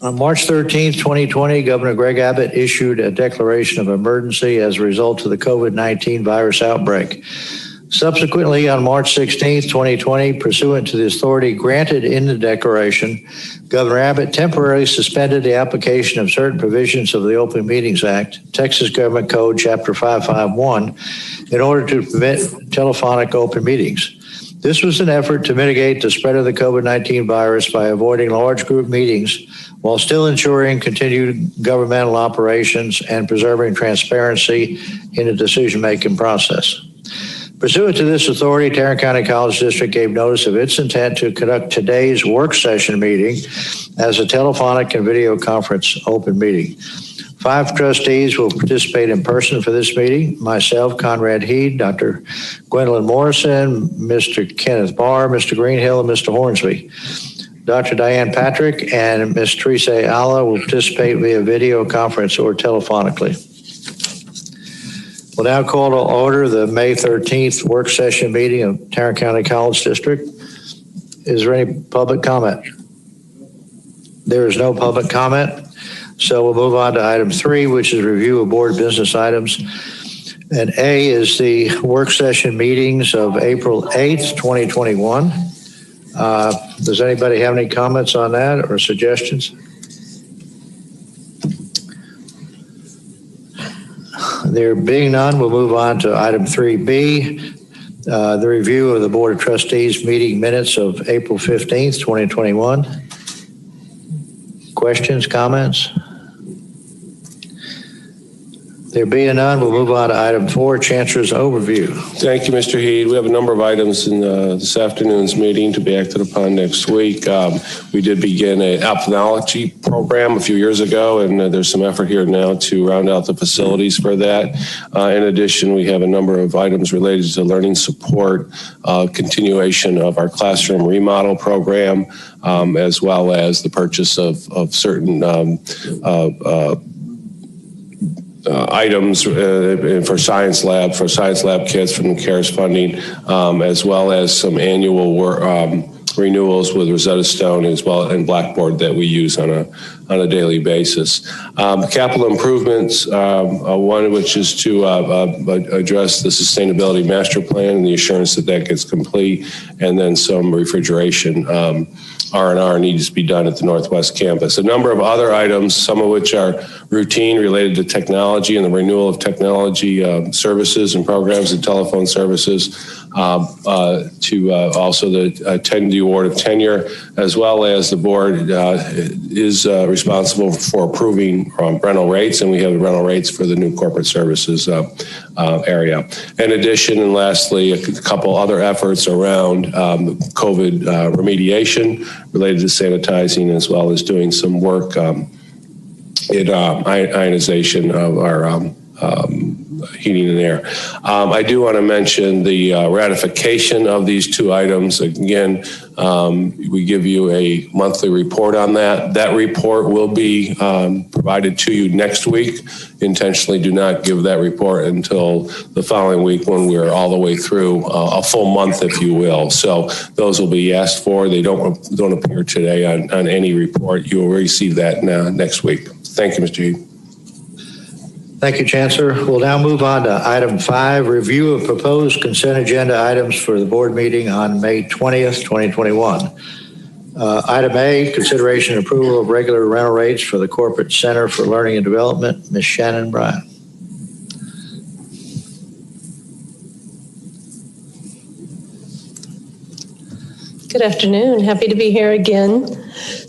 On March 13th, 2020, Governor Greg Abbott issued a declaration of emergency as a result of the COVID-19 virus outbreak. Subsequently, on March 16th, 2020, pursuant to the authority granted in the declaration, Governor Abbott temporarily suspended the application of certain provisions of the Open Meetings Act, Texas Government Code, Chapter 551, in order to prevent telephonic open meetings. This was an effort to mitigate the spread of the COVID-19 virus by avoiding large group meetings while still ensuring continued governmental operations and preserving transparency in the decision-making process. Pursuant to this authority, Tarrant County College District gave notice of its intent to conduct today's work session meeting as a telephonic and video conference open meeting. 5 trustees will participate in person for this meeting: myself, Conrad Heed, Dr. Gwendolyn Morrison, Mr. Kenneth Barr, Mr. Greenhill, and Mr. Hornsby. Dr. Diane Patrick and Ms. Teresa Ayala will participate via video conference or telephonically. We'll now call to order the May 13th work session meeting of Tarrant County College District. Is there any public comment? There is no public comment. So we'll move on to item 3, which is review of board business items. And A is the work session meetings of April 8th, 2021. Does anybody have any comments on that or suggestions? There being none, we'll move on to item 3B, the review of the Board of Trustees meeting minutes of April 15th, 2021. Questions, comments? There being none, we'll move on to item 4, Chancellor's overview. Thank you, Mr. Heed. We have a number of items in this afternoon's meeting to be acted upon next week. We did begin an ophthalmology program a few years ago, and there's some effort here now to round out the facilities for that. In addition, we have a number of items related to learning support, continuation of our classroom remodel program, as well as the purchase of certain items for science lab kits from the CARES funding, as well as some annual renewals with Rosetta Stone as well and Blackboard that we use on a daily basis. Capital improvements, one which is to address the sustainability master plan and the assurance that that gets complete, and then some refrigeration R&R needs to be done at the Northwest campus. A number of other items, some of which are routine related to technology and the renewal of technology services and programs and telephone services, to also the award of tenure, as well as the board is responsible for approving rental rates, and we have the rental rates for the new corporate services area. In addition, and lastly, a couple other efforts around COVID remediation related to sanitizing, as well as doing some work in ionization of our heating and air. I do want to mention the ratification of these 2 items. Again, we give you a monthly report on that. That report will be provided to you next week. Intentionally do not give that report until the following week when we're all the way through a full month, if you will. So those will be asked for. They don't appear today on any report. You will receive that next week. Thank you, Mr. Heed. Thank you, Chancellor. We'll now move on to item 5, review of proposed consent agenda items for the board meeting on May 20th, 2021. Item A, consideration and approval of regular rental rates for the Corporate Center for Learning and Development. Ms. Shannon Bryan. Good afternoon. Happy to be here again.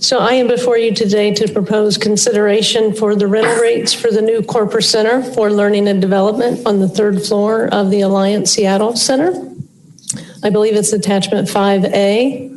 So I am before you today to propose consideration for the rental rates for the new Corporate Center for Learning and Development on the 3rd floor of the Alliance Seattle Center. I believe it's attachment 5A.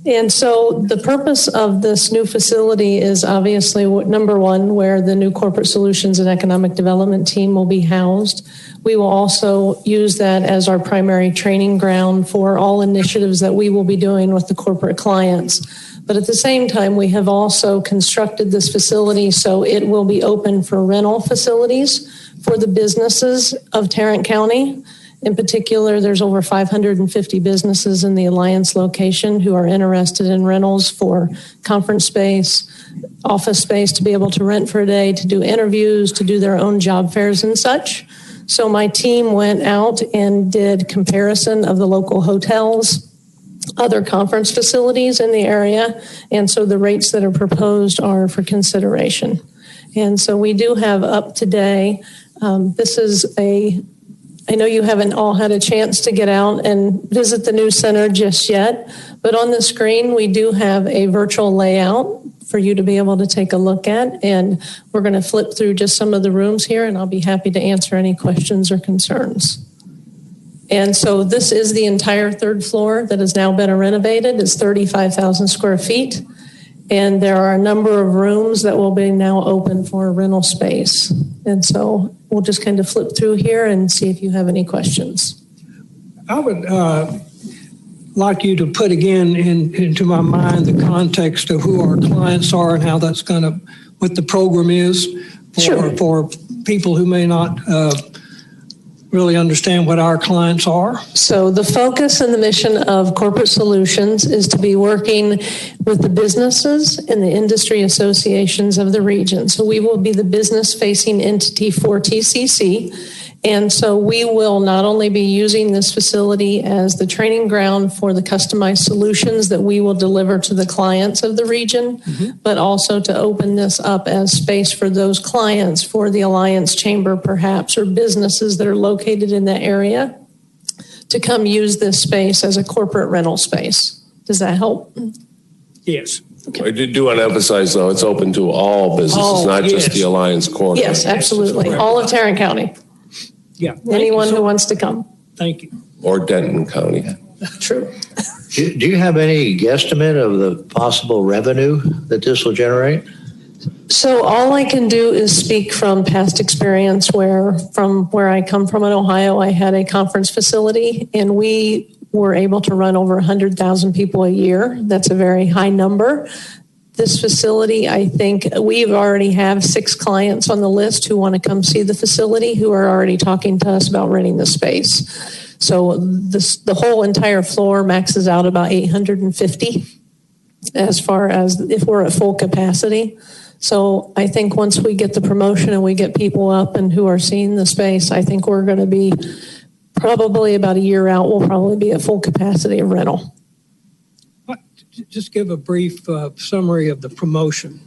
And so the purpose of this new facility is obviously number 1, where the new Corporate Solutions and Economic Development team will be housed. We will also use that as our primary training ground for all initiatives that we will be doing with the corporate clients. But at the same time, we have also constructed this facility so it will be open for rental facilities for the businesses of Tarrant County. In particular, there's over 550 businesses in the Alliance location who are interested in rentals for conference space, office space to be able to rent for a day, to do interviews, to do their own job fairs and such. So my team went out and did comparison of the local hotels, other conference facilities in the area, and so the rates that are proposed are for consideration. And so we do have up today, I know you haven't all had a chance to get out and visit the new center just yet, but on the screen we do have a virtual layout for you to be able to take a look at, and we're going to flip through just some of the rooms here, and I'll be happy to answer any questions or concerns. And so this is the entire third floor that has now been renovated. It's 35,000 square feet. And there are a number of rooms that will be now open for rental space. And so we'll just kind of flip through here and see if you have any questions. I would like you to put again into my mind the context of who our clients are and how that's going to, what the program is for people who may not really understand what our clients are. So the focus and the mission of Corporate Solutions is to be working with the businesses and the industry associations of the region. So we will be the business-facing entity for TCC. And so we will not only be using this facility as the training ground for the customized solutions that we will deliver to the clients of the region, but also to open this up as space for those clients, for the Alliance Chamber perhaps, or businesses that are located in that area, to come use this space as a corporate rental space. Does that help? Yes. Okay. I do want to emphasize, though, it's open to all businesses, not just the Alliance Core. Yes, absolutely. All of Tarrant County. Yeah. Anyone who wants to come. Thank you. Or Denton County. True. Do you have any guesstimate of the possible revenue that this will generate? So all I can do is speak from past experience from where I come from in Ohio. I had a conference facility and we were able to run over 100,000 people a year. That's a very high number. This facility, I think we've already have 6 clients on the list who want to come see the facility who are already talking to us about renting the space. So the whole entire floor maxes out about 850 as far as if we're at full capacity. So I think once we get the promotion and we get people up and who are seeing the space, I think we're going to be probably about a year out. We'll probably be at full capacity of rental. Just give a brief summary of the promotion.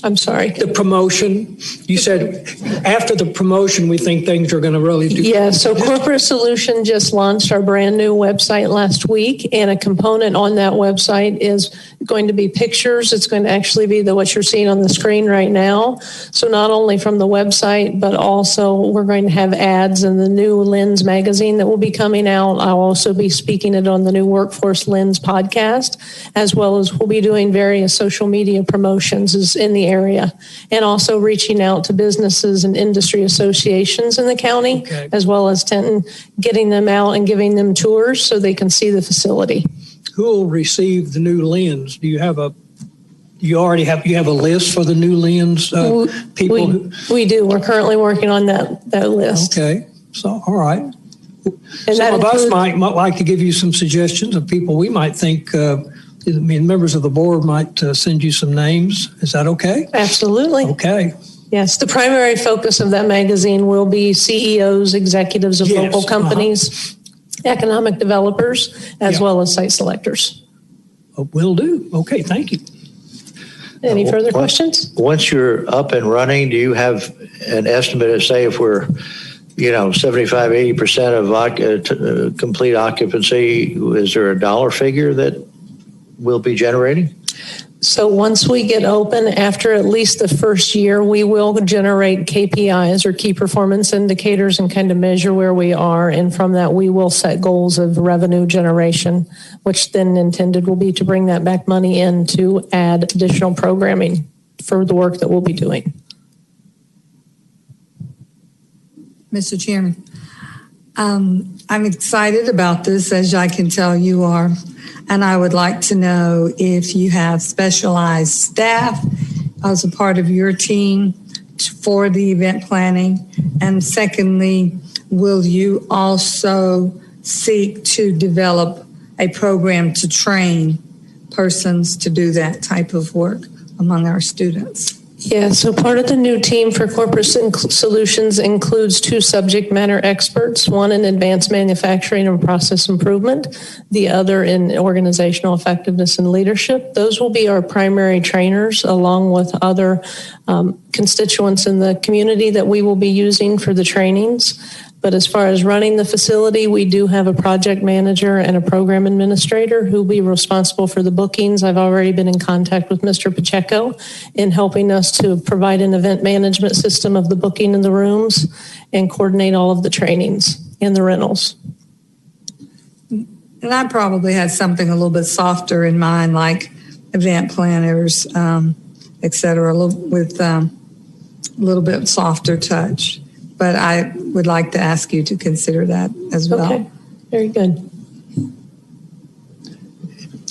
I'm sorry. The promotion, you said after the promotion, we think things are going to really do. Yeah, so Corporate Solution just launched our brand new website last week, and a component on that website is going to be pictures. It's going to actually be what you're seeing on the screen right now. So not only from the website, but also we're going to have ads in the new Lens magazine that will be coming out. I'll also be speaking it on the new Workforce Lens podcast, as well as we'll be doing various social media promotions in the area, and also reaching out to businesses and industry associations in the county, as well as Tenton, getting them out and giving them tours so they can see the facility. Who will receive the new lens? Do you have a list for the new lens people? We do. We're currently working on that list. Okay. So, all right. And some of us might like to give you some suggestions of people we might think, members of the board might send you some names. Is that okay? Absolutely. Okay. Yes, the primary focus of that magazine will be CEOs, executives of local companies, economic developers, as well as site selectors. Will do. Okay, thank you. Any further questions? Once you're up and running, do you have an estimate of, say, if we're 75, 80% of complete occupancy, is there a dollar figure that we'll be generating? So once we get open, after at least the first year, we will generate KPIs or key performance indicators and kind of measure where we are. And from that, we will set goals of revenue generation, which then intended will be to bring that back money in to add additional programming for the work that we'll be doing. Mr. Chairman, I'm excited about this, as I can tell you are. And I would like to know if you have specialized staff as a part of your team for the event planning, And secondly, will you also seek to develop a program to train persons to do that type of work among our students? Yeah, so part of the new team for corporate solutions includes 2 subject matter experts, one in advanced manufacturing and process improvement, the other in organizational effectiveness and leadership. Those will be our primary trainers, along with other constituents in the community that we will be using for the trainings. But as far as running the facility, we do have a project manager and a program administrator who will be responsible for the bookings. I've already been in contact with Mr. Pacheco in helping us to provide an event management system of the booking in the rooms and coordinate all of the trainings and the rentals. And I probably had something a little bit softer in mind, like event planners, et cetera, with a little bit softer touch. But I would like to ask you to consider that as well. Okay, very good.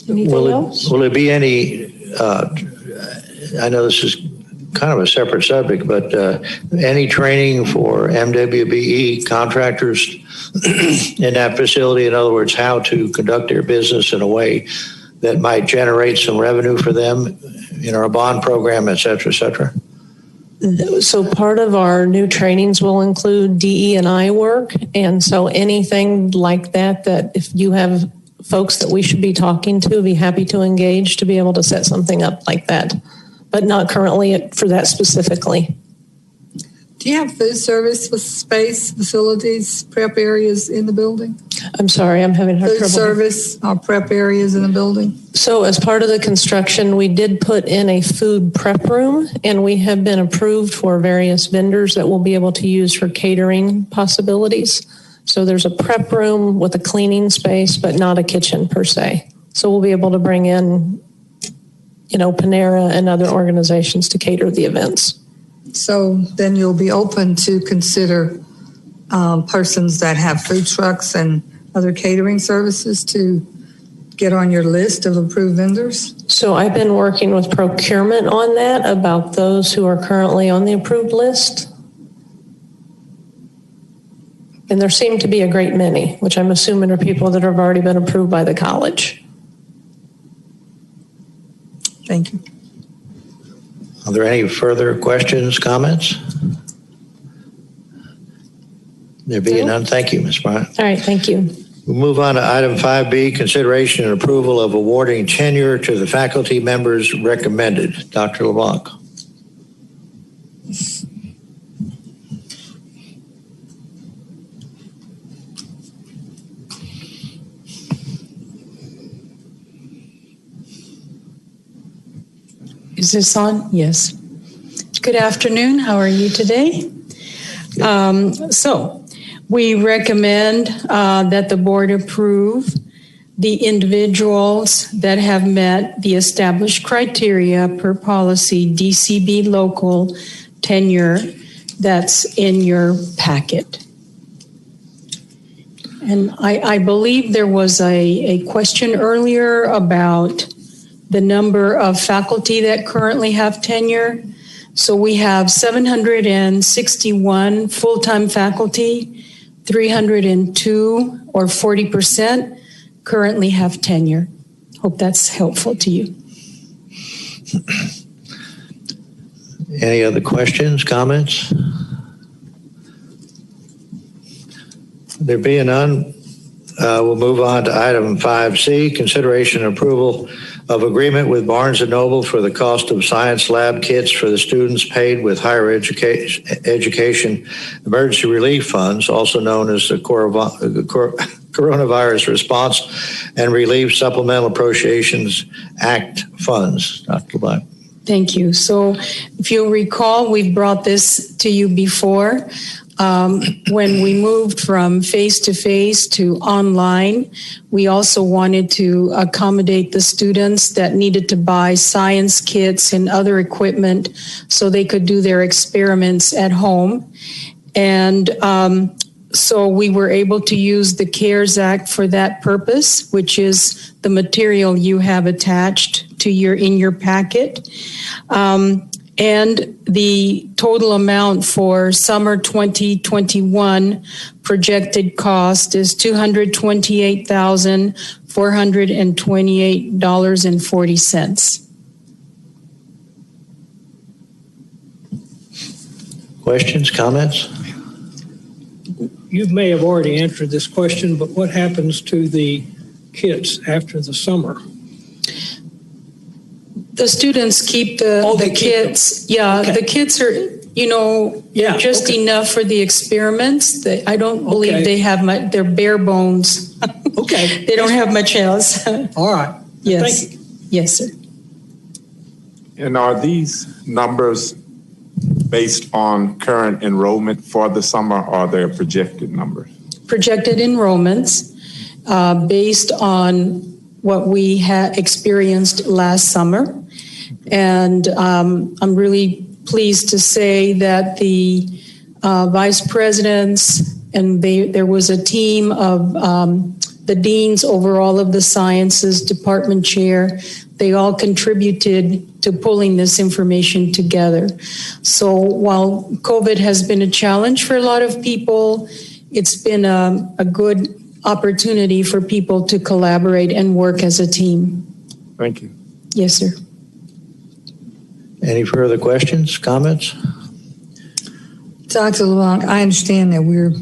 Anything else? Will it be any, I know this is kind of a separate subject, but any training for MWBE contractors in that facility? In other words, how to conduct their business in a way that might generate some revenue for them, a bond program, et cetera, et cetera? So part of our new trainings will include DE&I work. And so anything like that if you have folks that we should be talking to, be happy to engage to be able to set something up like that, but not currently for that specifically. Do you have food service space, facilities, prep areas in the building? I'm sorry, I'm having hard trouble. Food service or prep areas in the building? So as part of the construction, we did put in a food prep room, and we have been approved for various vendors that we'll be able to use for catering possibilities. So there's a prep room with a cleaning space, but not a kitchen per se. So we'll be able to bring in, Panera and other organizations to cater the events. So then you'll be open to consider persons that have food trucks and other catering services to get on your list of approved vendors? So I've been working with procurement on that about those who are currently on the approved list. And there seem to be a great many, which I'm assuming are people that have already been approved by the college. Thank you. Are there any further questions, comments? There being none, thank you, Ms. Bryant. All right, thank you. We'll move on to item 5B, consideration and approval of awarding tenure to the faculty members recommended. Dr. LeBlanc. Is this on? Yes. Good afternoon. How are you today? So we recommend that the board approve the individuals that have met the established criteria per policy DCB local tenure that's in your packet. And I believe there was a question earlier about the number of faculty that currently have tenure. So we have 761 full-time faculty, 302 or 40% currently have tenure. Hope that's helpful to you. Any other questions, comments? There being none, we'll move on to item 5C, consideration and approval of agreement with Barnes & Noble for the cost of science lab kits for the students paid with higher education emergency relief funds, also known as the Coronavirus Response and Relief Supplemental Appropriations Act funds. Dr. Black. Thank you. So if you'll recall, we've brought this to you before. When we moved from face-to-face to online, we also wanted to accommodate the students that needed to buy science kits and other equipment so they could do their experiments at home. And so we were able to use the CARES Act for that purpose, which is the material you have attached to in your packet. And the total amount for summer 2021 projected cost is $228,428.40. Questions, comments? You may have already answered this question, but what happens to the kits after the summer? The students keep the kits. Yeah, okay. The kits are, just enough for the experiments. I don't believe they have much, they're bare bones. Okay. They don't have much else. All right. Yes. Thank you. Yes, sir. And are these numbers based on current enrollment for the summer, or are they projected numbers? Projected enrollments based on what we had experienced last summer. And I'm really pleased to say that the vice presidents, and there was a team of the deans over all of the sciences, department chair, they all contributed to pulling this information together. So while COVID has been a challenge for a lot of people, it's been a good opportunity for people to collaborate and work as a team. Thank you. Yes, sir. Any further questions, comments? Dr. LeBlanc, I understand that we're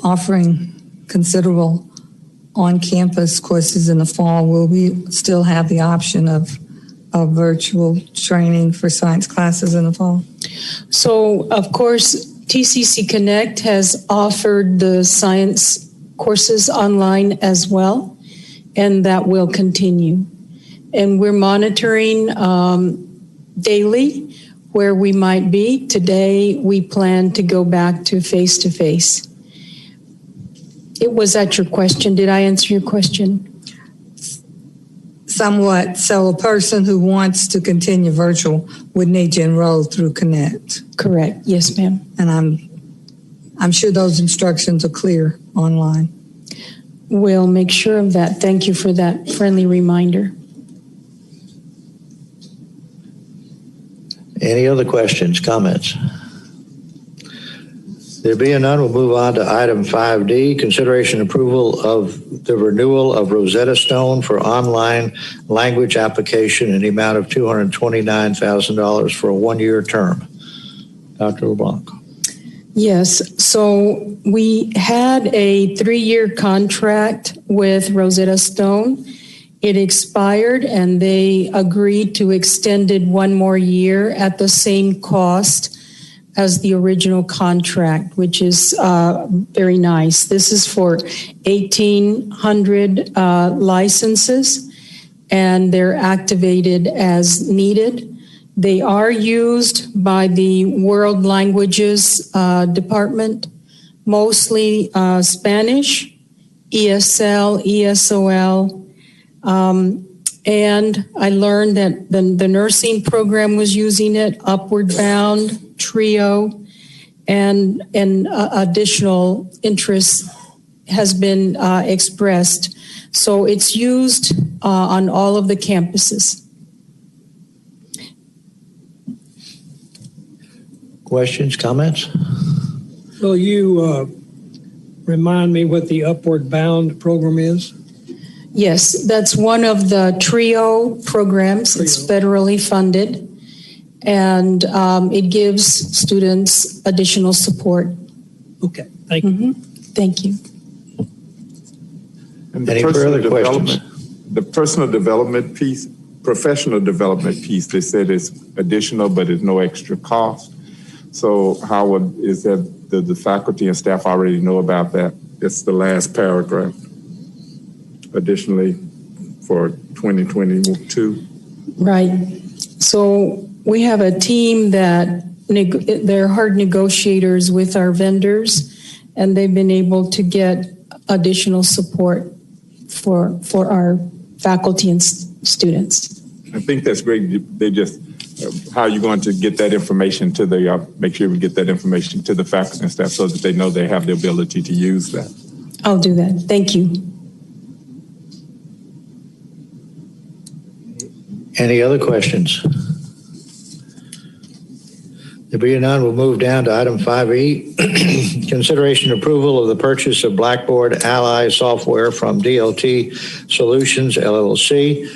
offering considerable on-campus courses in the fall. Will we still have the option of virtual training for science classes in the fall? So, of course, TCC Connect has offered the science courses online as well, and that will continue. And we're monitoring daily where we might be. Today, we plan to go back to face-to-face. Was that your question? Did I answer your question? Somewhat. So a person who wants to continue virtual would need to enroll through Connect. Correct. Yes, ma'am. And I'm sure those instructions are clear online. We'll make sure of that. Thank you for that friendly reminder. Any other questions, comments? There being none, we'll move on to item 5D, consideration and approval of the renewal of Rosetta Stone for online language application in the amount of $229,000 for a one-year term. Dr. LeBlanc. Yes, so we had a 3-year contract with Rosetta Stone. It expired and they agreed to extend it 1 more year at the same cost as the original contract, which is very nice. This is for 1,800 licenses, and they're activated as needed. They are used by the World Languages Department, mostly Spanish, ESL, ESOL, and I learned that the nursing program was using it, Upward Bound, Trio, and additional interest has been expressed. So it's used on all of the campuses. Questions, comments? Will you remind me what the Upward Bound program is? Yes, that's one of the TRIO programs. It's federally funded, and it gives students additional support. Okay, thank you. Thank you. And Any further questions? The personal development piece, professional development piece, they said is additional, but it's no extra cost. So how is that the faculty and staff already know about that? It's the last paragraph. Additionally, for 2022. Right. So we have a team that they're hard negotiators with our vendors, and they've been able to get additional support for our faculty and students. I think that's great. They just, how are you going to get that information to the, make sure we get that information to the faculty and staff so that they know they have the ability to use that? I'll do that. Thank you. Any other questions? There being none, we'll move down to item 5E, consideration and approval of the purchase of Blackboard Ally software from DLT Solutions, LLC,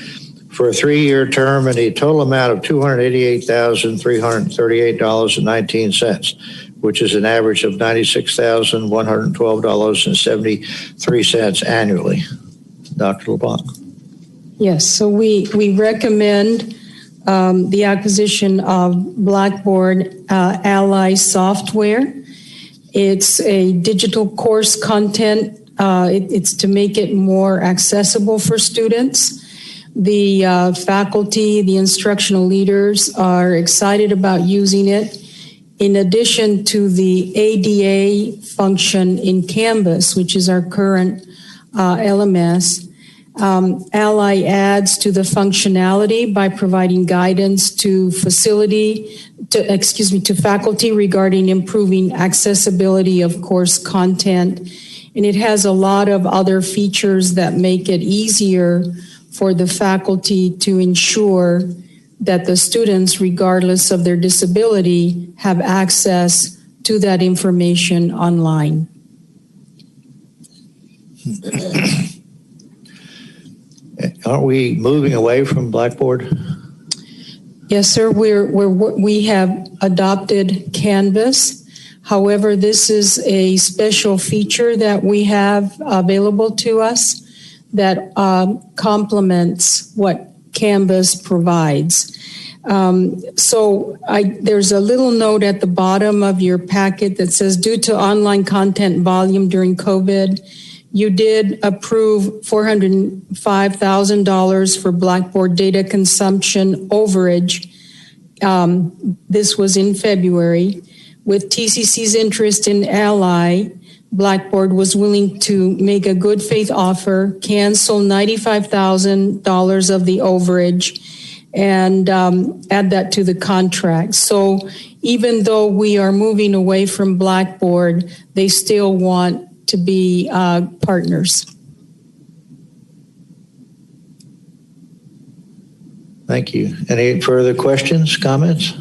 for a 3-year term and a total amount of $288,338.19, which is an average of $96,112.73 annually. Dr. LeBlanc. Yes, so we recommend the acquisition of Blackboard Ally software. It's a digital course content. It's to make it more accessible for students. The faculty, the instructional leaders are excited about using it. In addition to the ADA function in Canvas, which is our current LMS, Ally adds to the functionality by providing guidance to faculty regarding improving accessibility of course content. And it has a lot of other features that make it easier for the faculty to ensure that the students, regardless of their disability, have access to that information online. Aren't we moving away from Blackboard? Yes, sir. We have adopted Canvas. However, this is a special feature that we have available to us that complements what Canvas provides. There's a little note at the bottom of your packet that says, due to online content volume during COVID, you did approve $405,000 for Blackboard data consumption overage. This was in February. With TCC's interest in Ally, Blackboard was willing to make a good faith offer, cancel $95,000 of the overage, and add that to the contract. So even though we are moving away from Blackboard, they still want to be partners. Thank you. Any further questions, comments?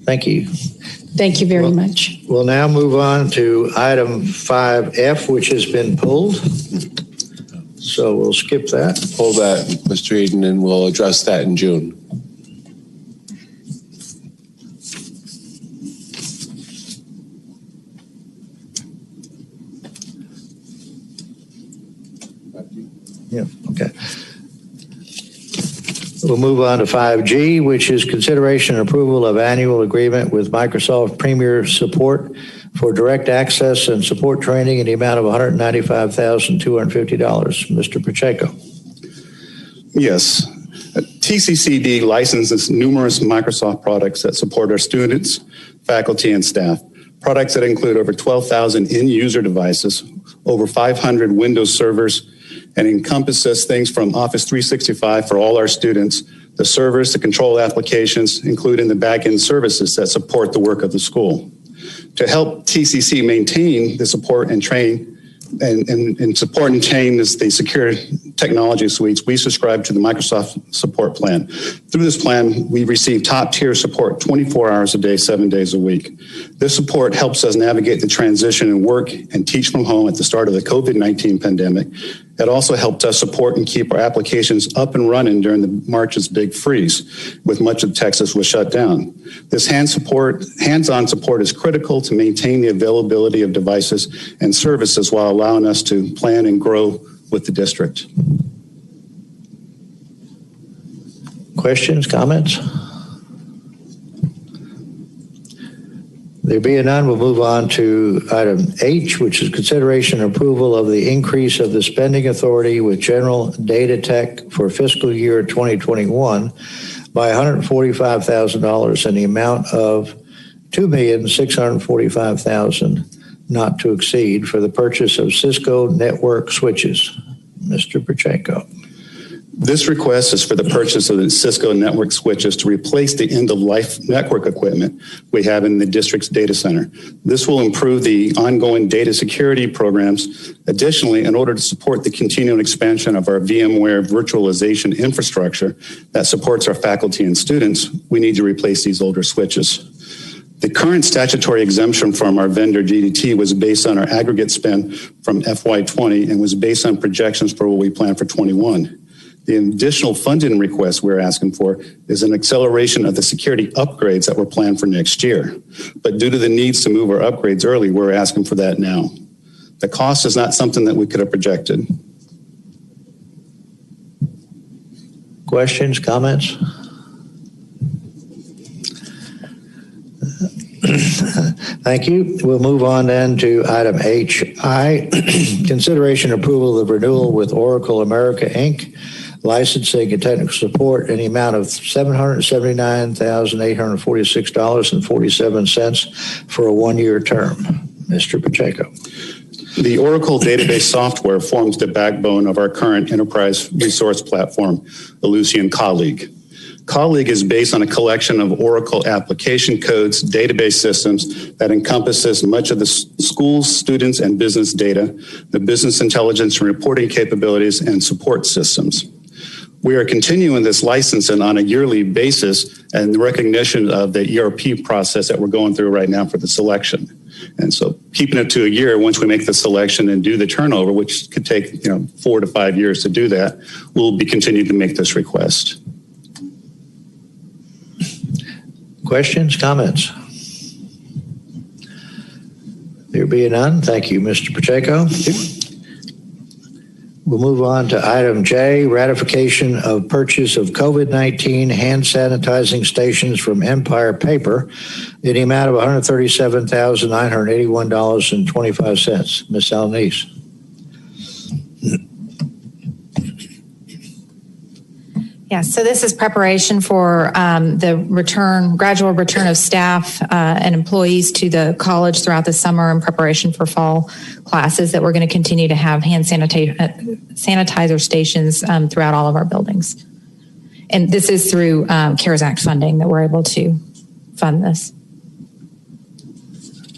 Thank you. Thank you very much. We'll now move on to item 5F, which has been pulled. So we'll skip that. Pull that, Mr. Eden, and we'll address that in June. Yeah, okay. We'll move on to 5G, which is consideration and approval of annual agreement with Microsoft Premier Support for direct access and support training in the amount of $195,250. Mr. Pacheco. Yes. TCCD licenses numerous Microsoft products that support our students, faculty, and staff. Products that include over 12,000 end-user devices, over 500 Windows servers, and encompasses things from Office 365 for all our students, the servers to control applications, including the back-end services that support the work of the school. To help TCC maintain the support and train and support and chain the secure technology suites, we subscribe to the Microsoft support plan. Through this plan, we receive top tier support 24 hours a day, 7 days a week. This support helps us navigate the transition and work and teach from home at the start of the COVID-19 pandemic. It also helped us support and keep our applications up and running during the March's big freeze, with much of Texas was shut down. This hands-on support is critical to maintain the availability of devices and services while allowing us to plan and grow with the district. Questions, comments? There being none, we'll move on to item H, which is consideration and approval of the increase of the spending authority with General Datatech for fiscal year 2021 by $145,000 in the amount of $2,645,000 not to exceed for the purchase of Cisco network switches. Mr. Pacheco. This request is for the purchase of the Cisco network switches to replace the end-of-life network equipment we have in the district's data center. This will improve the ongoing data security programs. Additionally, in order to support the continuing expansion of our VMware virtualization infrastructure that supports our faculty and students, we need to replace these older switches. The current statutory exemption from our vendor GDT was based on our aggregate spend from FY20 and was based on projections for what we plan for 21. The additional funding request we're asking for is an acceleration of the security upgrades that were planned for next year. But due to the needs to move our upgrades early, we're asking for that now. The cost is not something that we could have projected. Questions, comments? Thank you. We'll move on then to item HI, consideration and approval of renewal with Oracle America, Inc., licensing and technical support in the amount of $779,846.47 for a one-year term. Mr. Pacheco. The Oracle database software forms the backbone of our current enterprise resource platform, Ellucian Colleague. Colleague is based on a collection of Oracle application codes, database systems that encompasses much of the school's students and business data, the business intelligence and reporting capabilities, and support systems. We are continuing this licensing on a yearly basis and the recognition of the ERP process that we're going through right now for the selection. And so keeping it to a year once we make the selection and do the turnover, which could take 4 to 5 years to do that, we'll be continuing to make this request. Questions, comments? There being none, thank you, Mr. Pacheco. We'll move on to item J, ratification of purchase of COVID-19 hand sanitizing stations from Empire Paper in the amount of $137,981.25. Ms. Alnice. Yes, so this is preparation for the gradual return of staff and employees to the college throughout the summer in preparation for fall classes that we're going to continue to have hand sanitizer stations throughout all of our buildings. And this is through CARES Act funding that we're able to fund this.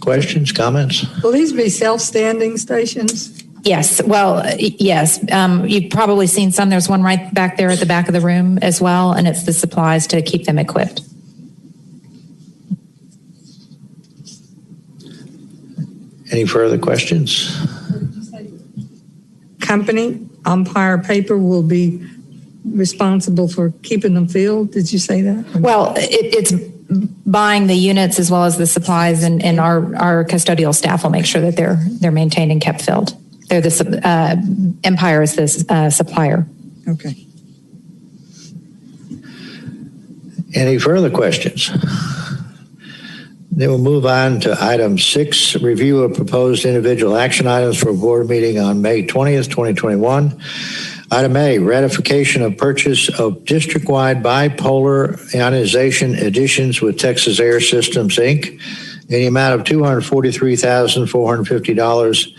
Questions, comments? Will these be self-standing stations? Yes. Well, yes. You've probably seen some. There's one right back there at the back of the room as well, and it's the supplies to keep them equipped. Any further questions? Company, Empire Paper, will be responsible for keeping them filled. Did you say that? Well, it's buying the units as well as the supplies, and our custodial staff will make sure that they're maintained and kept filled. They're the Empire is the supplier. Okay. Any further questions? Then we'll move on to item 6, review of proposed individual action items for a board meeting on May 20th, 2021. Item A, ratification of purchase of district-wide bipolar ionization additions with Texas Air Systems, Inc. in the amount of $243,450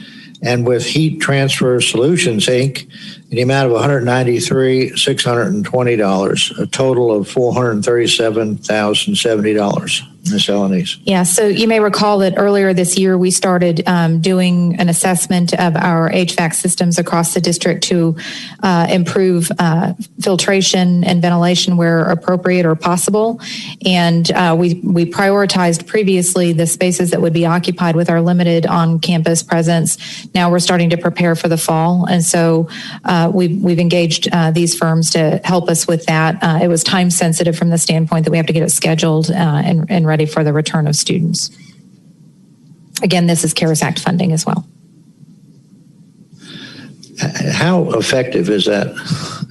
and with Heat Transfer Solutions, Inc. in the amount of $193,620, a total of $437,070. Ms. Alaniz. Yeah, so you may recall that earlier this year we started doing an assessment of our HVAC systems across the district to improve filtration and ventilation where appropriate or possible. And we prioritized previously the spaces that would be occupied with our limited on-campus presence. Now we're starting to prepare for the fall. And so we've engaged these firms to help us with that. It was time sensitive from the standpoint that we have to get it scheduled and ready for the return of students. Again, this is CARES Act funding as well. How effective is that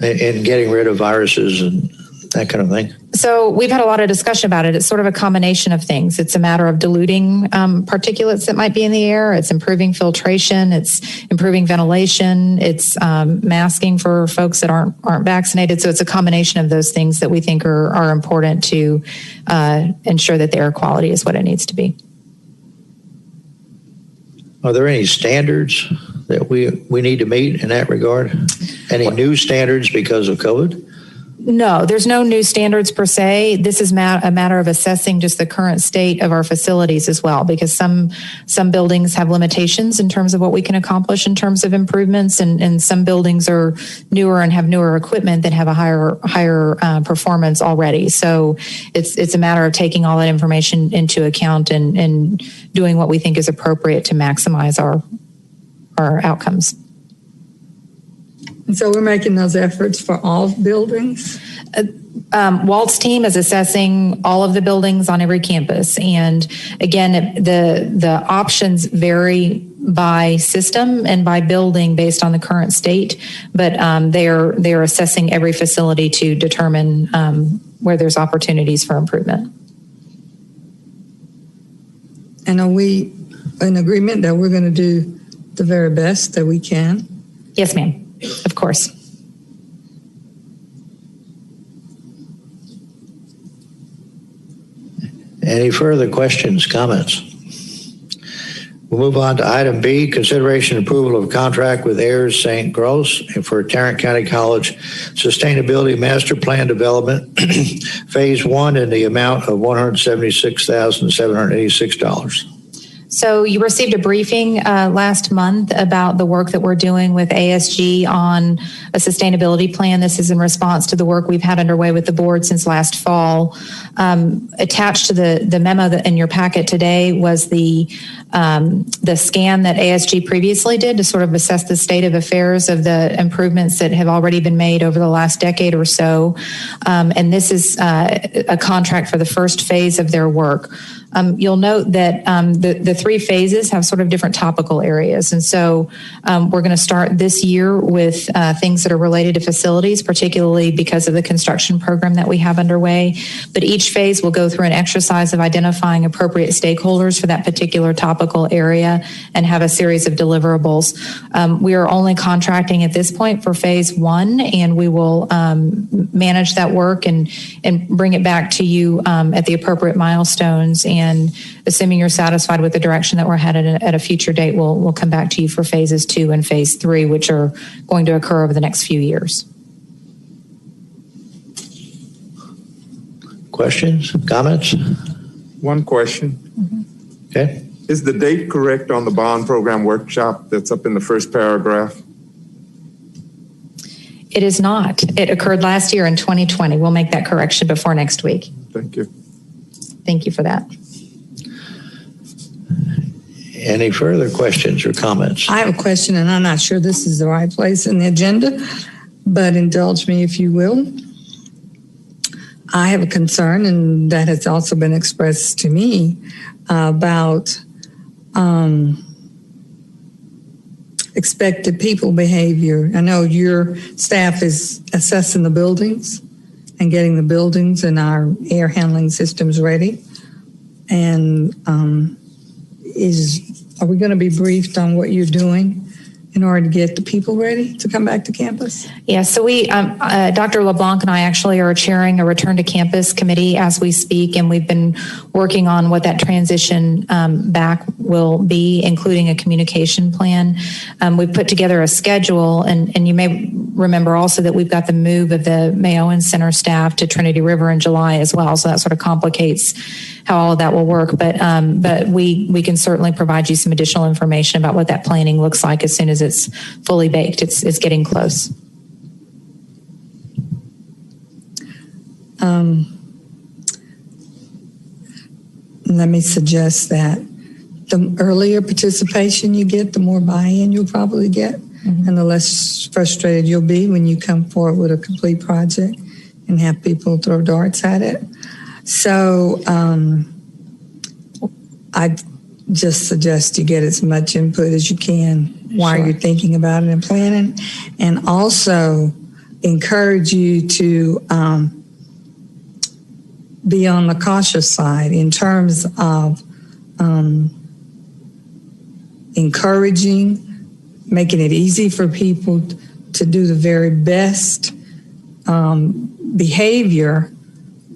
in getting rid of viruses and that kind of thing? So we've had a lot of discussion about it. It's sort of a combination of things. It's a matter of diluting particulates that might be in the air. It's improving filtration. It's improving ventilation. It's masking for folks that aren't vaccinated. So it's a combination of those things that we think are important to ensure that the air quality is what it needs to be. Are there any standards that we need to meet in that regard? Any new standards because of COVID? No, there's no new standards per se. This is a matter of assessing just the current state of our facilities as well, because some buildings have limitations in terms of what we can accomplish in terms of improvements, and some buildings are newer and have newer equipment that have a higher performance already. So it's a matter of taking all that information into account and doing what we think is appropriate to maximize our outcomes. And so we're making those efforts for all buildings? Walt's team is assessing all of the buildings on every campus. And again, the options vary by system and by building based on the current state, but they're assessing every facility to determine where there's opportunities for improvement. And are we in agreement that we're going to do the very best that we can? Yes, ma'am. Of course. Any further questions, comments? We'll move on to item B, consideration and approval of contract with Ayers St. Gross for Tarrant County College Sustainability Master Plan Development, Phase 1 in the amount of $176,786. So you received a briefing last month about the work that we're doing with ASG on a sustainability plan. This is in response to the work we've had underway with the board since last fall. Attached to the memo that in your packet today was the scan that ASG previously did to sort of assess the state of affairs of the improvements that have already been made over the last decade or so. And this is a contract for the first phase of their work. You'll note that the three phases have sort of different topical areas. And so we're going to start this year with things that are related to facilities, particularly because of the construction program that we have underway. But each phase will go through an exercise of identifying appropriate stakeholders for that particular topical area and have a series of deliverables. We are only contracting at this point for phase 1, and we will manage that work and bring it back to you at the appropriate milestones. And assuming you're satisfied with the direction that we're headed at a future date, we'll come back to you for phases 2 and phase 3, which are going to occur over the next few years. Questions, comments? One question. Okay. Is the date correct on the bond program workshop that's up in the first paragraph? It is not. It occurred last year in 2020. We'll make that correction before next week. Thank you. Thank you for that. Any further questions or comments? I have a question, and I'm not sure this is the right place in the agenda, but indulge me if you will. I have a concern, and that has also been expressed to me about expected people behavior. I know your staff is assessing the buildings and getting the buildings and our air handling systems ready. And are we going to be briefed on what you're doing in order to get the people ready to come back to campus? Yeah, so we, Dr. LeBlanc and I actually are chairing a return to campus committee as we speak, and we've been working on what that transition back will be, including a communication plan. We've put together a schedule, and you may remember also that we've got the move of the Mayo Center staff to Trinity River in July as well, so that sort of complicates how all of that will work. But we can certainly provide you some additional information about what that planning looks like as soon as it's fully baked. It's getting close. Let me suggest that the earlier participation you get, the more buy-in you'll probably get, and the less frustrated you'll be when you come forward with a complete project and have people throw darts at it. So I just suggest you get as much input as you can while you're thinking about it and planning, and also encourage you to be on the cautious side in terms of encouraging, making it easy for people to do the very best behavior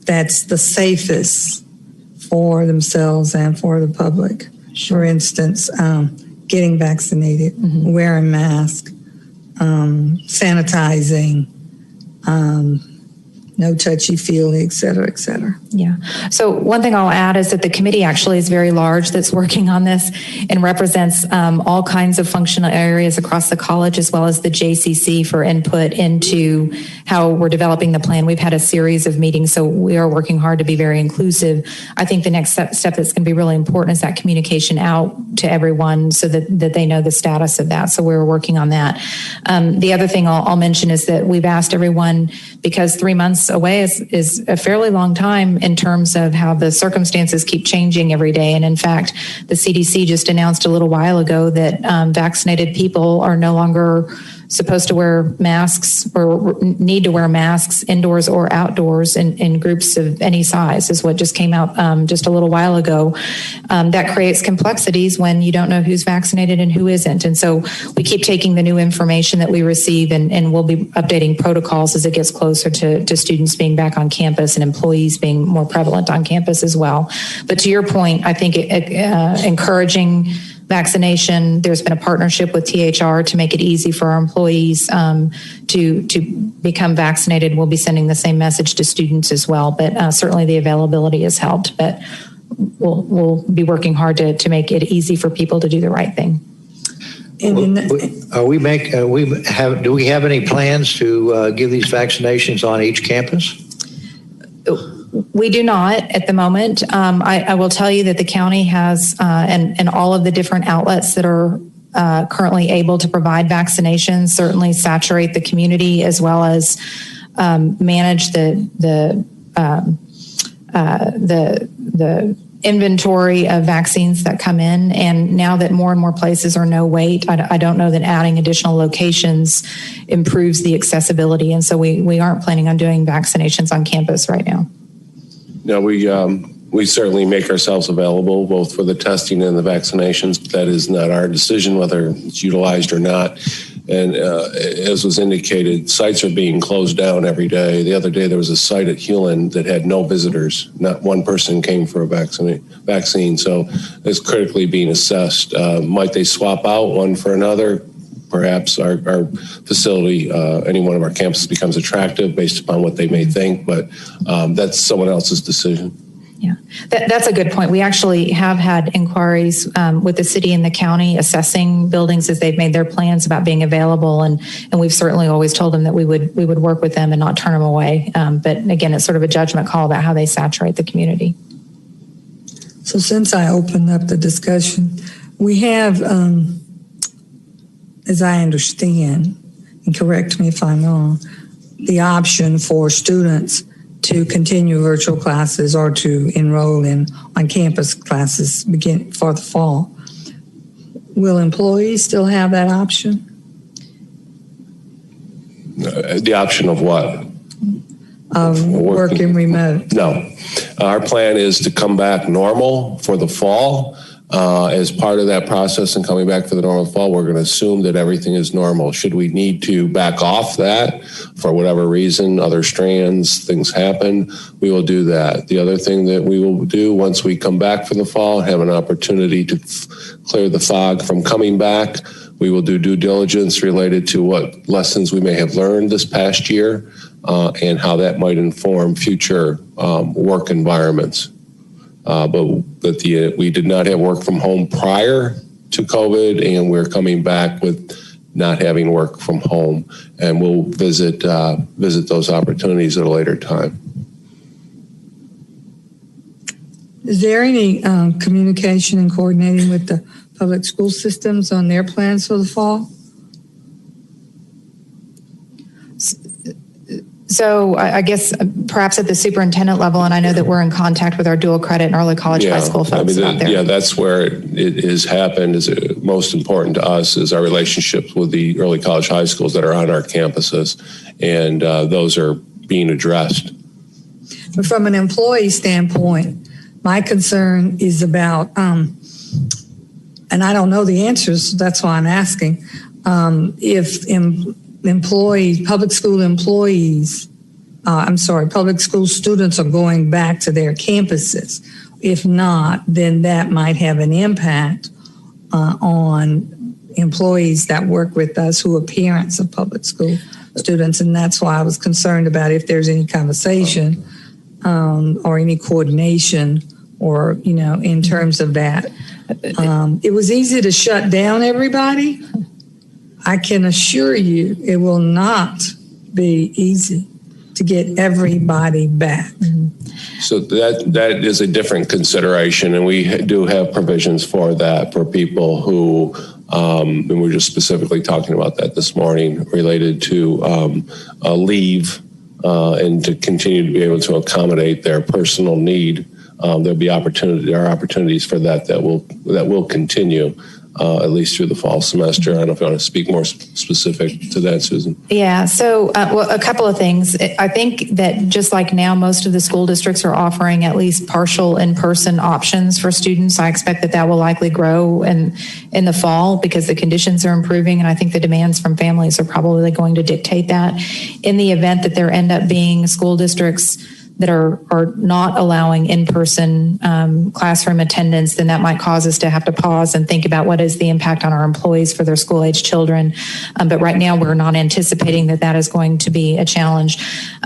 that's the safest for themselves and for the public. For instance, getting vaccinated, wearing masks, sanitizing, no touchy-feely, et cetera, et cetera. Yeah. So one thing I'll add is that the committee actually is very large that's working on this and represents all kinds of functional areas across the college, as well as the JCC for input into how we're developing the plan. We've had a series of meetings, so we are working hard to be very inclusive. I think the next step that's going to be really important is that communication out to everyone so that they know the status of that. So we're working on that. The other thing I'll mention is that we've asked everyone, because 3 months away is a fairly long time in terms of how the circumstances keep changing every day. And in fact, the CDC just announced a little while ago that vaccinated people are no longer supposed to wear masks or need to wear masks indoors or outdoors in groups of any size, is what just came out just a little while ago. That creates complexities when you don't know who's vaccinated and who isn't. And so we keep taking the new information that we receive and we'll be updating protocols as it gets closer to students being back on campus and employees being more prevalent on campus as well. But to your point, I think encouraging vaccination. There's been a partnership with THR to make it easy for our employees to become vaccinated. We'll be sending the same message to students as well, but certainly the availability has helped. But we'll be working hard to make it easy for people to do the right thing. Do we have any plans to give these vaccinations on each campus? We do not at the moment. I will tell you that the county has, and all of the different outlets that are currently able to provide vaccinations certainly saturate the community as well as manage the inventory of vaccines that come in. And now that more and more places are no wait, I don't know that adding additional locations improves the accessibility. And so we aren't planning on doing vaccinations on campus right now. No, we certainly make ourselves available both for the testing and the vaccinations. But that is not our decision whether it's utilized or not. And as was indicated, sites are being closed down every day. The other day there was a site at Hewlin that had no visitors. Not one person came for a vaccine. So it's critically being assessed. Might they swap out one for another? Perhaps our facility, any one of our campuses becomes attractive based upon what they may think, but that's someone else's decision. Yeah, that's a good point. We actually have had inquiries with the city and the county assessing buildings as they've made their plans about being available, and we've certainly always told them that we would work with them and not turn them away. But again, it's sort of a judgment call about how they saturate the community. So since I opened up the discussion, we have, as I understand, and correct me if I'm wrong, the option for students to continue virtual classes or to enroll in on-campus classes begin for the fall. Will employees still have that option? The option of what? Of working remote? No. Our plan is to come back normal for the fall. As part of that process and coming back for the normal fall, we're going to assume that everything is normal. Should we need to back off that for whatever reason, other strands, things happen, we will do that. The other thing that we will do once we come back for the fall, have an opportunity to clear the fog from coming back, we will do due diligence related to what lessons we may have learned this past year and how that might inform future work environments. But we did not have work from home prior to COVID, and we're coming back with not having work from home, and we'll visit those opportunities at a later time. Is there any communication and coordinating with the public school systems on their plans for the fall? So I guess perhaps at the superintendent level, and I know that we're in contact with our dual credit and early college high school folks out there. Yeah, that's where it has happened. Is most important to us is our relationships with the early college high schools that are on our campuses, and those are being addressed. But from an employee standpoint, my concern is about, and I don't know the answers, so that's why I'm asking, if public school students are going back to their campuses. If not, then that might have an impact on employees that work with us who are parents of public school students. And that's why I was concerned about if there's any conversation or any coordination or, in terms of that. It was easy to shut down everybody. I can assure you it will not be easy to get everybody back. So that is a different consideration, and we do have provisions for that for people who, and we're just specifically talking about that this morning, related to leave and to continue to be able to accommodate their personal need. There are opportunities for that will continue. At least through the fall semester. I don't know if you want to speak more specific to that, Susan. Yeah, so a couple of things. I think that just like now, most of the school districts are offering at least partial in-person options for students. I expect that will likely grow in the fall because the conditions are improving, and I think the demands from families are probably going to dictate that. In the event that there end up being school districts that are not allowing in-person classroom attendance, then that might cause us to have to pause and think about what is the impact on our employees for their school-age children. But right now, we're not anticipating that is going to be a challenge.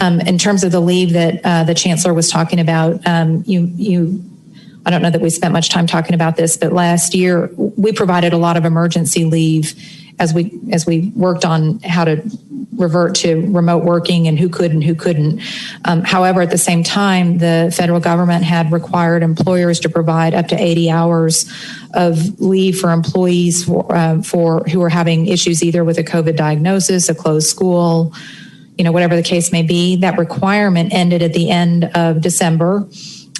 In terms of the leave that the Chancellor was talking about, I don't know that we spent much time talking about this, but last year we provided a lot of emergency leave as we worked on how to revert to remote working and who could and who couldn't. However, at the same time, the federal government had required employers to provide up to 80 hours of leave for employees for who are having issues either with a COVID diagnosis, a closed school, whatever the case may be. That requirement ended at the end of December.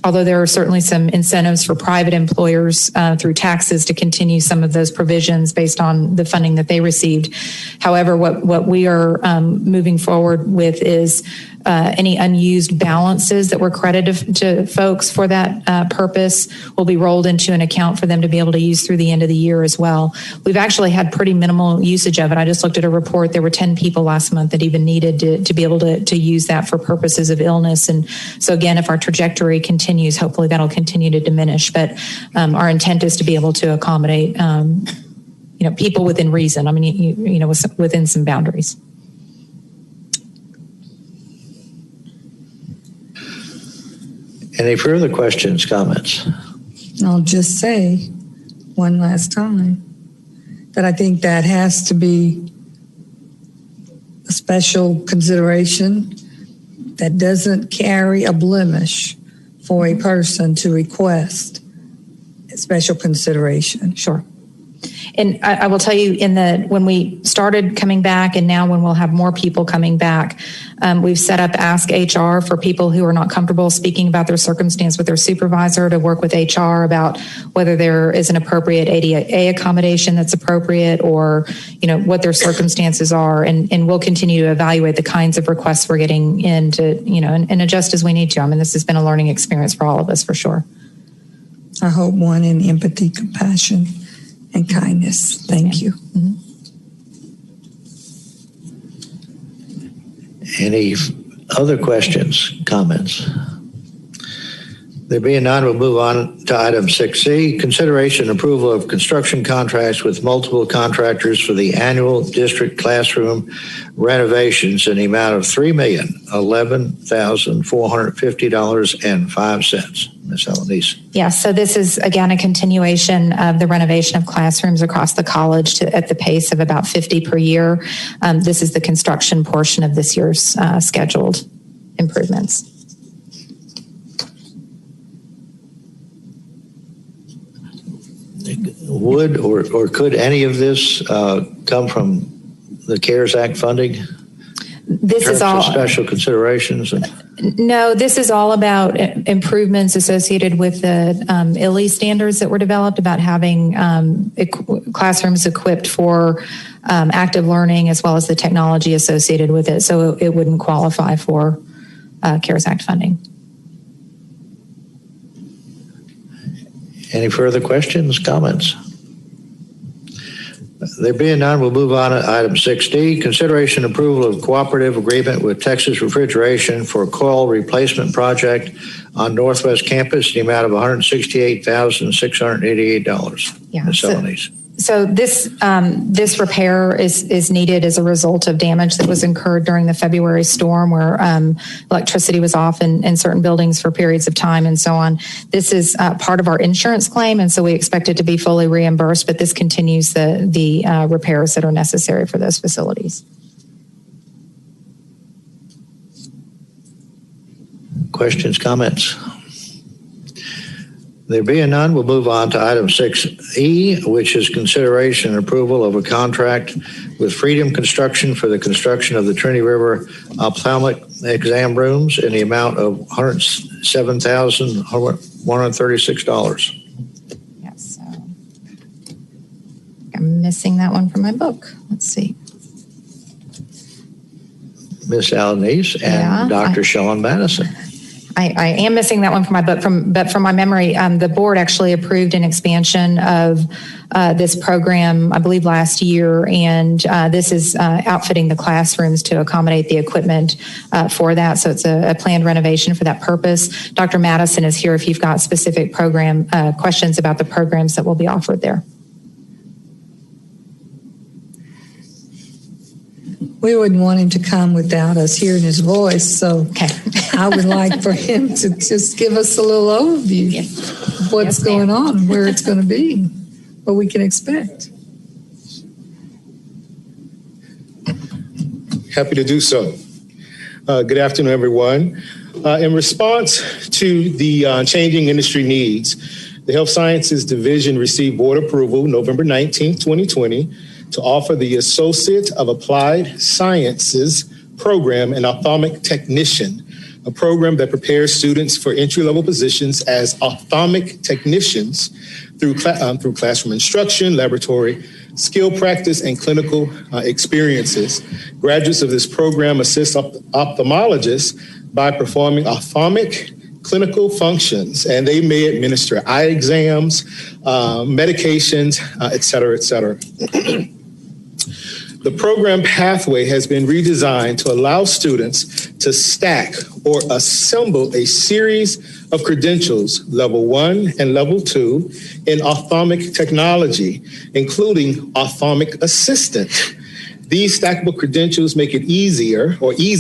Although there are certainly some incentives for private employers through taxes to continue some of those provisions based on the funding that they received. However, what we are moving forward with is any unused balances that were credited to folks for that purpose will be rolled into an account for them to be able to use through the end of the year as well. We've actually had pretty minimal usage of it. I just looked at a report. There were 10 people last month that even needed to be able to use that for purposes of illness. And so again, if our trajectory continues, hopefully that'll continue to diminish. But our intent is to be able to accommodate people within reason. I mean, within some boundaries. Any further questions, comments? I'll just say one last time that I think that has to be a special consideration that doesn't carry a blemish for a person to request a special consideration. Sure. And I will tell you, when we started coming back, and now when we'll have more people coming back, we've set up Ask HR for people who are not comfortable speaking about their circumstance with their supervisor to work with HR about whether there is an appropriate ADA accommodation that's appropriate, or what their circumstances are, and we'll continue to evaluate the kinds of requests we're getting in to and adjust as we need to. I mean, this has been a learning experience for all of us, for sure. I hope one in empathy, compassion, and kindness. Thank you. Mm-hmm. Any other questions, comments? There being none, we'll move on to item 6C, consideration and approval of construction contracts with multiple contractors for the annual district classroom renovations in the amount of $3,011,450.05. Ms. Alanis. Yes, so this is, again, a continuation of the renovation of classrooms across the college at the pace of about 50 per year. This is the construction portion of this year's scheduled improvements. Would or could any of this come from the CARES Act funding? This is all special considerations. No, this is all about improvements associated with the ILI standards that were developed about having classrooms equipped for active learning, as well as the technology associated with it. So it wouldn't qualify for CARES Act funding. Any further questions, comments? There being none, we'll move on to item 6D, consideration and approval of cooperative agreement with Texas Refrigeration for Coil replacement project on Northwest Campus in the amount of $168,688. Yeah, Miscellaneous. So this repair is needed as a result of damage that was incurred during the February storm where electricity was off in certain buildings for periods of time and so on. This is part of our insurance claim, and so we expect it to be fully reimbursed, but this continues the repairs that are necessary for those facilities. Questions, comments? There being none, we'll move on to item 6E, which is consideration and approval of a contract with Freedom Construction for the construction of the Trinity River Ophthalmic exam rooms in the amount of $107,136. Yes. So I'm missing that one from my book. Let's see. Ms. Alanis and Dr. Sean Madison. I am missing that one from my book, but from my memory, the board actually approved an expansion of this program, I believe, last year, and this is outfitting the classrooms to accommodate the equipment for that. So it's a planned renovation for that purpose. Dr. Madison is here if you've got specific program questions about the programs that will be offered there. We wouldn't want him to come without us hearing his voice, so Okay. I would like for him to just give us a little overview of what's going on, where it's going to be, what we can expect. Happy to do so. Good afternoon, everyone. In response to the changing industry needs, the Health Sciences Division received board approval November 19, 2020, to offer the Associate of Applied Sciences program in Ophthalmic Technician, a program that prepares students for entry-level positions as ophthalmic technicians through classroom instruction, laboratory skill practice, and clinical experiences. Graduates of this program assist ophthalmologists by performing ophthalmic clinical functions, and they may administer eye exams, medications, et cetera, et cetera. The program pathway has been redesigned to allow students to stack or assemble a series of credentials, level 1 and level 2, in ophthalmic technology, including ophthalmic assistant. These stackable credentials make it easy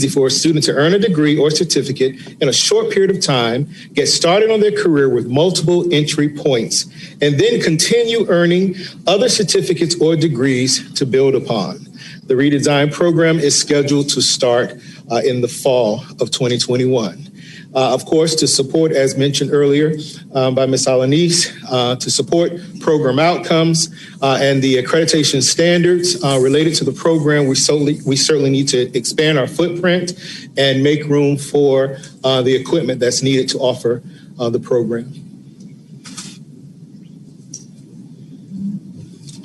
for a student to earn a degree or certificate in a short period of time, get started on their career with multiple entry points, and then continue earning other certificates or degrees to build upon. The redesigned program is scheduled to start in the fall of 2021. Of course, to support, as mentioned earlier by Ms. Alanis, to support program outcomes and the accreditation standards related to the program, we certainly need to expand our footprint and make room for the equipment that's needed to offer the program.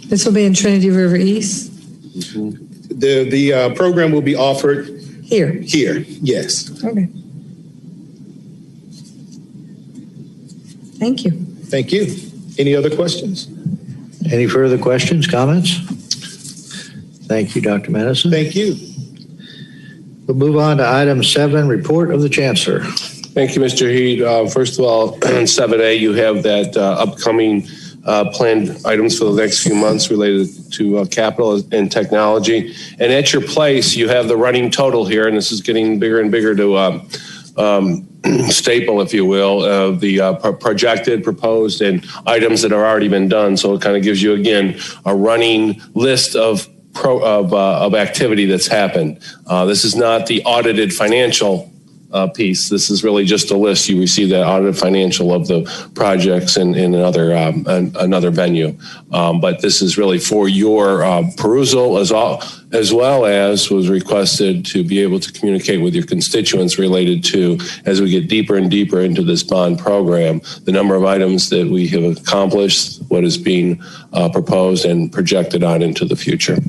This will be in Trinity River East? Mm-hmm. The program will be offered Here, yes. okay. Thank you. Thank you. Any other questions? Any further questions, comments? Thank you, Dr. Madison. Thank you. We'll move on to item 7, report of the Chancellor. Thank you, Mr. Heed. First of all, in 7A, you have that upcoming planned items for the next few months related to capital and technology. And at your place, you have the running total here, and this is getting bigger and bigger to staple, if you will, the projected, proposed, and items that have already been done. So it kind of gives you, again, a running list of activity that's happened. This is not the audited financial piece. This is really just a list. You receive that audited financial of the projects in another venue. But this is really for your perusal as well as was requested to be able to communicate with your constituents related to, as we get deeper and deeper into this bond program, the number of items that we have accomplished, what is being proposed and projected on into the future.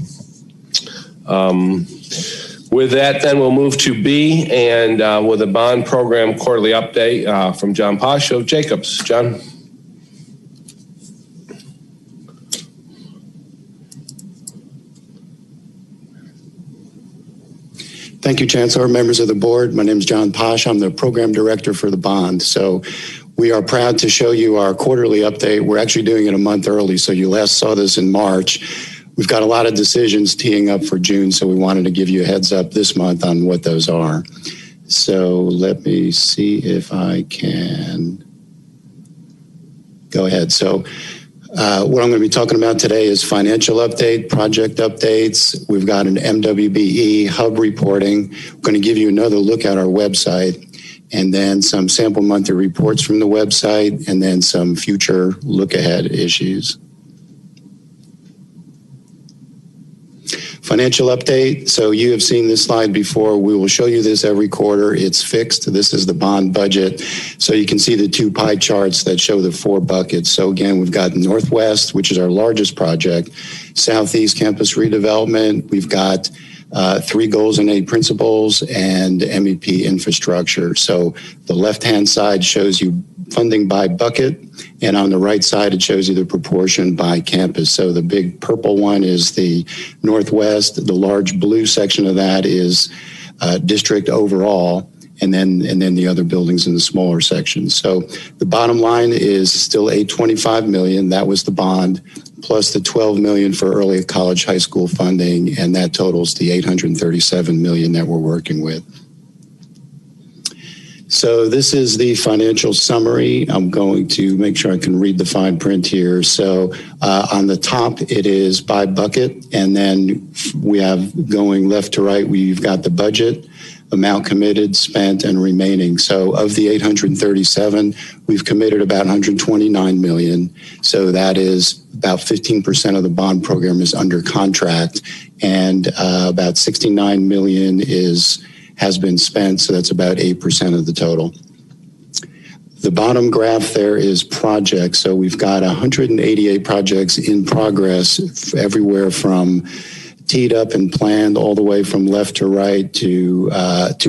With that, then we'll move to B, and with a bond program quarterly update from John Posh of Jacobs. John. Thank you, Chancellor, members of the board. My name is John Posh. I'm the program director for the bond. So we are proud to show you our quarterly update. We're actually doing it a month early, so you last saw this in March. We've got a lot of decisions teeing up for June, so we wanted to give you a heads up this month on what those are. So let me see if I can go ahead. So what I'm going to be talking about today is financial update, project updates. We've got an MWBE hub reporting. We're going to give you another look at our website, and then some sample monthly reports from the website, and then some future look ahead issues. Financial update. So you have seen this slide before. We will show you this every quarter. It's fixed. This is the bond budget. So you can see the two pie charts that show the 4 buckets. So again, we've got Northwest, which is our largest project, Southeast campus redevelopment. We've got 3 goals and 8 principles, and MEP infrastructure. So the left-hand side shows you funding by bucket, and on the right side it shows you the proportion by campus. So the big purple one is the Northwest. The large blue section of that is district overall, and then the other buildings in the smaller section. So the bottom line is still $825 million. That was the bond, plus the $12 million for early college high school funding, and that totals the $837 million that we're working with. So this is the financial summary. I'm going to make sure I can read the fine print here. So on the top, it is by bucket, and then we have going left to right, we've got the budget, amount committed, spent, and remaining. So of the 837, we've committed about 129 million. So that is about 15% of the bond program is under contract, and about 69 million has been spent. So that's about 8% of the total. The bottom graph there is projects. So we've got 188 projects in progress, everywhere from teed up and planned all the way from left to right to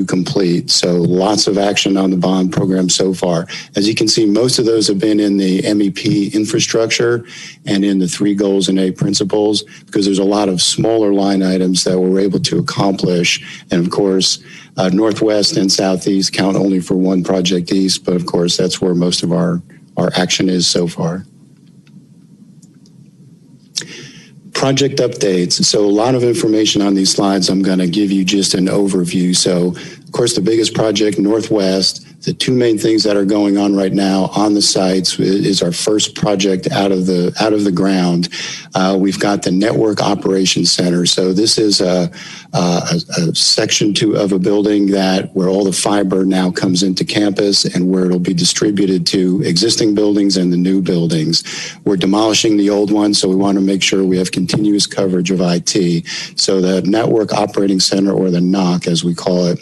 complete. So lots of action on the bond program so far. As you can see, most of those have been in the MEP infrastructure and in the 3 goals and 8 principles, because there's a lot of smaller line items that we're able to accomplish. And of course, Northwest and Southeast count only for 1 project east, but of course that's where most of our action is so far. Project updates. So a lot of information on these slides. I'm going to give you just an overview. So of course, the biggest project, Northwest. The 2 main things that are going on right now on the sites is our first project out of the ground. We've got the Network Operations Center. So this is a section 2 of a building where all the fiber now comes into campus, and where it'll be distributed to existing buildings and the new buildings. We're demolishing the old one, so we want to make sure we have continuous coverage of IT. So the Network Operating Center, or the NOC as we call it,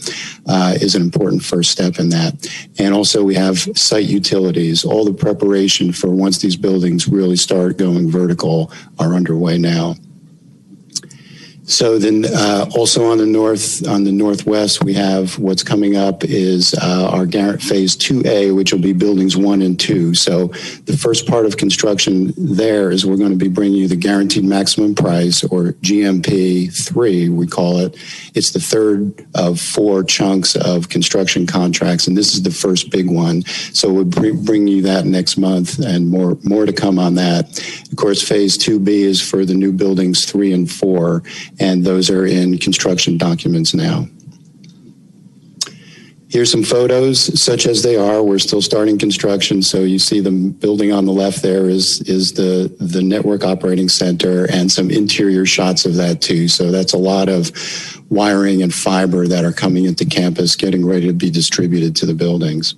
is an important first step in that. And also we have site utilities. All the preparation for once these buildings really start going vertical are underway now. So then also on the Northwest, we have what's coming up is our phase 2A, which will be buildings 1 and 2. So the first part of construction there is we're going to be bringing you the guaranteed maximum price, or GMP 3, we call it. It's the 3rd of 4 chunks of construction contracts, and this is the first big one. So we'll bring you that next month, and more to come on that. Of course, phase 2B is for the new buildings 3 and 4. And those are in construction documents now. Here's some photos, such as they are. We're still starting construction. So you see the building on the left there is the Network Operating Center, and some interior shots of that too. So that's a lot of wiring and fiber that are coming into campus, getting ready to be distributed to the buildings.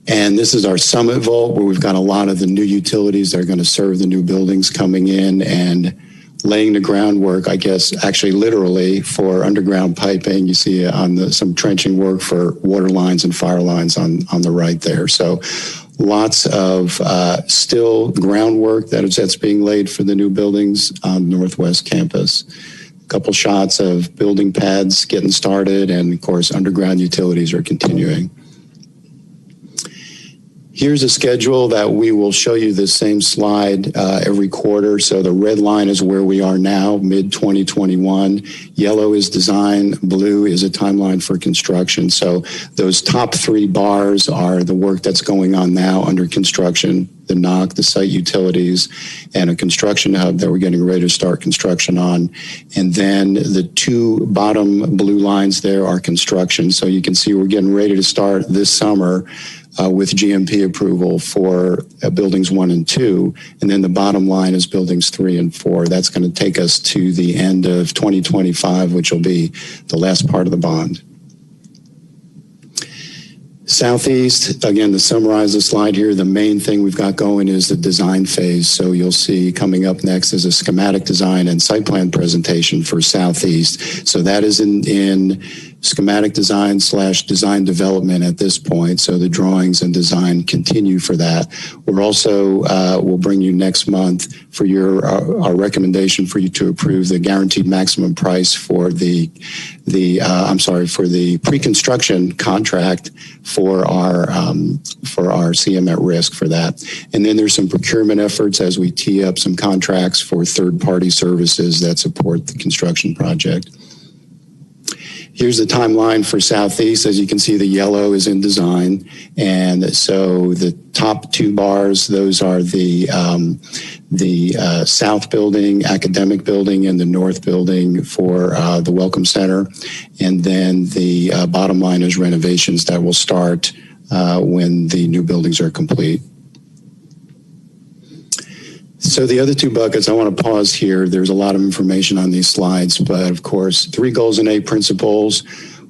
And this is our Summit Vault, where we've got a lot of the new utilities that are going to serve the new buildings coming in, and laying the groundwork, I guess, actually literally, for underground piping. You see on some trenching work for water lines and fire lines on the right there. So lots of still groundwork that's being laid for the new buildings on Northwest Campus. A couple shots of building pads getting started, and of course underground utilities are continuing. Here's a schedule that we will show you the same slide every quarter. So the red line is where we are now, mid-2021. Yellow is design. Blue is a timeline for construction. So those top three bars are the work that's going on now under construction, the NOC, the site utilities, and a construction hub that we're getting ready to start construction on. And then the two bottom blue lines there are construction. So you can see we're getting ready to start this summer with GMP approval for buildings 1 and 2. And then the bottom line is buildings 3 and 4. That's going to take us to the end of 2025, which will be the last part of the bond. Southeast, again, to summarize the slide here, the main thing we've got going is the design phase. So you'll see coming up next is a schematic design and site plan presentation for Southeast. So that is in schematic design / design development at this point. So the drawings and design continue for that. We're also, we'll bring you next month for our recommendation for you to approve the guaranteed maximum price for the pre-construction contract for our CM at risk for that. And then there's some procurement efforts as we tee up some contracts for third-party services that support the construction project. Here's the timeline for Southeast. As you can see, the yellow is in design. And so the top two bars, those are the South building, academic building, and the North building for the Welcome Center. And then the bottom line is renovations that will start when the new buildings are complete. So the other two buckets, I want to pause here. There's a lot of information on these slides, but of course, 3 goals and 8 principles.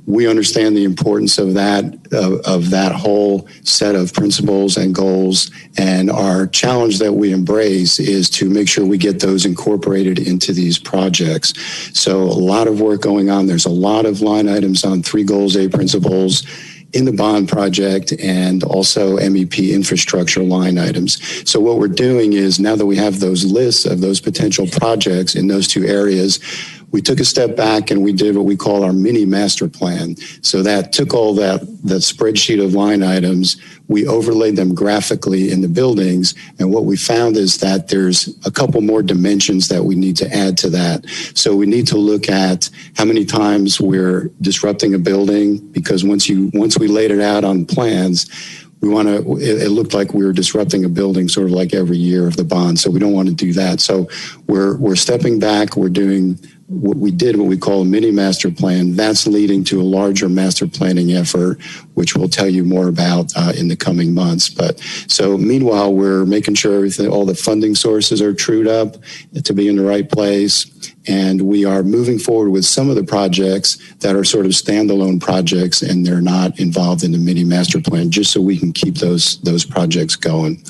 We understand the importance of that whole set of principles and goals. And our challenge that we embrace is to make sure we get those incorporated into these projects. So a lot of work going on. There's a lot of line items on 3 goals, 8 principles in the bond project, and also MEP infrastructure line items. So what we're doing is, now that we have those lists of those potential projects in those 2 areas, we took a step back and we did what we call our mini master plan. So that took all that spreadsheet of line items, we overlaid them graphically in the buildings, and what we found is that there's a couple more dimensions that we need to add to that. So we need to look at how many times we're disrupting a building, because once we laid it out on plans, it looked like we were disrupting a building sort of like every year of the bond. So we don't want to do that. So we're stepping back. We're doing what we call a mini master plan. That's leading to a larger master planning effort, which we'll tell you more about in the coming months. But so meanwhile, we're making sure all the funding sources are trued up to be in the right place. And we are moving forward with some of the projects that are sort of standalone projects, and they're not involved in the mini master plan, just so we can keep those projects going.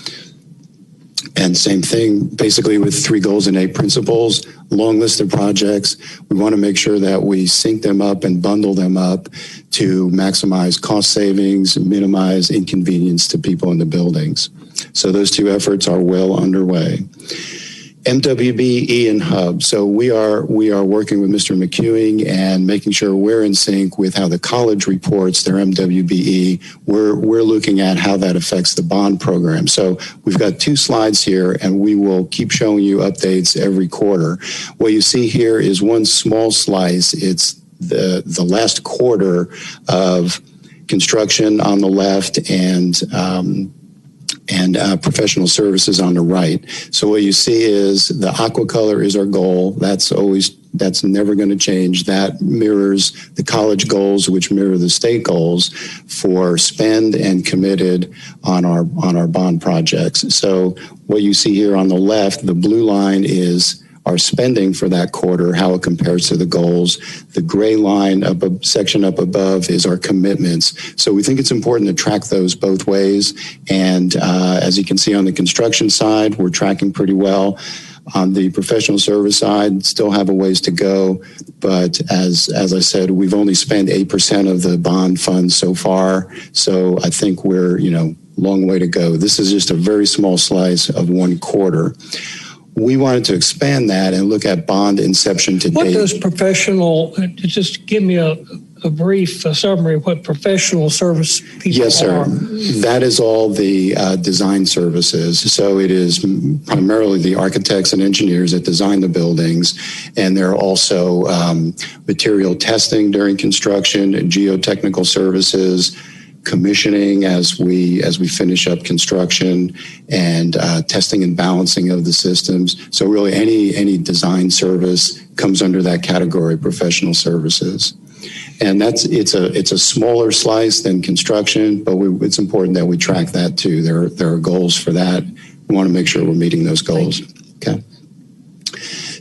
And same thing, basically with 3 goals and 8 principles, long list of projects. We want to make sure that we sync them up and bundle them up to maximize cost savings, minimize inconvenience to people in the buildings. So those 2 efforts are well underway. MWB, and Hub. So we are working with Mr. McEwing and making sure we're in sync with how the college reports their MWBE. We're looking at how that affects the bond program. So we've got 2 slides here, and we will keep showing you updates every quarter. What you see here is one small slice. It's the last quarter of construction on the left and professional services on the right. So what you see is the aqua color is our goal. That's never going to change. That mirrors the college goals, which mirror the state goals for spend and committed on our bond projects. So what you see here on the left, the blue line is our spending for that quarter, how it compares to the goals. The gray line section up above is our commitments. So we think it's important to track those both ways. And as you can see on the construction side, we're tracking pretty well. On the professional service side, still have a ways to go. But as I said, we've only spent 8% of the bond funds so far. So I think we're, long way to go. This is just a very small slice of one quarter. We wanted to expand that and look at bond inception to date. What does professional, just give me a a brief summary of what professional service people Yes, sir. are? That is all the design services. So it is primarily the architects and engineers that design the buildings, and there are also material testing during construction, geotechnical services, commissioning as we finish up construction, and testing and balancing of the systems. So really any design service comes under that category, professional services. And it's a smaller slice than construction, but it's important that we track that too. There are goals for that. We want to make sure we're meeting those goals. Okay.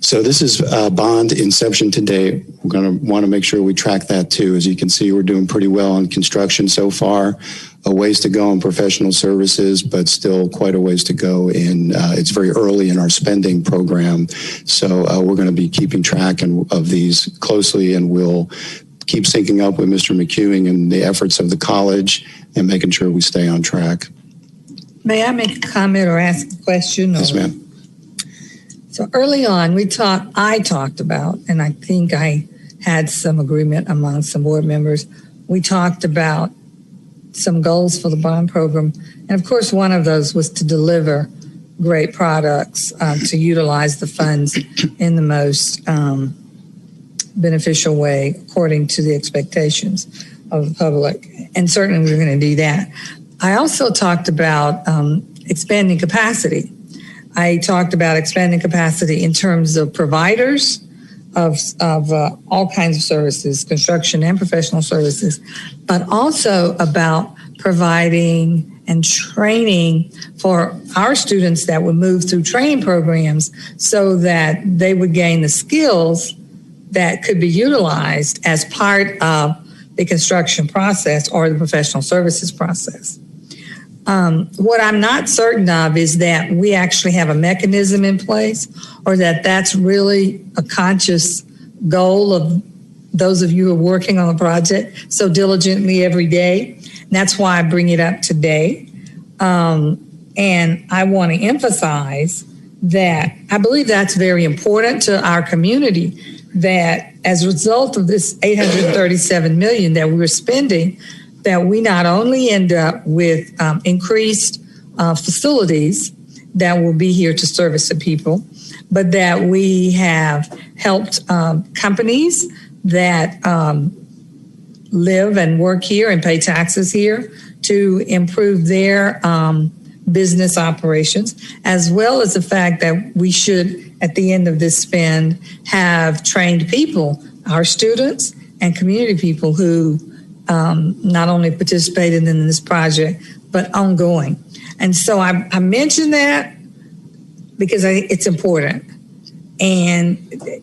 So this is bond inception to date. We're going to want to make sure we track that too. As you can see, we're doing pretty well on construction so far. A ways to go in professional services, but still quite a ways to go in, it's very early in our spending program. So we're going to be keeping track of these closely, and we'll keep syncing up with Mr. McEwing and the efforts of the college and making sure we stay on track. May I make a comment or ask a question? Yes, ma'am. So early on, I talked about, and I think I had some agreement among some board members, we talked about some goals for the bond program. And of course, one of those was to deliver great products, to utilize the funds in the most beneficial way according to the expectations of the public. And certainly we're going to do that. I also talked about expanding capacity. I talked about expanding capacity in terms of providers of all kinds of services, construction and professional services, but also about providing and training for our students that would move through training programs so that they would gain the skills that could be utilized as part of the construction process or the professional services process. What I'm not certain of is that we actually have a mechanism in place, or that that's really a conscious goal of those of you who are working on the project so diligently every day. And that's why I bring it up today. And I want to emphasize that I believe that's very important to our community, that as a result of this $837 million that we were spending, that we not only end up with increased facilities that will be here to service the people, but that we have helped companies that live and work here and pay taxes here to improve their business operations, as well as the fact that we should, at the end of this spend, have trained people, our students and community people who not only participated in this project, but ongoing. And so I mentioned that because it's important. And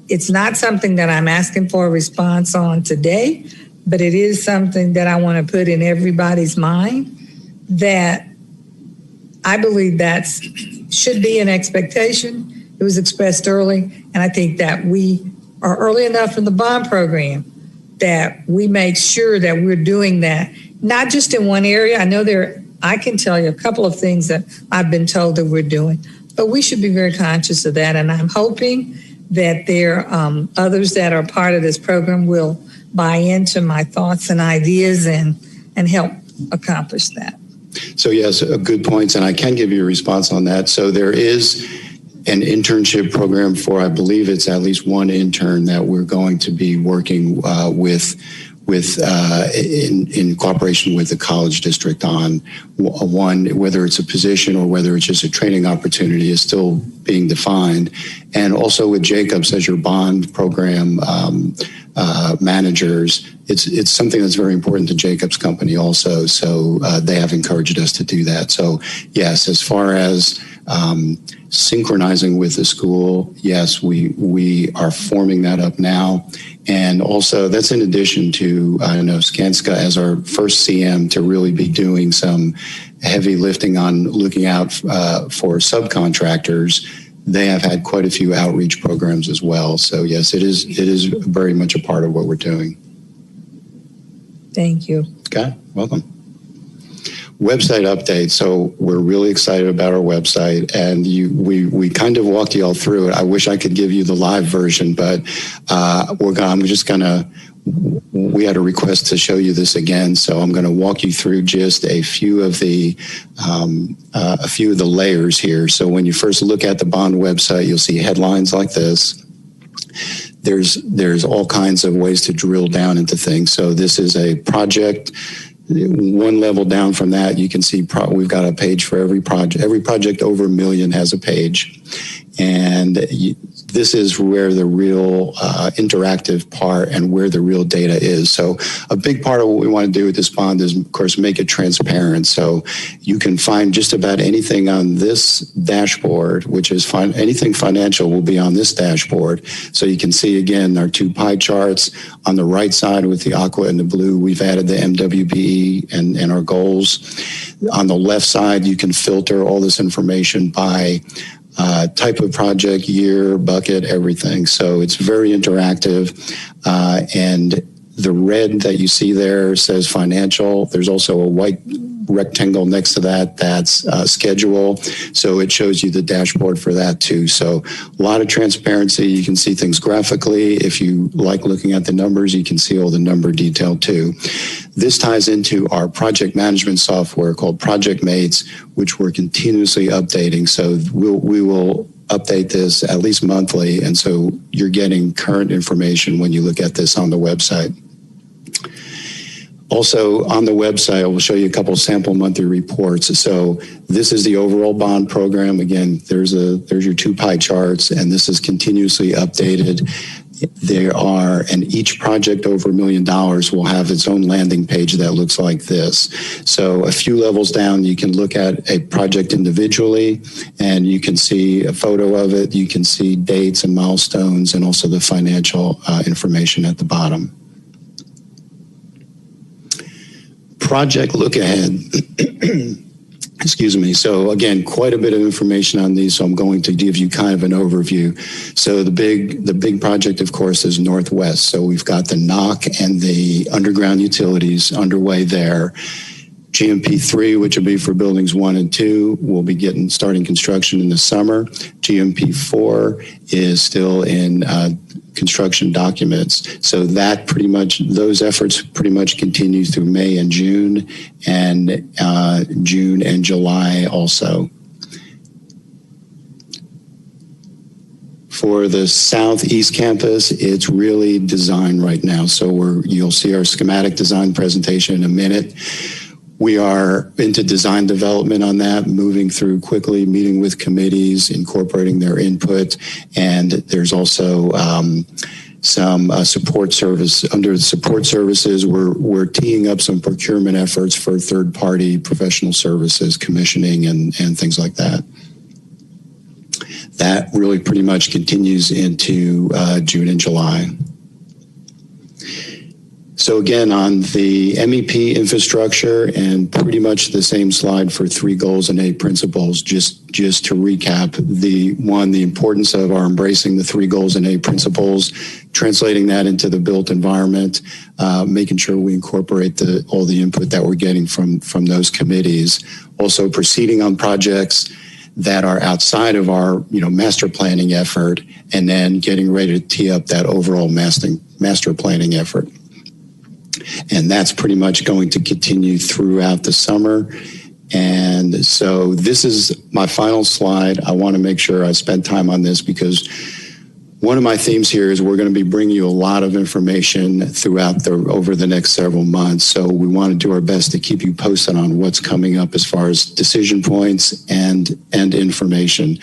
it's not something that I'm asking for a response on today, but it is something that I want to put in everybody's mind, that I believe that should be an expectation. It was expressed early, and I think that we are early enough in the bond program that we make sure that we're doing that, not just in one area. I know I can tell you a couple of things that I've been told that we're doing, but we should be very conscious of that. And I'm hoping that there are others that are part of this program will buy into my thoughts and ideas and help accomplish that. So yes, good points, and I can give you a response on that. So there is an internship program for, I believe it's at least one intern that we're going to be working with in cooperation with the college district on. One, whether it's a position or whether it's just a training opportunity is still being defined. And also with Jacobs as your bond program managers, it's something that's very important to Jacobs Company also. So they have encouraged us to do that. So yes, as far as synchronizing with the school, yes, we are forming that up now. And also that's in addition to, I know Skanska as our first CM to really be doing some heavy lifting on looking out for subcontractors. They have had quite a few outreach programs as well. So yes, it is very much a part of what we're doing. Thank you. Okay, welcome. Website update. So we're really excited about our website, and we kind of walked you all through it. I wish I could give you the live version, but I'm just going to we had a request to show you this again, so I'm going to walk you through just a few of the layers here. So when you first look at the bond website, you'll see headlines like this. There's all kinds of ways to drill down into things. So this is a project. One level down from that, you can see we've got a page for every project. Every project over $1 million has a page. And this is where the real interactive part and where the real data is. So a big part of what we want to do with this bond is, of course, make it transparent. So you can find just about anything on this dashboard, which is anything financial will be on this dashboard. So you can see, again, our 2 pie charts. On the right side with the aqua and the blue, we've added the MWPE and our goals. On the left side, you can filter all this information by type of project, year, bucket, everything. So it's very interactive. And the red that you see there says financial. There's also a white rectangle next to that that's schedule. So it shows you the dashboard for that too. So a lot of transparency. You can see things graphically. If you like looking at the numbers, you can see all the number detail too. This ties into our project management software called Project Mates, which we're continuously updating. So we will update this at least monthly. And so you're getting current information when you look at this on the website. Also on the website, I will show you a couple sample monthly reports. So this is the overall bond program. Again, there's your 2 pie charts, and this is continuously updated. And each project over $1 million will have its own landing page that looks like this. So a few levels down, you can look at a project individually, and you can see a photo of it. You can see dates and milestones, and also the financial information at the bottom. Project look ahead. Excuse me. So again, quite a bit of information on these. So I'm going to give you kind of an overview. So the big project, of course, is Northwest. So we've got the NOC and the underground utilities underway there. GMP3, which will be for buildings 1 and 2, will be starting construction in the summer. GMP4 is still in construction documents. So that those efforts pretty much continue through May and June, and June and July also. For the Southeast campus, it's really design right now. So you'll see our schematic design presentation in a minute. We are into design development on that, moving through quickly, meeting with committees, incorporating their input, and there's also some support service. Under the support services, we're teeing up some procurement efforts for third-party professional services, commissioning, and things like that. That really pretty much continues into June and July. So again, on the MEP infrastructure, and pretty much the same slide for 3 goals and 8 principles, just to recap, the importance of our embracing the 3 goals and 8 principles, translating that into the built environment, making sure we incorporate all the input that we're getting from those committees. Also proceeding on projects that are outside of our master planning effort, and then getting ready to tee up that overall master planning effort. And that's pretty much going to continue throughout the summer. And so this is my final slide. I want to make sure I spend time on this, because one of my themes here is we're going to be bringing you a lot of information over the next several months. So we want to do our best to keep you posted on what's coming up as far as decision points and information.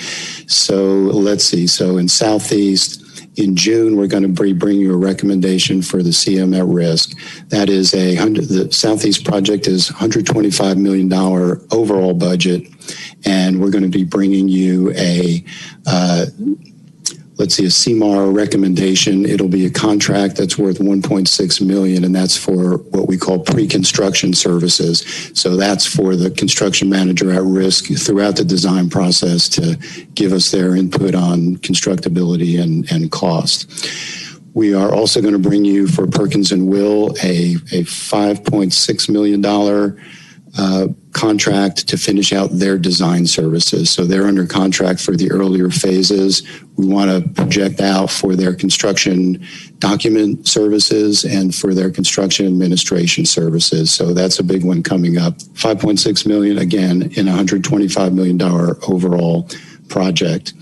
So let's see. So in Southeast, in June, we're going to be bringing you a recommendation for the CM at risk. That is the Southeast project is $125 million overall budget. And we're going to be bringing you a CMAR recommendation. It'll be a contract that's worth $1.6 million, and that's for what we call pre-construction services. So that's for the construction manager at risk throughout the design process to give us their input on constructability and cost. We are also going to bring you for Perkins and Will a $5.6 million contract to finish out their design services. So they're under contract for the earlier phases. We want to project out for their construction document services and for their construction administration services. So that's a big one coming up. $5.6 million, again, in a $125 million overall project.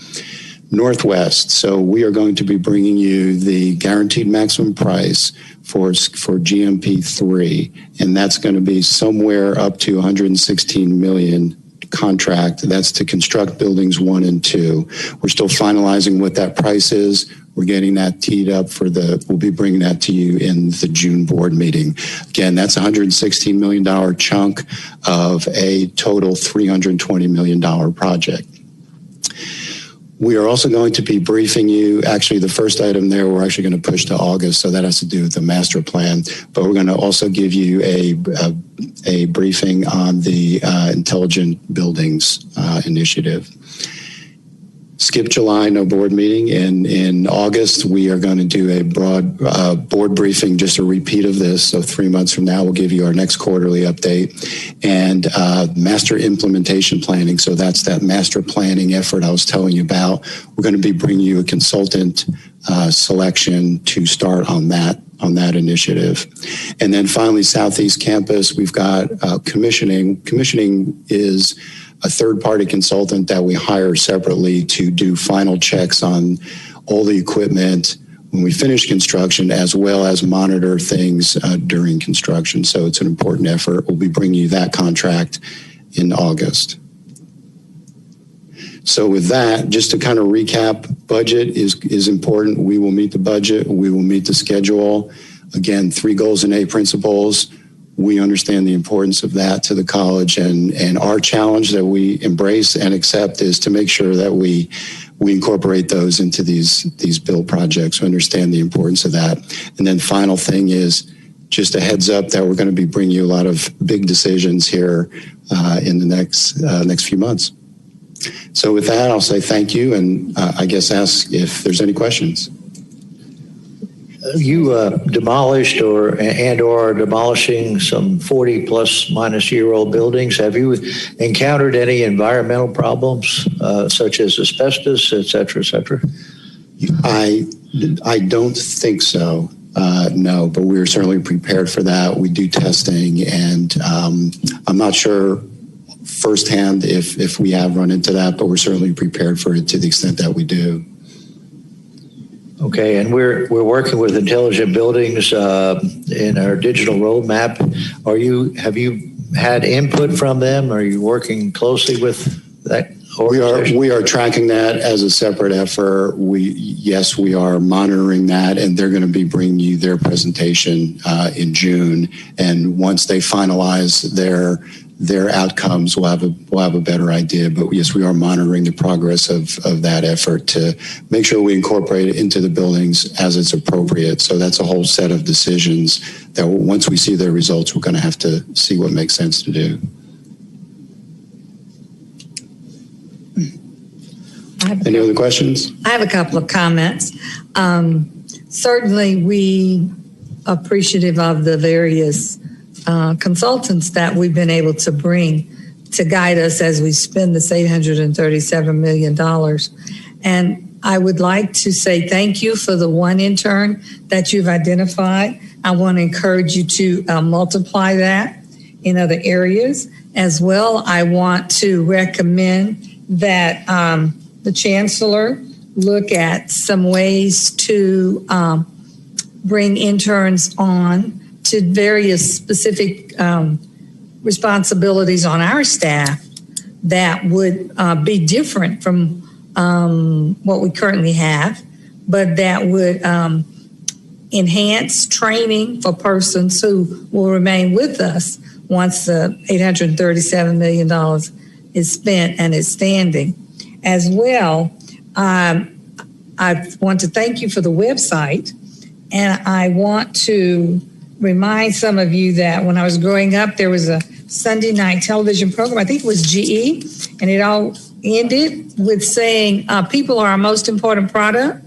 Northwest. So we are going to be bringing you the guaranteed maximum price for GMP3, and that's going to be somewhere up to $116 million contract. That's to construct buildings 1 and 2. We're still finalizing what that price is. We're getting that teed up we'll be bringing that to you in the June board meeting. Again, that's a $116 million chunk of a total $320 million project. We are also going to be briefing you. Actually, the first item there, we're actually going to push to August, so that has to do with the master plan. But we're going to also give you a briefing on the Intelligent Buildings Initiative. Skip July, no board meeting. In August, we are going to do a broad board briefing, just a repeat of this. So 3 months from now, we'll give you our next quarterly update. And master implementation planning. So that's that master planning effort I was telling you about. We're going to be bringing you a consultant selection to start on that initiative. And then finally, Southeast Campus, we've got commissioning. Commissioning is a third-party consultant that we hire separately to do final checks on all the equipment when we finish construction, as well as monitor things during construction. So it's an important effort. We'll be bringing you that contract in August. So with that, just to kind of recap, budget is important. We will meet the budget. We will meet the schedule. Again, 3 goals and 8 principles. We understand the importance of that to the college, and our challenge that we embrace and accept is to make sure that we incorporate those into these build projects. We understand the importance of that. And then final thing is just a heads up that we're going to be bringing you a lot of big decisions here in the next few months. So with that, I'll say thank you, and I guess ask if there's any questions. You demolished or are demolishing some 40 plus minus year-old buildings. Have you encountered any environmental problems such as asbestos, et cetera, et cetera? I don't think so. No, but we're certainly prepared for that. We do testing, and I'm not sure firsthand if we have run into that, but we're certainly prepared for it to the extent that we do. Okay, and we're working with Intelligent Buildings in our digital roadmap. Have you had input from them? Are you working closely with that organization? We are tracking that as a separate effort. Yes, we are monitoring that, and they're going to be bringing you their presentation in June. And once they finalize their outcomes, we'll have a better idea. But yes, we are monitoring the progress of that effort to make sure we incorporate it into the buildings as it's appropriate. So that's a whole set of decisions that once we see their results, we're going to have to see what makes sense to do. Any other questions? I have a couple of comments. Certainly, we appreciative of the various consultants that we've been able to bring to guide us as we spend this $837 million. And I would like to say thank you for the one intern that you've identified. I want to encourage you to multiply that in other areas as well. I want to recommend that the Chancellor look at some ways to bring interns on to various specific responsibilities on our staff that would be different from what we currently have, but that would enhance training for persons who will remain with us once the $837 million is spent and is standing. As well, I want to thank you for the website, and I want to remind some of you that when I was growing up, there was a Sunday night television program, I think it was GE, and it all ended with saying, people are our most important product.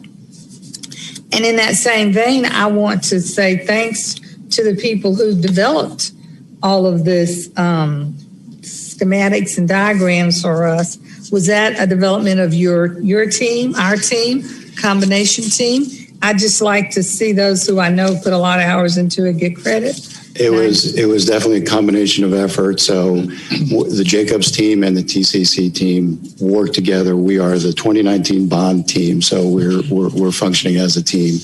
And in that same vein, I want to say thanks to the people who developed all of this schematics and diagrams for us. Was that a development of your team, our team, combination team? I'd just like to see those who I know put a lot of hours into it get credit. It was definitely a combination of effort. So the Jacobs team and the TCC team work together. We are the 2019 bond team, so we're functioning as a team.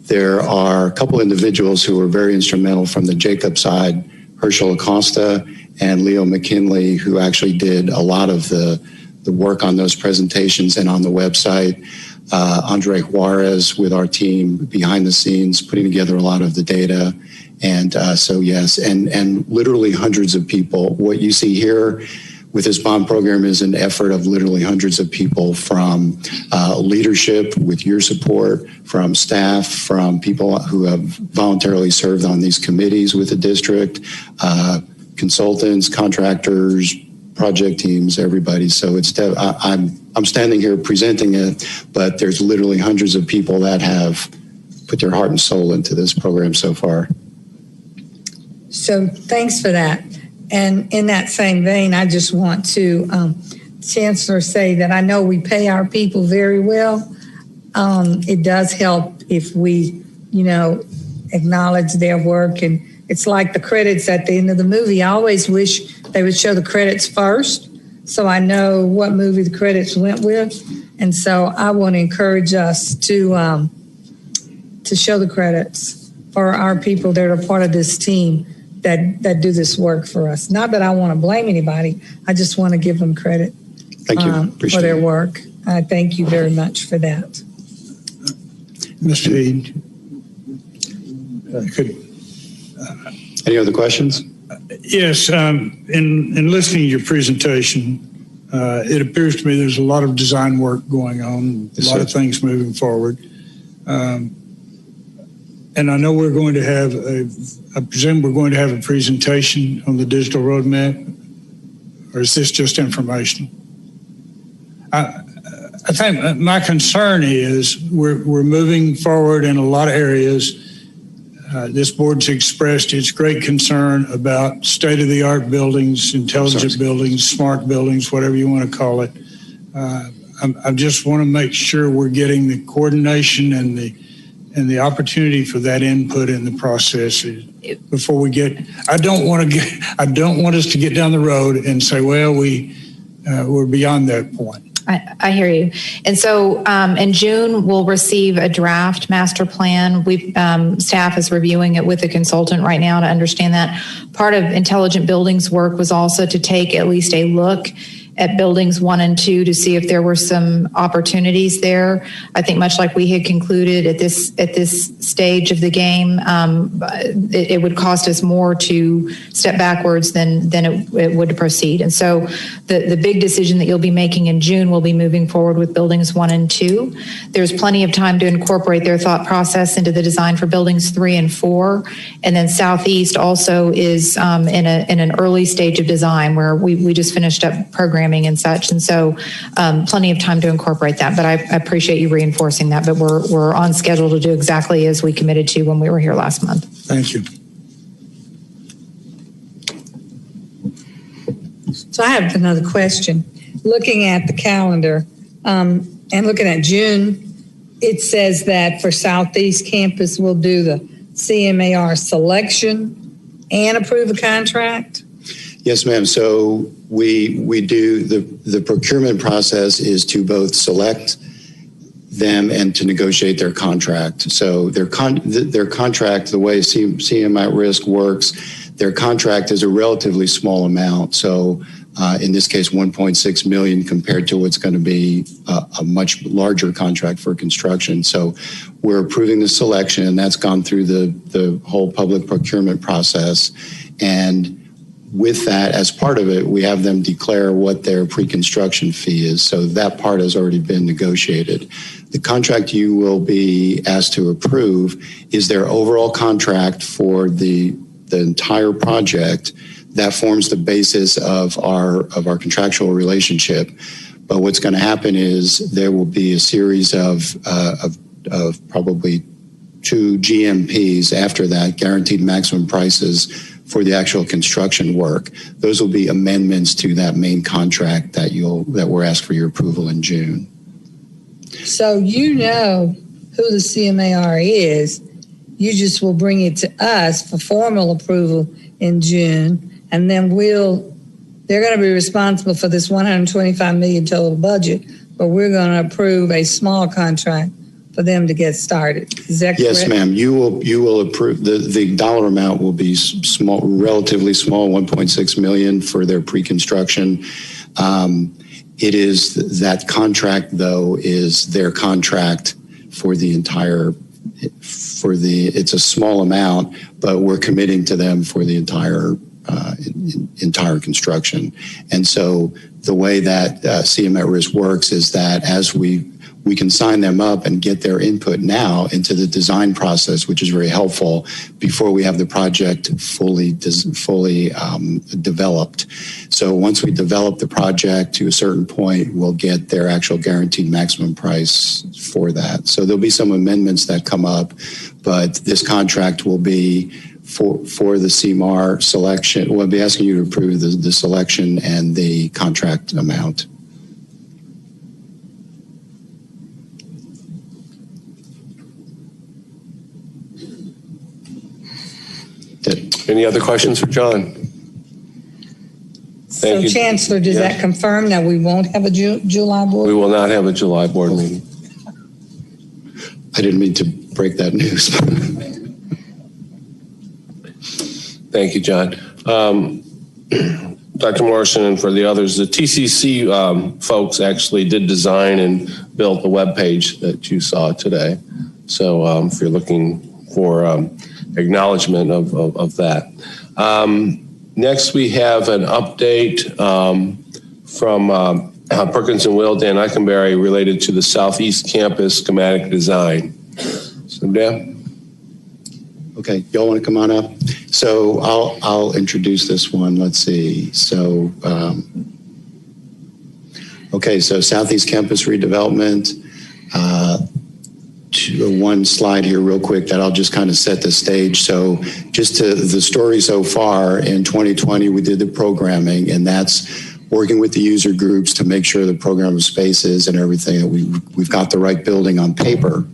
There are a couple individuals who were very instrumental from the Jacobs side, Herschel Acosta and Leo McKinley, who actually did a lot of the work on those presentations and on the website. Andre Juarez with our team behind the scenes, putting together a lot of the data. And so, yes, and literally hundreds of people. What you see here with this bond program is an effort of literally hundreds of people, from leadership with your support, from staff, from people who have voluntarily served on these committees with the district, consultants, contractors, project teams, everybody. So it's I'm standing here presenting it, but there's literally hundreds of people that have put their heart and soul into this program so far. So thanks for that. And in that same vein, I just want to, Chancellor, say that I know we pay our people very well. It does help if we, acknowledge their work. And it's like the credits at the end of the movie. I always wish they would show the credits first, so I know what movie the credits went with. And so I want to encourage us to show the credits for our people that are part of this team that do this work for us. Not that I want to blame anybody. I just want to give them credit. Thank you. For their work. I thank you very much for that. Mr. Eade, any other questions? Yes, in listening to your presentation, it appears to me there's a lot of design work going on, a lot of things moving forward. And I know we're going to have I presume we're going to have a presentation on the digital roadmap, or is this just informational? I think my concern is we're moving forward in a lot of areas. This board's expressed its great concern about state-of-the-art buildings, intelligent buildings, smart buildings, whatever you want to call it. I just want to make sure we're getting the coordination and the opportunity for that input in the process before we get. I don't want us to get down the road and say, well, we're beyond that point. I hear you. And so in June, we'll receive a draft master plan. Staff is reviewing it with a consultant right now to understand that. Part of Intelligent Buildings work was also to take at least a look at buildings 1 and 2 to see if there were some opportunities there. I think much like we had concluded at this stage of the game, it would cost us more to step backwards than it would to proceed. And so the big decision that you'll be making in June will be moving forward with buildings 1 and 2. There's plenty of time to incorporate their thought process into the design for buildings 3 and 4. And then Southeast also is in an early stage of design where we just finished up programming and such. And so plenty of time to incorporate that. But I appreciate you reinforcing that. But we're on schedule to do exactly as we committed to when we were here last month. Thank you. So I have another question. Looking at the calendar and looking at June, it says that for Southeast Campus, we'll do the CMAR selection and approve a contract. Yes, ma'am. So we do the procurement process is to both select them and to negotiate their contract. So their contract, the way CM at Risk works, their contract is a relatively small amount. So in this case, 1.6 million compared to what's going to be a much larger contract for construction. So we're approving the selection, and that's gone through the whole public procurement process. And with that, as part of it, we have them declare what their pre-construction fee is. So that part has already been negotiated. The contract you will be asked to approve is their overall contract for the entire project. That forms the basis of our contractual relationship. But what's going to happen is there will be a series of probably 2 GMPs after that, guaranteed maximum prices, for the actual construction work. Those will be amendments to that main contract that we're asked for your approval in June. So you know who the CMAR is. You just will bring it to us for formal approval in June, and then they're going to be responsible for this $125 million total budget, but we're going to approve a small contract for them to get started. Is that correct? Yes, ma'am. You will approve. The dollar amount will be small, relatively small, $1.6 million for their pre-construction. It is that contract, though, is their contract for the entire. It's a small amount, but we're committing to them for the entire construction. And so the way that CM at Risk works is that as we can sign them up and get their input now into the design process, which is very helpful before we have the project fully developed. So once we develop the project to a certain point, we'll get their actual guaranteed maximum price for that. So there'll be some amendments that come up, but this contract will be for the CMAR selection. We'll be asking you to approve the selection and the contract amount. Any other questions for John? Thank you. Chancellor, does that confirm that we won't have a July board? We will not have a July board meeting. I didn't mean to break that news. Thank you, John. Dr. Morrison, and for the others, the TCC folks actually did design and build the web page that you saw today. So if you're looking for acknowledgement of that. Next, we have an update from Perkins & Will, Dan Eichenberry, related to the Southeast Campus schematic design. So, Dan? Okay, y'all want to come on up? So I'll introduce this one. Let's see. So, okay, so Southeast Campus redevelopment. One slide here real quick that I'll just kind of set the stage. So just to the story so far, in 2020, we did the programming, and that's working with the user groups to make sure the program of spaces and everything that we've got the right building on paper.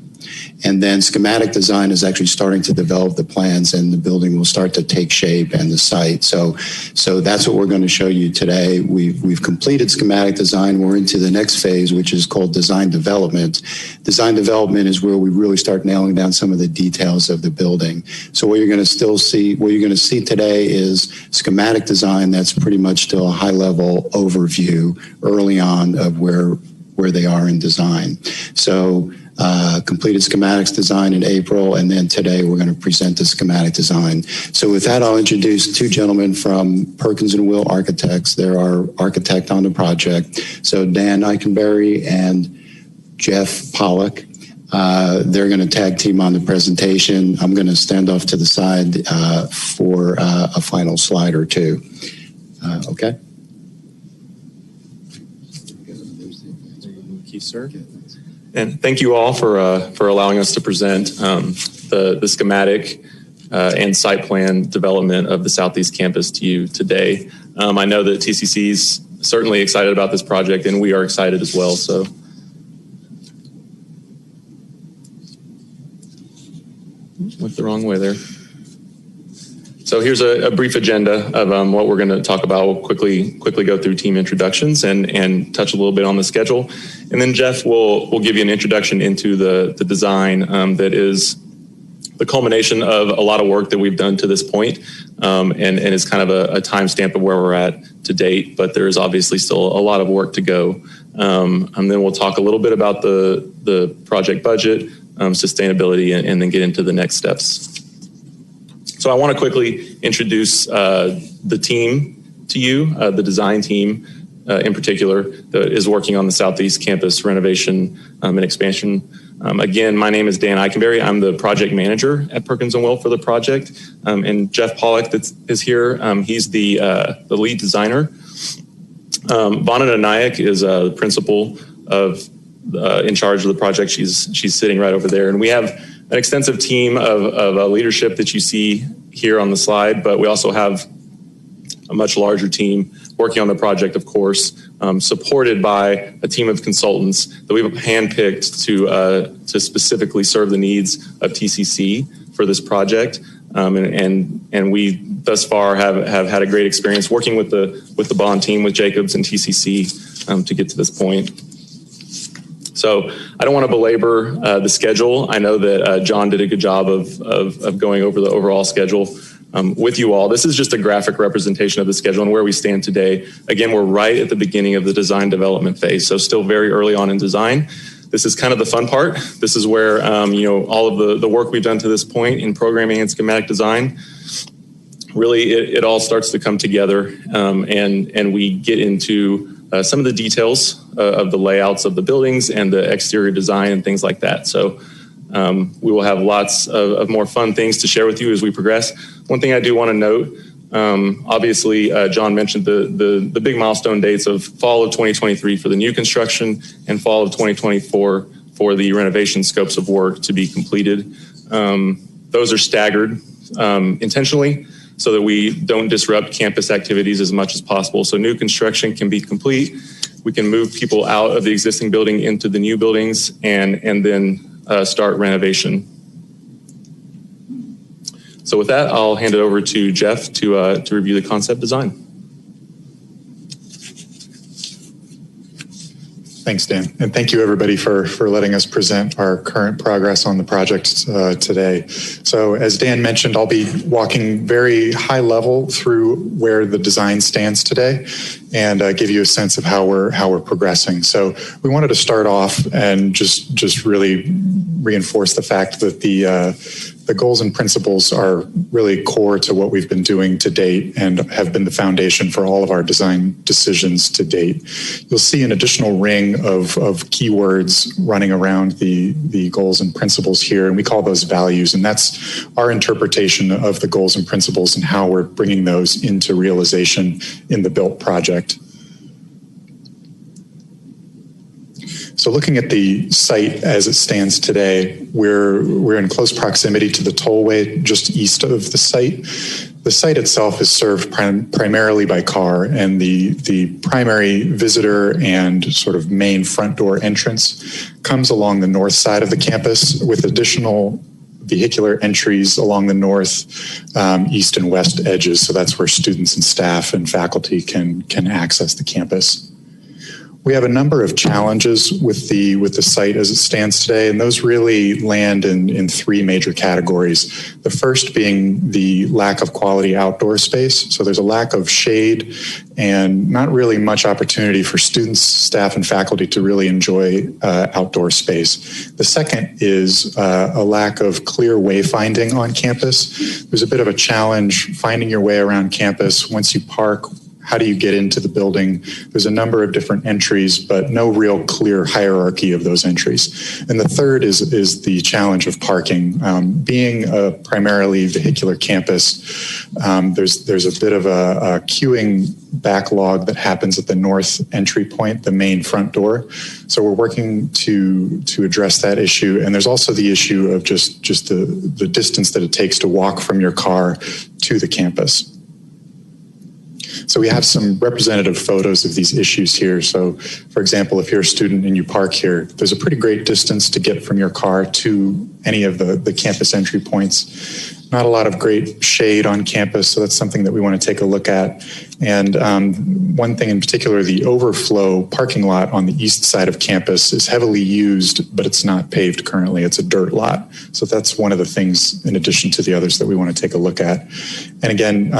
And then schematic design is actually starting to develop the plans, and the building will start to take shape and the site. So that's what we're going to show you today. We've completed schematic design. We're into the next phase, which is called design development. Design development is where we really start nailing down some of the details of the building. So what you're going to see today is schematic design. That's pretty much still a high level overview early on of where they are in design. So completed schematics design in April, and then today we're going to present the schematic design. So with that, I'll introduce two gentlemen from Perkins & Will Architects. They're our architect on the project. So Dan Eichenberry and Jeff Pollock. They're going to tag team on the presentation. I'm going to stand off to the side for a final slide or two. Okay? Thank you, sir. And thank you all for allowing us to present the schematic and site plan development of the Southeast Campus to you today. I know that TCC is certainly excited about this project, and we are excited as well. So, went the wrong way there. So here's a brief agenda of what we're going to talk about. We'll quickly go through team introductions and touch a little bit on the schedule. And then Jeff will give you an introduction into the design that is the culmination of a lot of work that we've done to this point, and is kind of a timestamp of where we're at to date, but there is obviously still a lot of work to go. And then we'll talk a little bit about the project budget, sustainability, and then get into the next steps. So I want to quickly introduce the team to you, the design team in particular that is working on the Southeast Campus renovation and expansion. Again, my name is Dan Eichenberry. I'm the project manager at Perkins & Will for the project. And Jeff Pollock is here. He's the lead designer. Vana Nayak is the principal of in charge of the project. She's sitting right over there. And we have an extensive team of leadership that you see here on the slide, but we also have a much larger team working on the project, of course, supported by a team of consultants that we've handpicked to specifically serve the needs of TCC for this project. And we thus far have had a great experience working with the bond team, with Jacobs and TCC to get to this point. So I don't want to belabor the schedule. I know that John did a good job of going over the overall schedule with you all. This is just a graphic representation of the schedule and where we stand today. Again, we're right at the beginning of the design development phase, so still very early on in design. This is kind of the fun part. This is where all of the work we've done to this point in programming and schematic design, really it all starts to come together, and we get into some of the details of the layouts of the buildings and the exterior design and things like that. So we will have lots of more fun things to share with you as we progress. One thing I do want to note, obviously, John mentioned the big milestone dates of fall of 2023 for the new construction and fall of 2024 for the renovation scopes of work to be completed. Those are staggered intentionally so that we don't disrupt campus activities as much as possible. So new construction can be complete. We can move people out of the existing building into the new buildings and then start renovation. So with that, I'll hand it over to Jeff to review the concept design. Thanks, Dan. And thank you, everybody, for letting us present our current progress on the project today. So as Dan mentioned, I'll be walking very high level through where the design stands today and give you a sense of how we're progressing. So we wanted to start off and just really reinforce the fact that the goals and principles are really core to what we've been doing to date and have been the foundation for all of our design decisions to date. You'll see an additional ring of keywords running around the goals and principles here, and we call those values, and that's our interpretation of the goals and principles and how we're bringing those into realization in the built project. So looking at the site as it stands today, we're in close proximity to the tollway just east of the site. The site itself is served primarily by car, and the primary visitor and sort of main front door entrance comes along the north side of the campus with additional vehicular entries along the north, east, and west edges. So that's where students and staff and faculty can access the campus. We have a number of challenges with the site as it stands today, and those really land in three major categories. The first being the lack of quality outdoor space. So there's a lack of shade and not really much opportunity for students, staff, and faculty to really enjoy outdoor space. The second is a lack of clear wayfinding on campus. There's a bit of a challenge finding your way around campus. Once you park, how do you get into the building? There's a number of different entries, but no real clear hierarchy of those entries. And the third is the challenge of parking. Being a primarily vehicular campus, there's a bit of a queuing backlog that happens at the north entry point, the main front door. So we're working to address that issue. And there's also the issue of just the distance that it takes to walk from your car to the campus. So we have some representative photos of these issues here. So, for example, if you're a student and you park here, there's a pretty great distance to get from your car to any of the campus entry points. Not a lot of great shade on campus, so that's something that we want to take a look at. And one thing in particular, the Overflow parking lot on the east side of campus is heavily used, but it's not paved currently. It's a dirt lot. So that's one of the things, in addition to the others, that we want to take a look at. And again,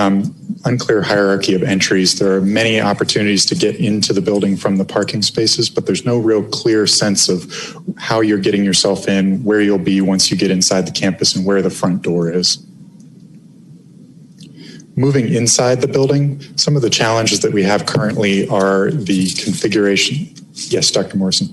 unclear hierarchy of entries. There are many opportunities to get into the building from the parking spaces, but there's no real clear sense of how you're getting yourself in, where you'll be once you get inside the campus, and where the front door is. Moving inside the building, some of the challenges that we have currently are the configuration. Yes, Dr. Morrison.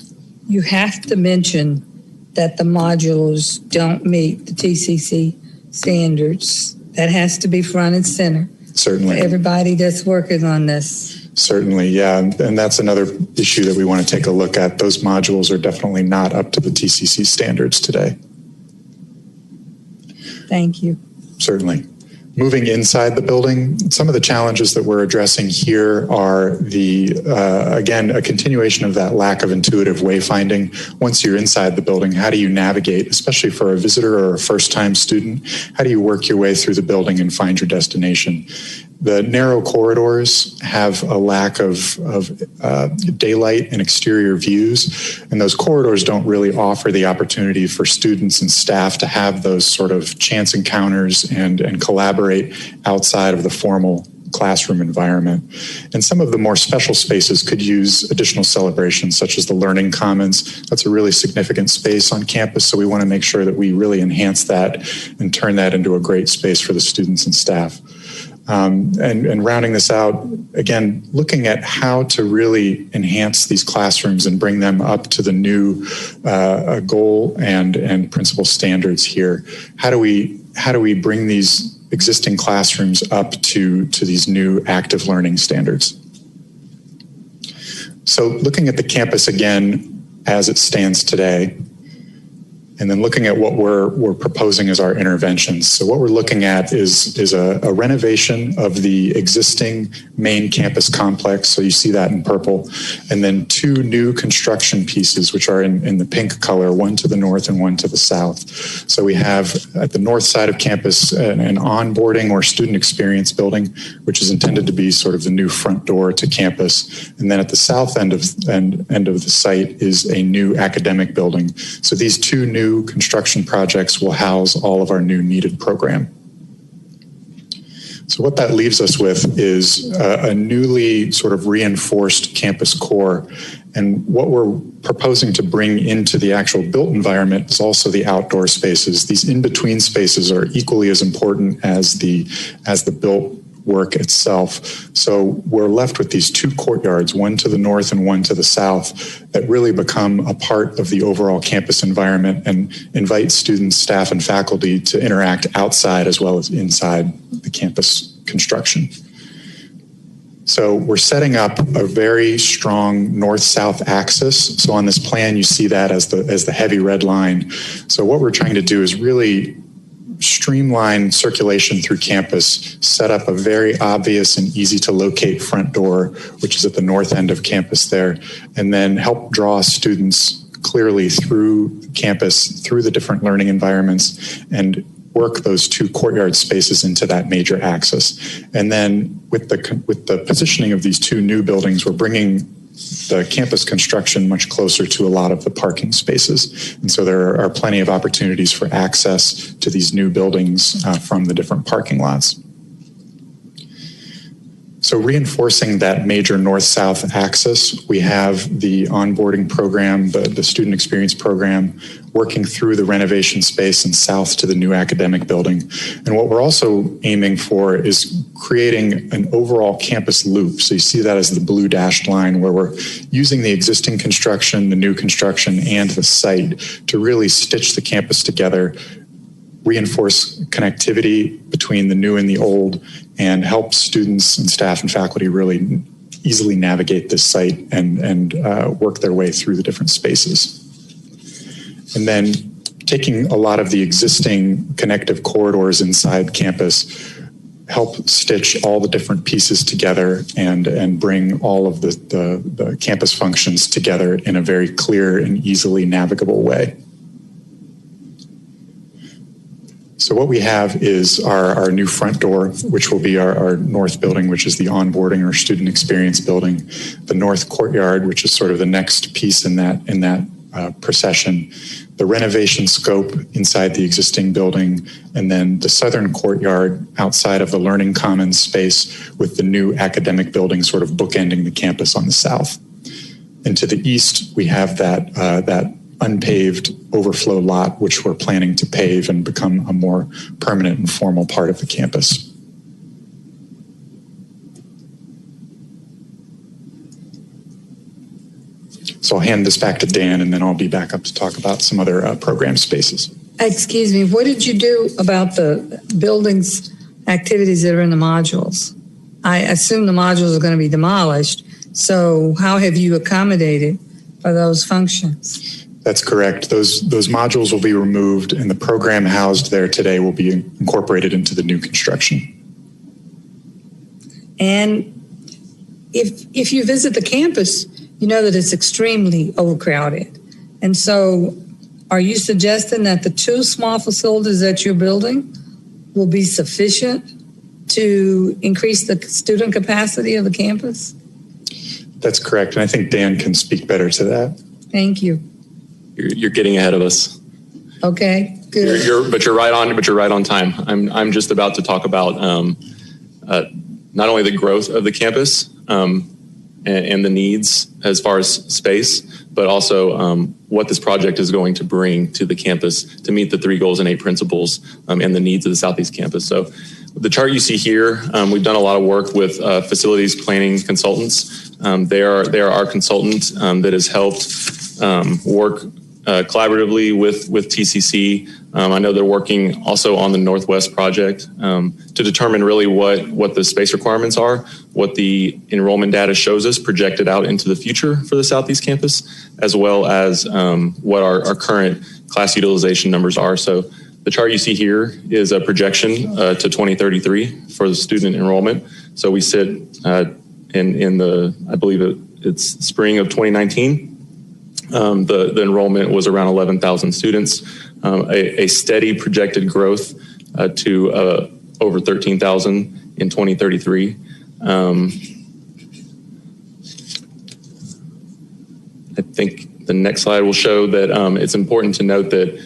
You have to mention that the modules don't meet the TCC standards. That has to be front and center. Certainly. For everybody that's working on this. Certainly, yeah. And that's another issue that we want to take a look at. Those modules are definitely not up to the TCC standards today. Thank you. Certainly. Moving inside the building, some of the challenges that we're addressing here are again, a continuation of that lack of intuitive wayfinding. Once you're inside the building, how do you navigate, especially for a visitor or a first-time student? How do you work your way through the building and find your destination? The narrow corridors have a lack of daylight and exterior views, and those corridors don't really offer the opportunity for students and staff to have those sort of chance encounters and collaborate outside of the formal classroom environment. And some of the more special spaces could use additional celebrations, such as the Learning Commons. That's a really significant space on campus, so we want to make sure that we really enhance that and turn that into a great space for the students and staff. And rounding this out, again, looking at how to really enhance these classrooms and bring them up to the new goal and principal standards here. How do we bring these existing classrooms up to these new active learning standards? So looking at the campus again as it stands today, and then looking at what we're proposing as our interventions. So what we're looking at is a renovation of the existing main campus complex. So you see that in purple. And then two new construction pieces, which are in the pink color, one to the north and one to the south. So we have at the north side of campus an onboarding or student experience building, which is intended to be sort of the new front door to campus. And then at the south end of the site is a new academic building. So these two new construction projects will house all of our new needed program. So what that leaves us with is a newly sort of reinforced campus core. And what we're proposing to bring into the actual built environment is also the outdoor spaces. These in-between spaces are equally as important as the built work itself. So we're left with these two courtyards, one to the north and one to the south, that really become a part of the overall campus environment and invite students, staff, and faculty to interact outside as well as inside the campus construction. So we're setting up a very strong north-south axis. So on this plan, you see that as the heavy red line. So what we're trying to do is really streamline circulation through campus, set up a very obvious and easy to locate front door, which is at the north end of campus there, and then help draw students clearly through campus, through the different learning environments, and work those two courtyard spaces into that major axis. And then with the positioning of these two new buildings, we're bringing the campus construction much closer to a lot of the parking spaces. And so there are plenty of opportunities for access to these new buildings from the different parking lots. So reinforcing that major north-south axis, we have the onboarding program, the student experience program, working through the renovation space and south to the new academic building. And what we're also aiming for is creating an overall campus loop. So you see that as the blue dashed line, where we're using the existing construction, the new construction, and the site to really stitch the campus together, reinforce connectivity between the new and the old, and help students and staff and faculty really easily navigate this site and work their way through the different spaces. And then taking a lot of the existing connective corridors inside campus, help stitch all the different pieces together and bring all of the campus functions together in a very clear and easily navigable way. So what we have is our new front door, which will be our north building, which is the onboarding or student experience building, the north courtyard, which is sort of the next piece in that procession, the renovation scope inside the existing building, and then the southern courtyard outside of the Learning Commons space with the new academic building sort of bookending the campus on the south. And to the east, we have that unpaved overflow lot, which we're planning to pave and become a more permanent and formal part of the campus. So I'll hand this back to Dan, and then I'll be back up to talk about some other program spaces. Excuse me, what did you do about the buildings activities that are in the modules? I assume the modules are going to be demolished. So how have you accommodated for those functions? That's correct. Those modules will be removed, and the program housed there today will be incorporated into the new construction. And if you visit the campus, you know that it's extremely overcrowded. And so are you suggesting that the 2 small facilities that you're building will be sufficient to increase the student capacity of the campus? That's correct. And I think Dan can speak better to that. Thank you. You're getting ahead of us. Okay, good. But you're right on time. I'm just about to talk about not only the growth of the campus and the needs as far as space, but also what this project is going to bring to the campus to meet the 3 goals and 8 principles and the needs of the Southeast campus. So the chart you see here, we've done a lot of work with facilities planning consultants. They are our consultant that has helped work collaboratively with TCC. I know they're working also on the Northwest project to determine really what the space requirements are, what the enrollment data shows us projected out into the future for the Southeast campus, as well as what our current class utilization numbers are. So the chart you see here is a projection to 2033 for the student enrollment. So we sit in the, I believe it's spring of 2019. The enrollment was around 11,000 students, a steady projected growth to over 13,000 in 2033. I think the next slide will show that it's important to note that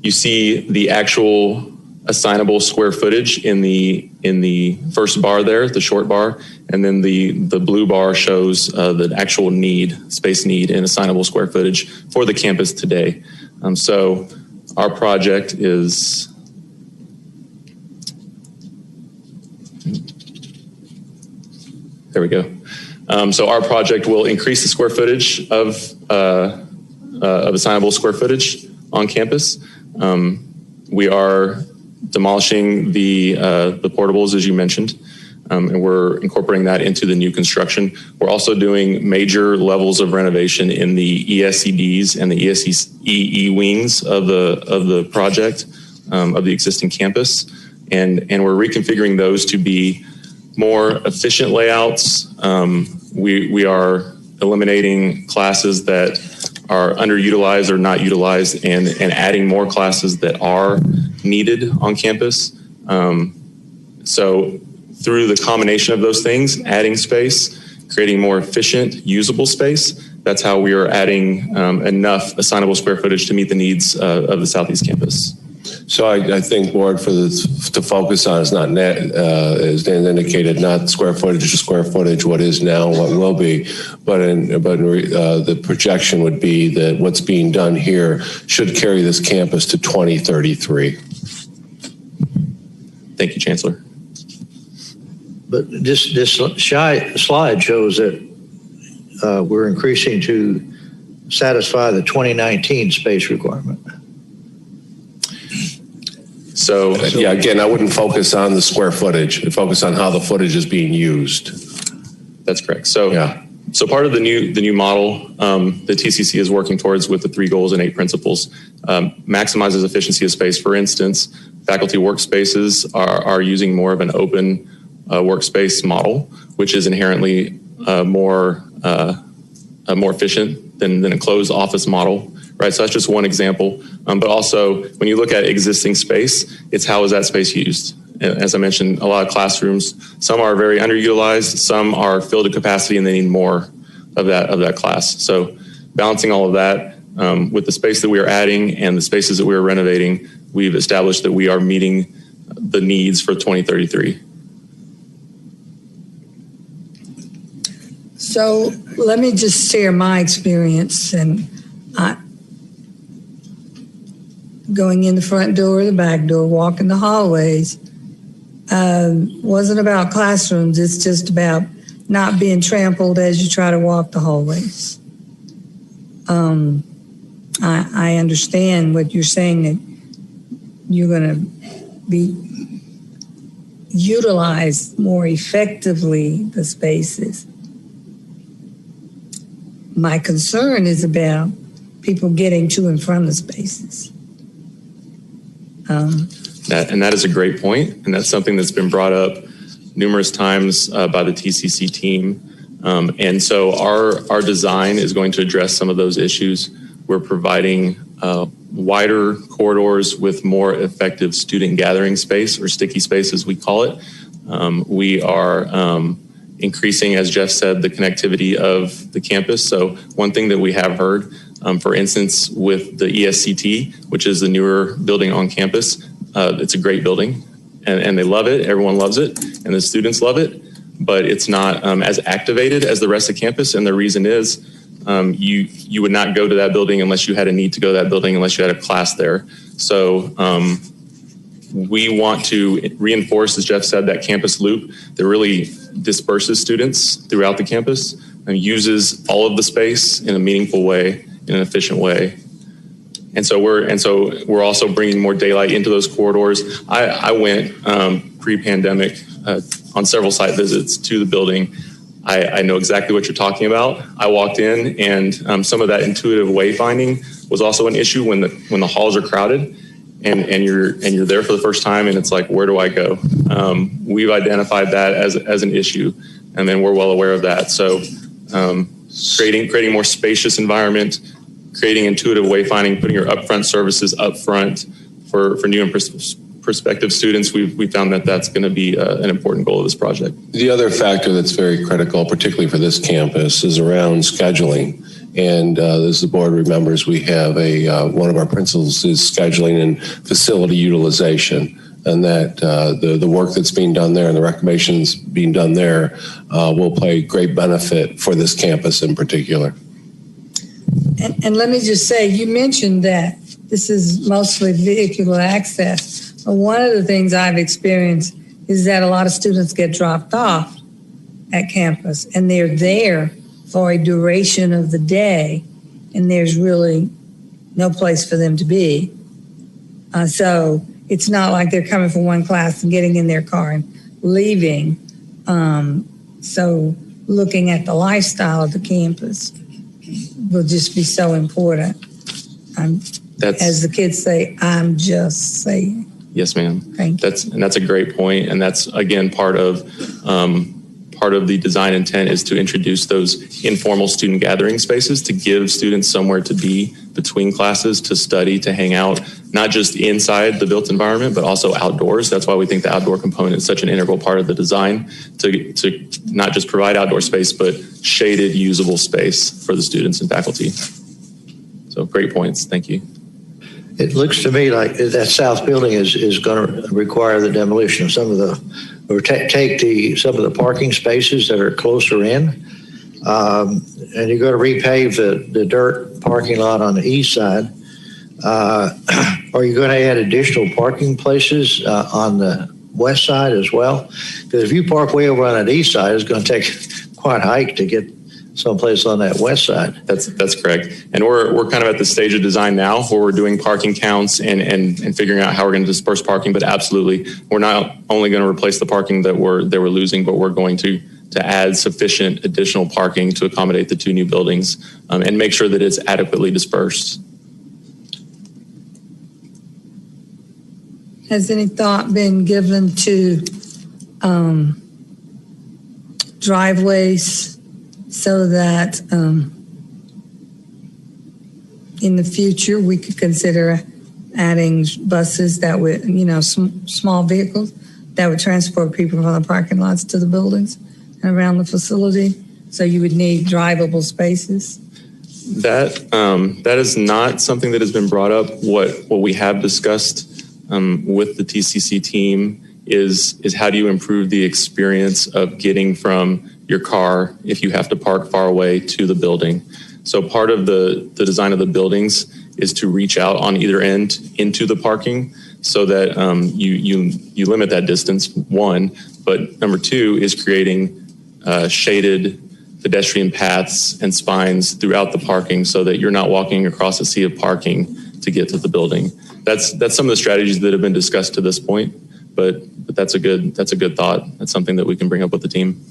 you see the actual assignable square footage in the first bar there, the short bar, and then the blue bar shows the actual space need in assignable square footage for the campus today. So our project is there we go. So our project will increase the square footage of assignable square footage on campus. We are demolishing the portables, as you mentioned, and we're incorporating that into the new construction. We're also doing major levels of renovation in the ESCDs and the EE wings of the project, of the existing campus, and we're reconfiguring those to be more efficient layouts. We are eliminating classes that are underutilized or not utilized, and adding more classes that are needed on campus. So through the combination of those things, adding space, creating more efficient, usable space, that's how we are adding enough assignable square footage to meet the needs of the Southeast campus. So I think, Board, to focus on is not net, as Dan indicated, not square footage to square footage, what is now, what will be, but the projection would be that what's being done here should carry this campus to 2033. Thank you, Chancellor. But this slide shows that we're increasing to satisfy the 2019 space requirement. So yeah, again, I wouldn't focus on the square footage. I'd focus on how the footage is being used. That's correct. So yeah. So part of the new model the TCC is working towards with the 3 goals and 8 principles maximizes efficiency of space. For instance, faculty workspaces are using more of an open workspace model, which is inherently more efficient than a closed office model. Right, so that's just one example. But also, when you look at existing space, it's how is that space used? As I mentioned, a lot of classrooms, some are very underutilized, some are filled to capacity, and they need more of that class. So balancing all of that with the space that we are adding and the spaces that we are renovating, we've established that we are meeting the needs for 2033. So let me just share my experience, and going in the front door or the back door, walking the hallways, wasn't about classrooms. It's just about not being trampled as you try to walk the hallways. I understand what you're saying, that you're going to be utilize more effectively the spaces. My concern is about people getting to and from the spaces. That is a great point, and that's something that's been brought up numerous times by the TCC team. And so our design is going to address some of those issues. We're providing wider corridors with more effective student gathering space, or sticky space as we call it. We are increasing, as Jeff said, the connectivity of the campus. So one thing that we have heard, for instance, with the ESCT, which is the newer building on campus, it's a great building and they love it. Everyone loves it and the students love it, but it's not as activated as the rest of campus. And the reason is you would not go to that building unless you had a need to go to that building, unless you had a class there. So we want to reinforce, as Jeff said, that campus loop that really disperses students throughout the campus and uses all of the space in a meaningful way, in an efficient way. And so we're also bringing more daylight into those corridors. I went pre-pandemic on several site visits to the building. I know exactly what you're talking about. I walked in, and some of that intuitive wayfinding was also an issue when the halls are crowded, and you're there for the first time, and it's like, where do I go? We've identified that as an issue, and then we're well aware of that. So creating more spacious environment, creating intuitive wayfinding, putting your upfront services up front for new and prospective students, we found that that's going to be an important goal of this project. The other factor that's very critical, particularly for this campus, is around scheduling. And as the board remembers, we have one of our principles is scheduling and facility utilization, and that the work that's being done there and the recommendations being done there will play great benefit for this campus in particular. And let me just say, you mentioned that this is mostly vehicular access. But one of the things I've experienced is that a lot of students get dropped off at campus, and they're there for a duration of the day, and there's really no place for them to be. So it's not like they're coming from one class and getting in their car and leaving. So looking at the lifestyle of the campus will just be so important. As the kids say, I'm just saying. Yes, ma'am. Thank you. That's a great point, and that's again part of the design intent is to introduce those informal student gathering spaces to give students somewhere to be between classes, to study, to hang out, not just inside the built environment, but also outdoors. That's why we think the outdoor component is such an integral part of the design, to not just provide outdoor space, but shaded, usable space for the students and faculty. So great points. Thank you. It looks to me like that south building is going to require the demolition of some of or take some of the parking spaces that are closer in, and you're going to repave the dirt parking lot on the east side. Are you going to add additional parking places on the west side as well? Because if you park way over on the east side, it's going to take quite a hike to get someplace on that west side. That's correct. And we're kind of at the stage of design now where we're doing parking counts and figuring out how we're going to disperse parking. But absolutely, we're not only going to replace the parking that they were losing, but we're going to add sufficient additional parking to accommodate the two new buildings and make sure that it's adequately dispersed. Has any thought been given to driveways so that in the future we could consider adding buses that would, small vehicles that would transport people from the parking lots to the buildings and around the facility? So you would need drivable spaces. That is not something that has been brought up. What we have discussed with the TCC team is how do you improve the experience of getting from your car if you have to park far away to the building. So part of the design of the buildings is to reach out on either end into the parking so that you limit that distance, one, but number two is creating shaded pedestrian paths and spines throughout the parking so that you're not walking across a sea of parking to get to the building. That's some of the strategies that have been discussed to this point. but that's a good thought. That's something that we can bring up with the team.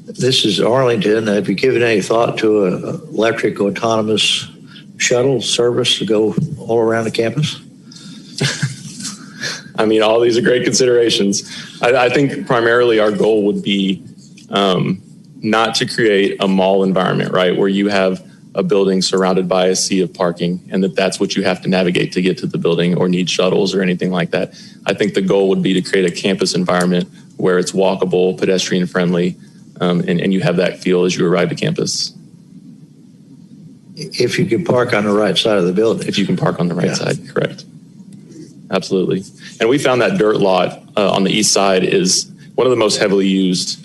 This is Arlington. Have you given any thought to an electric autonomous shuttle service to go all around the campus? I mean, all these are great considerations. I think primarily our goal would be not to create a mall environment, right, where you have a building surrounded by a sea of parking and that's what you have to navigate to get to the building or need shuttles or anything like that. I think the goal would be to create a campus environment where it's walkable, pedestrian friendly, and you have that feel as you arrive to campus. If you can park on the right side of the building. If you can park on the right side, correct. Absolutely. And we found that dirt lot on the east side is one of the most heavily used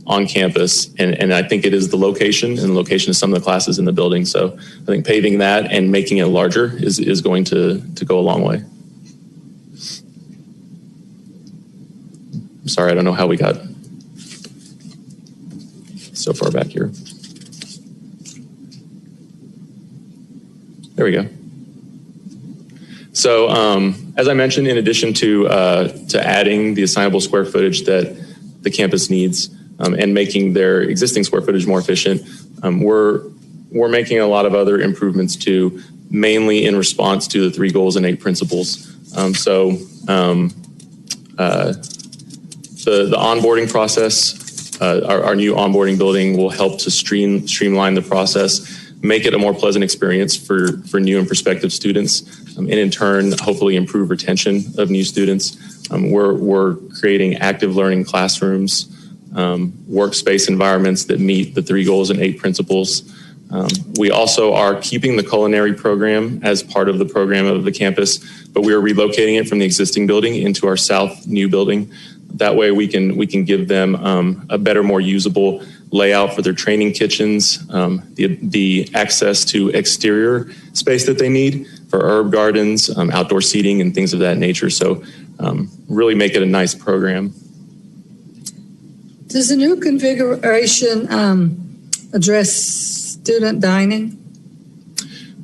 on campus. And I think it is the location and the location of some of the classes in the building. So I think paving that and making it larger is going to go a long way. I'm sorry, I don't know how we got so far back here. There we go. So as I mentioned, in addition to adding the assignable square footage that the campus needs and making their existing square footage more efficient, we're making a lot of other improvements too, mainly in response to the 3 goals and 8 principles. The onboarding process, our new onboarding building will help to streamline the process, make it a more pleasant experience for new and prospective students, and in turn, hopefully improve retention of new students. We're creating active learning classrooms, workspace environments that meet the 3 goals and 8 principles. We also are keeping the culinary program as part of the program of the campus, but we are relocating it from the existing building into our south new building. That way we can give them a better, more usable layout for their training kitchens, the access to exterior space that they need for herb gardens, outdoor seating, and things of that nature. So really make it a nice program. Does the new configuration address student dining?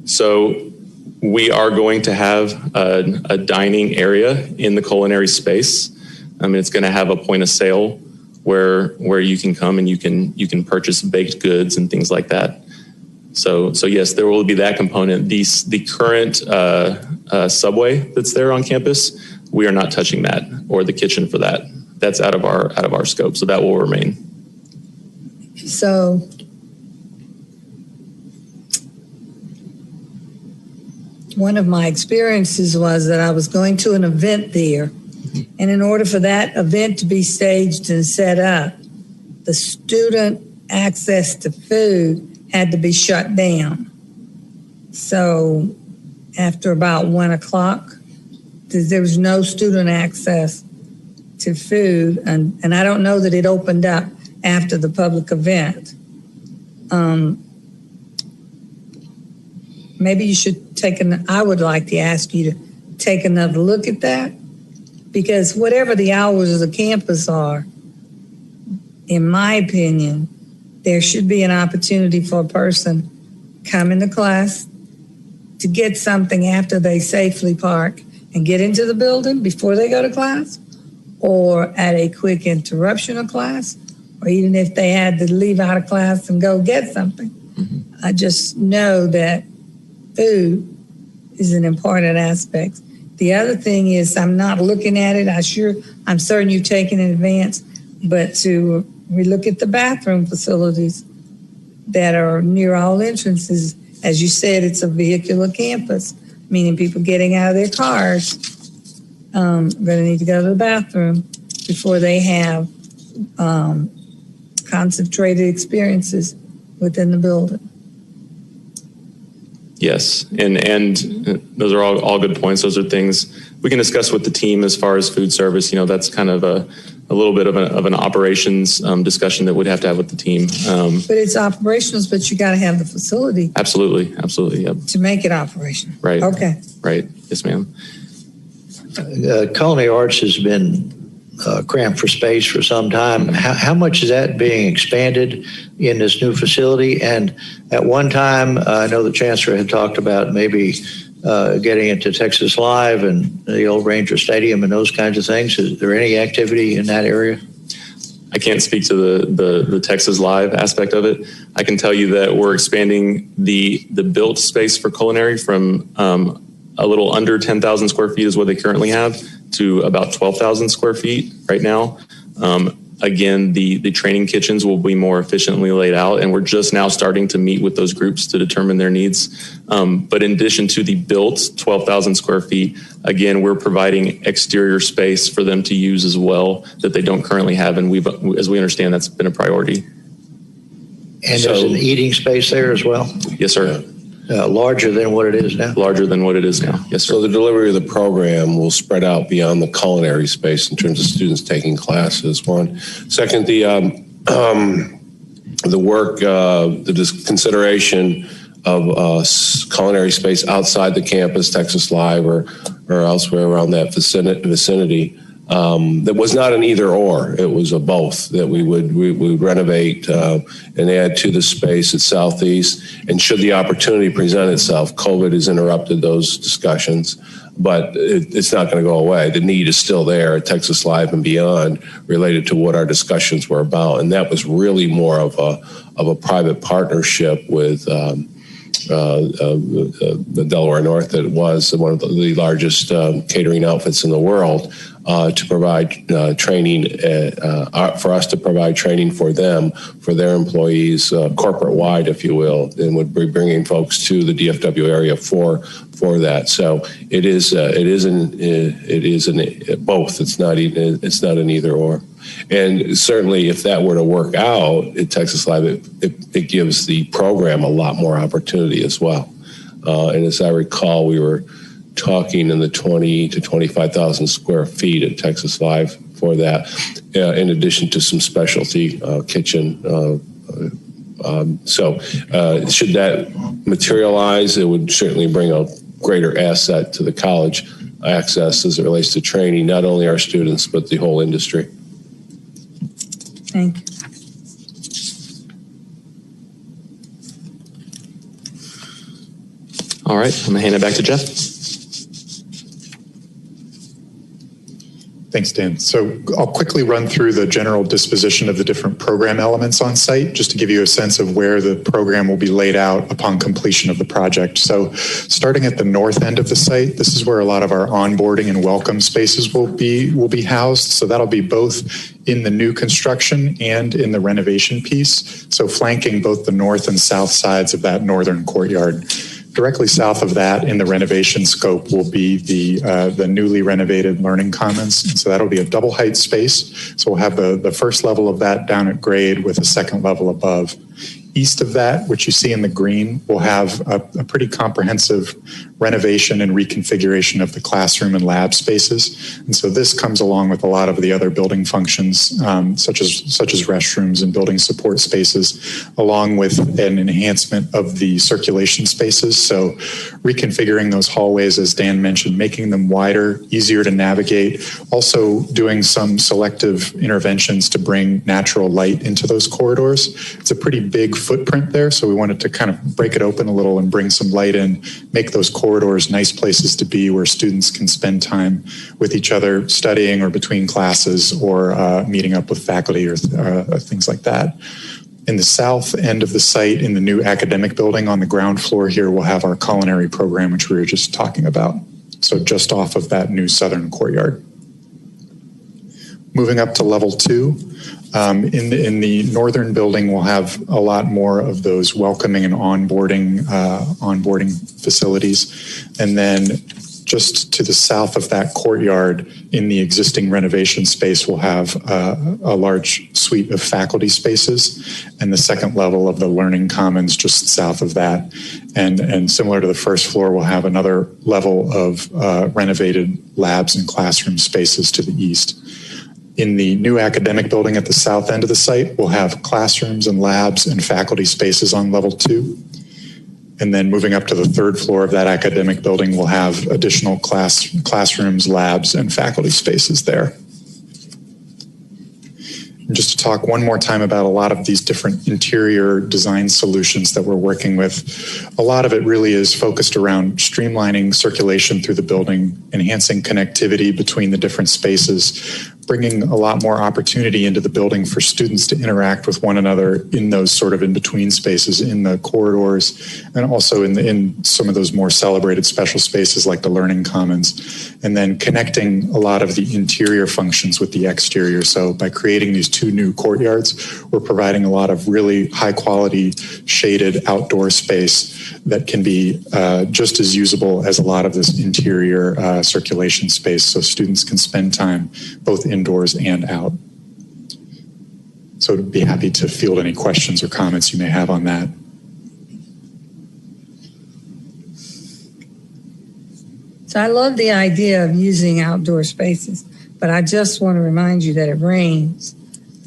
So we are going to have a dining area in the culinary space. It's going to have a point of sale where you can come and you can purchase baked goods and things like that. So yes, there will be that component. The current subway that's there on campus, we are not touching that, or the kitchen for that. That's out of our scope, so that will remain. So one of my experiences was that I was going to an event there, and in order for that event to be staged and set up, the student access to food had to be shut down. So after about 1 o'clock, there was no student access to food, and I don't know that it opened up after the public event. Maybe you should I would like to ask you to take another look at that, because whatever the hours of the campus are, in my opinion, there should be an opportunity for a person coming to class to get something after they safely park and get into the building before they go to class, or at a quick interruption of class, or even if they had to leave out of class and go get something. Mm-hmm. I just know that food is an important aspect. The other thing is, I'm not looking at it. I'm certain you've taken in advance, but to relook at the bathroom facilities that are near all entrances. As you said, it's a vehicular campus, meaning people getting out of their cars going to need to go to the bathroom before they have concentrated experiences within the building. Yes, and those are all good points. Those are things we can discuss with the team as far as food service. That's kind of a little bit of an operations discussion that we'd have to have with the team. But it's operations, but you got to have the facility. Absolutely, yep. To make it operational. Right. Okay. Right. Yes, ma'am. Culinary arts has been cramped for space for some time. How much is that being expanded in this new facility? And at one time, I know the Chancellor had talked about maybe getting into Texas Live and the old Ranger Stadium and those kinds of things? Is there any activity in that area? I can't speak to the Texas Live aspect of it. I can tell you that we're expanding the built space for culinary from a little under 10,000 square feet is what they currently have to about 12,000 square feet right now. Again, the training kitchens will be more efficiently laid out, and we're just now starting to meet with those groups to determine their needs. But in addition to the built 12,000 square feet, again, we're providing exterior space for them to use as well that they don't currently have, and as we understand, that's been a priority. And there's an eating space there as well? Yes, sir. Larger than what it is now? Larger than what it is now, yes, sir. So the delivery of the program will spread out beyond the culinary space in terms of students taking classes, one. Second, the work, the consideration of culinary space outside the campus, Texas Live or elsewhere around that vicinity. That was not an either or, it was a both, that we would renovate and add to the space at Southeast. And should the opportunity present itself, COVID has interrupted those discussions, but it's not going to go away. The need is still there at Texas Live and beyond related to what our discussions were about. And that was really more of a private partnership with the Delaware North, that was one of the largest catering outfits in the world, to provide training for us to provide training for them, for their employees, corporate wide, if you will, and would be bringing folks to the DFW area for that. So it is both. It's not an either or. And certainly, if that were to work out at Texas Live, it gives the program a lot more opportunity as well. And as I recall, we were talking in the 20 to 25,000 square feet at Texas Live for that, in addition to some specialty kitchen. So should that materialize, it would certainly bring a greater asset to the college access as it relates to training, not only our students, but the whole industry. Thank you. All right, I'm gonna hand it back to Jeff. Thanks, Dan. So I'll quickly run through the general disposition of the different program elements on site, just to give you a sense of where the program will be laid out upon completion of the project. So starting at the north end of the site, this is where a lot of our onboarding and welcome spaces will be housed. So that'll be both in the new construction and in the renovation piece. So flanking both the north and south sides of that northern courtyard. Directly south of that in the renovation scope will be the newly renovated learning commons. And so that'll be a double height space. So we'll have the first level of that down at grade with a second level above. East of that, which you see in the green, will have a pretty comprehensive renovation and reconfiguration of the classroom and lab spaces. And so this comes along with a lot of the other building functions, such as restrooms and building support spaces, along with an enhancement of the circulation spaces. So reconfiguring those hallways, as Dan mentioned, making them wider, easier to navigate, also doing some selective interventions to bring natural light into those corridors. It's a pretty big footprint there, so we wanted to kind of break it open a little and bring some light in, make those corridors nice places to be where students can spend time with each other studying or between classes or meeting up with faculty or things like that. In the south end of the site, in the new academic building on the ground floor here, we'll have our culinary program, which we were just talking about. So just off of that new southern courtyard. Moving up to level 2, in the northern building, we'll have a lot more of those welcoming and onboarding facilities. And then just to the south of that courtyard, in the existing renovation space, we'll have a large suite of faculty spaces, and the second level of the learning commons just south of that. And similar to the first floor, we'll have another level of renovated labs and classroom spaces to the east. In the new academic building at the south end of the site, we'll have classrooms and labs and faculty spaces on level 2. And then moving up to the third floor of that academic building, we'll have additional classrooms, labs, and faculty spaces there. And just to talk one more time about a lot of these different interior design solutions that we're working with, a lot of it really is focused around streamlining circulation through the building, enhancing connectivity between the different spaces, bringing a lot more opportunity into the building for students to interact with one another in those sort of in-between spaces, in the corridors, and also in some of those more celebrated special spaces like the learning commons, and then connecting a lot of the interior functions with the exterior. So by creating these two new courtyards, we're providing a lot of really high quality shaded outdoor space that can be just as usable as a lot of this interior circulation space, so students can spend time both indoors and out. So I'd be happy to field any questions or comments you may have on that. So I love the idea of using outdoor spaces, but I just want to remind you that it rains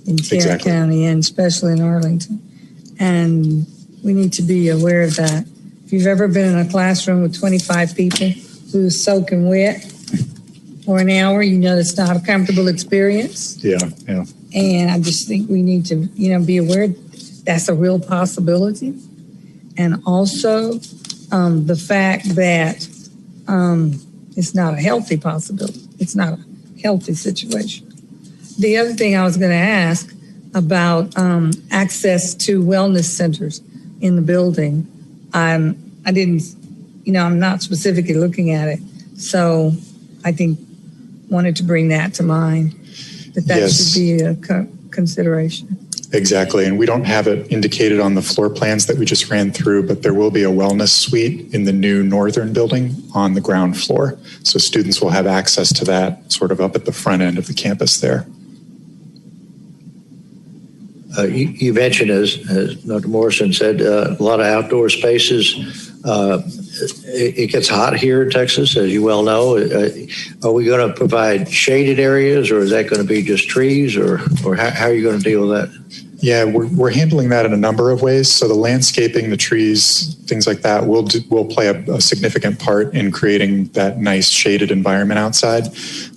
in Tarrant County and especially in Arlington. And we need to be aware of that. If you've ever been in a classroom with 25 people who's soaking wet for an hour, you know that's not a comfortable experience. Yeah. And I just think we need to, be aware that's a real possibility. And also the fact that it's not a healthy possibility. It's not a healthy situation. The other thing I was going to ask about access to wellness centers in the building. I'm not specifically looking at it. So I think wanted to bring that to mind, that Yes. should be a consideration. Exactly. And we don't have it indicated on the floor plans that we just ran through, but there will be a wellness suite in the new northern building on the ground floor. So students will have access to that sort of up at the front end of the campus there. You mentioned, as Dr. Morrison said, a lot of outdoor spaces. It gets hot here in Texas, as you well know. Are we going to provide shaded areas, or is that going to be just trees, or how are you going to deal with that? Yeah, we're handling that in a number of ways. So the landscaping, the trees, things like that will play a significant part in creating that nice shaded environment outside.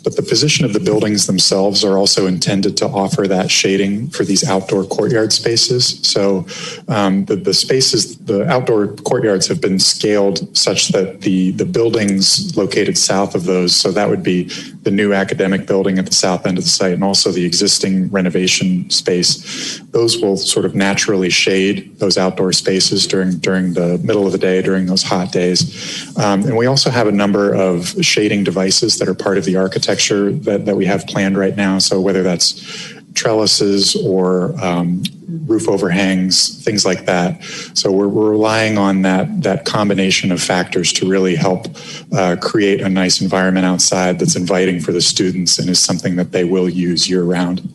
But the position of the buildings themselves are also intended to offer that shading for these outdoor courtyard spaces. So the outdoor courtyards have been scaled such that the buildings located south of those, so that would be the new academic building at the south end of the site and also the existing renovation space, those will sort of naturally shade those outdoor spaces during the middle of the day, during those hot days. And we also have a number of shading devices that are part of the architecture that we have planned right now. So whether that's trellises or roof overhangs, things like that. So we're relying on that combination of factors to really help create a nice environment outside that's inviting for the students and is something that they will use year round.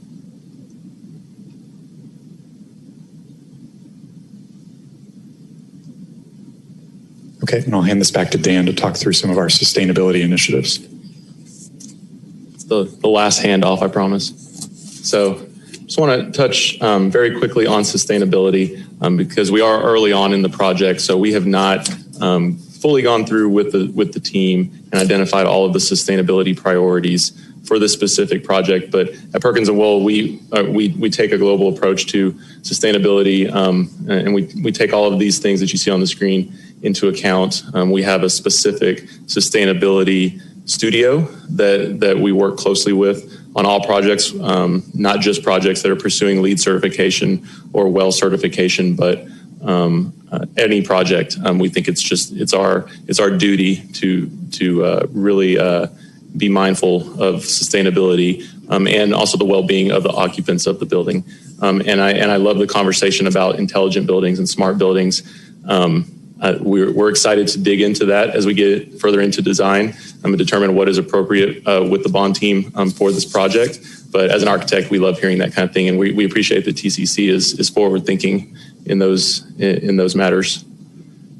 Okay, and I'll hand this back to Dan to talk through some of our sustainability initiatives. It's the last handoff, I promise. So just want to touch very quickly on sustainability because we are early on in the project, so we have not fully gone through with the team and identified all of the sustainability priorities for this specific project. But at Perkins & Will, we take a global approach to sustainability, and we take all of these things that you see on the screen into account. We have a specific sustainability studio that we work closely with on all projects, not just projects that are pursuing LEED certification or WELL certification, but any project. We think it's our duty to really be mindful of sustainability and also the well-being of the occupants of the building. And I love the conversation about intelligent buildings and smart buildings. We're excited to dig into that as we get further into design and determine what is appropriate with the bond team for this project. But as an architect, we love hearing that kind of thing, and we appreciate that TCC is forward thinking in those matters.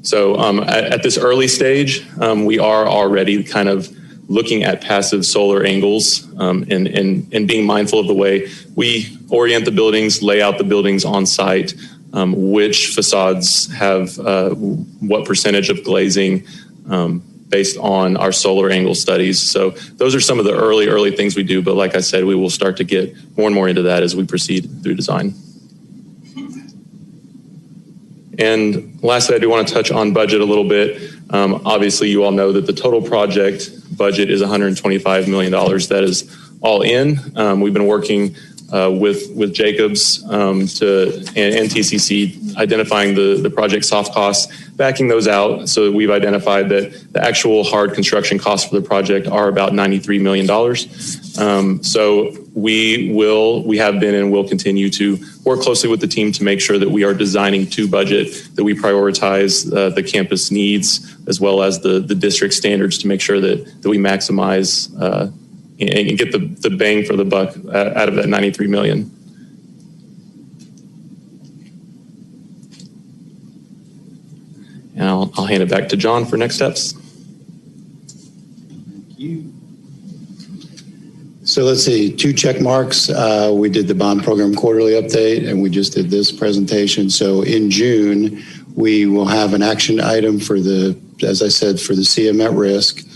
So at this early stage, we are already kind of looking at passive solar angles and being mindful of the way we orient the buildings, lay out the buildings on site, which facades have what percentage of glazing, based on our solar angle studies. So those are some of the early things we do. But like I said, we will start to get more and more into that as we proceed through design. And lastly, I do want to touch on budget a little bit. Obviously, you all know that the total project budget is $125 million. That is all in. We've been working with Jacobs and TCC, identifying the project soft costs, backing those out. So we've identified that the actual hard construction costs for the project are about $93 million. So we have been and will continue to work closely with the team to make sure that we are designing to budget, that we prioritize the campus needs as well as the district standards to make sure that we maximize and get the bang for the buck out of that $93 million. And I'll hand it back to John for next steps. Thank you. So let's see, 2 check marks. We did the bond program quarterly update, and we just did this presentation. So in June, we will have an action item for as I said, for the CM at risk.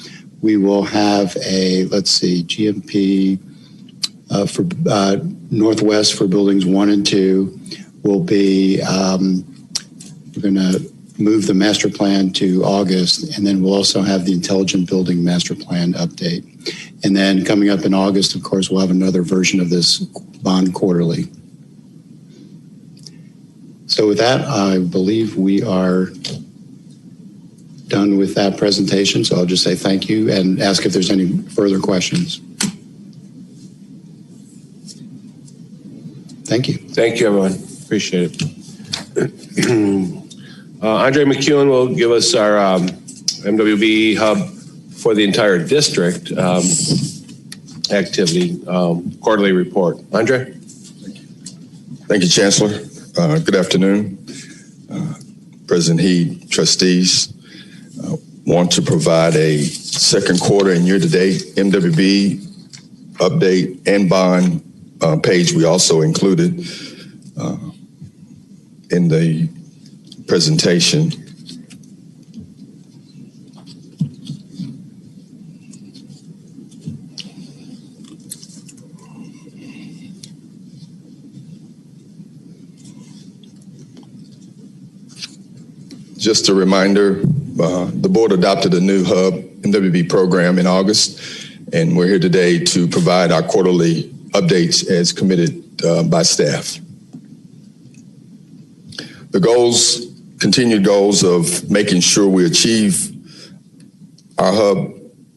We will have a, GMP for Northwest for buildings 1 and 2 will be, we're going to move the master plan to August, and then we'll also have the intelligent building master plan update. And then coming up in August, of course, we'll have another version of this bond quarterly. So with that, I believe we are done with that presentation. So I'll just say thank you and ask if there's any further questions. Thank you. Thank you, everyone. Appreciate it. Andre McEwen will give us our MWB hub for the entire district activity quarterly report. Andre? Thank you, Chancellor. Good afternoon. President Heed, trustees. Want to provide a second quarter and year-to-date MWB update and bond page we also included in the presentation. Just a reminder, the board adopted a new hub MWB program in August, and we're here today to provide our quarterly updates as committed by staff. The goals, continued goals of making sure we achieve our hub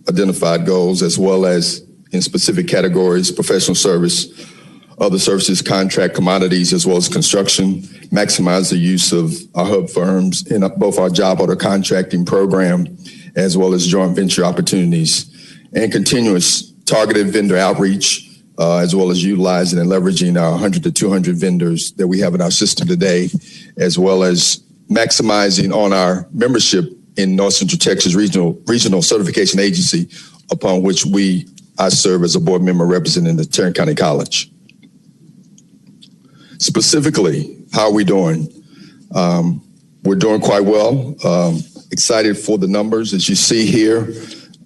identified goals, as well as in specific categories, professional service, other services, contract, commodities, as well as construction, maximize the use of our hub firms in both our job order contracting program, as well as joint venture opportunities, and continuous targeted vendor outreach, as well as utilizing and leveraging our 100 to 200 vendors that we have in our system today, as well as maximizing on our membership in North Central Texas Regional Certification Agency, upon which I serve as a board member representing the Tarrant County College. Specifically, how are we doing? We're doing quite well. Excited for the numbers. As you see here,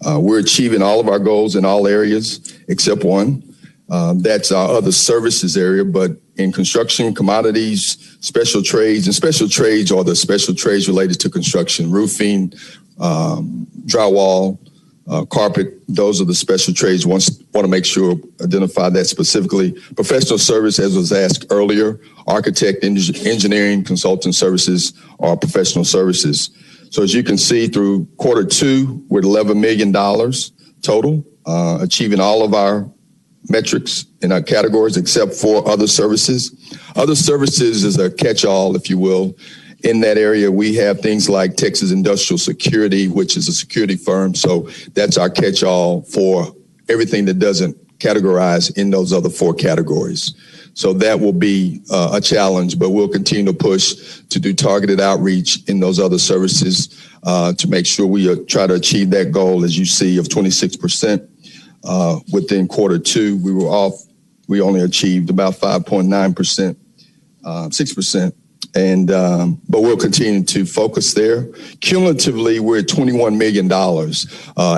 we're achieving all of our goals in all areas except one. That's our other services area, but in construction, commodities, special trades, and special trades are the special trades related to construction, roofing, drywall, carpet. Those are the special trades. Want to make sure, identify that specifically. Professional service, as was asked earlier, architect, engineering, consultant services are professional services. So as you can see through quarter 2, we're at $11 million total, achieving all of our metrics in our categories except for other services. Other services is a catch-all, if you will. In that area, we have things like Texas Industrial Security, which is a security firm. So that's our catch-all for everything that doesn't categorize in those other 4 categories. So that will be a challenge, but we'll continue to push to do targeted outreach in those other services to make sure we try to achieve that goal, as you see, of 26%. Within quarter 2, we only achieved about 5.9%, 6%. But we'll continue to focus there. Cumulatively, we're at $21 million.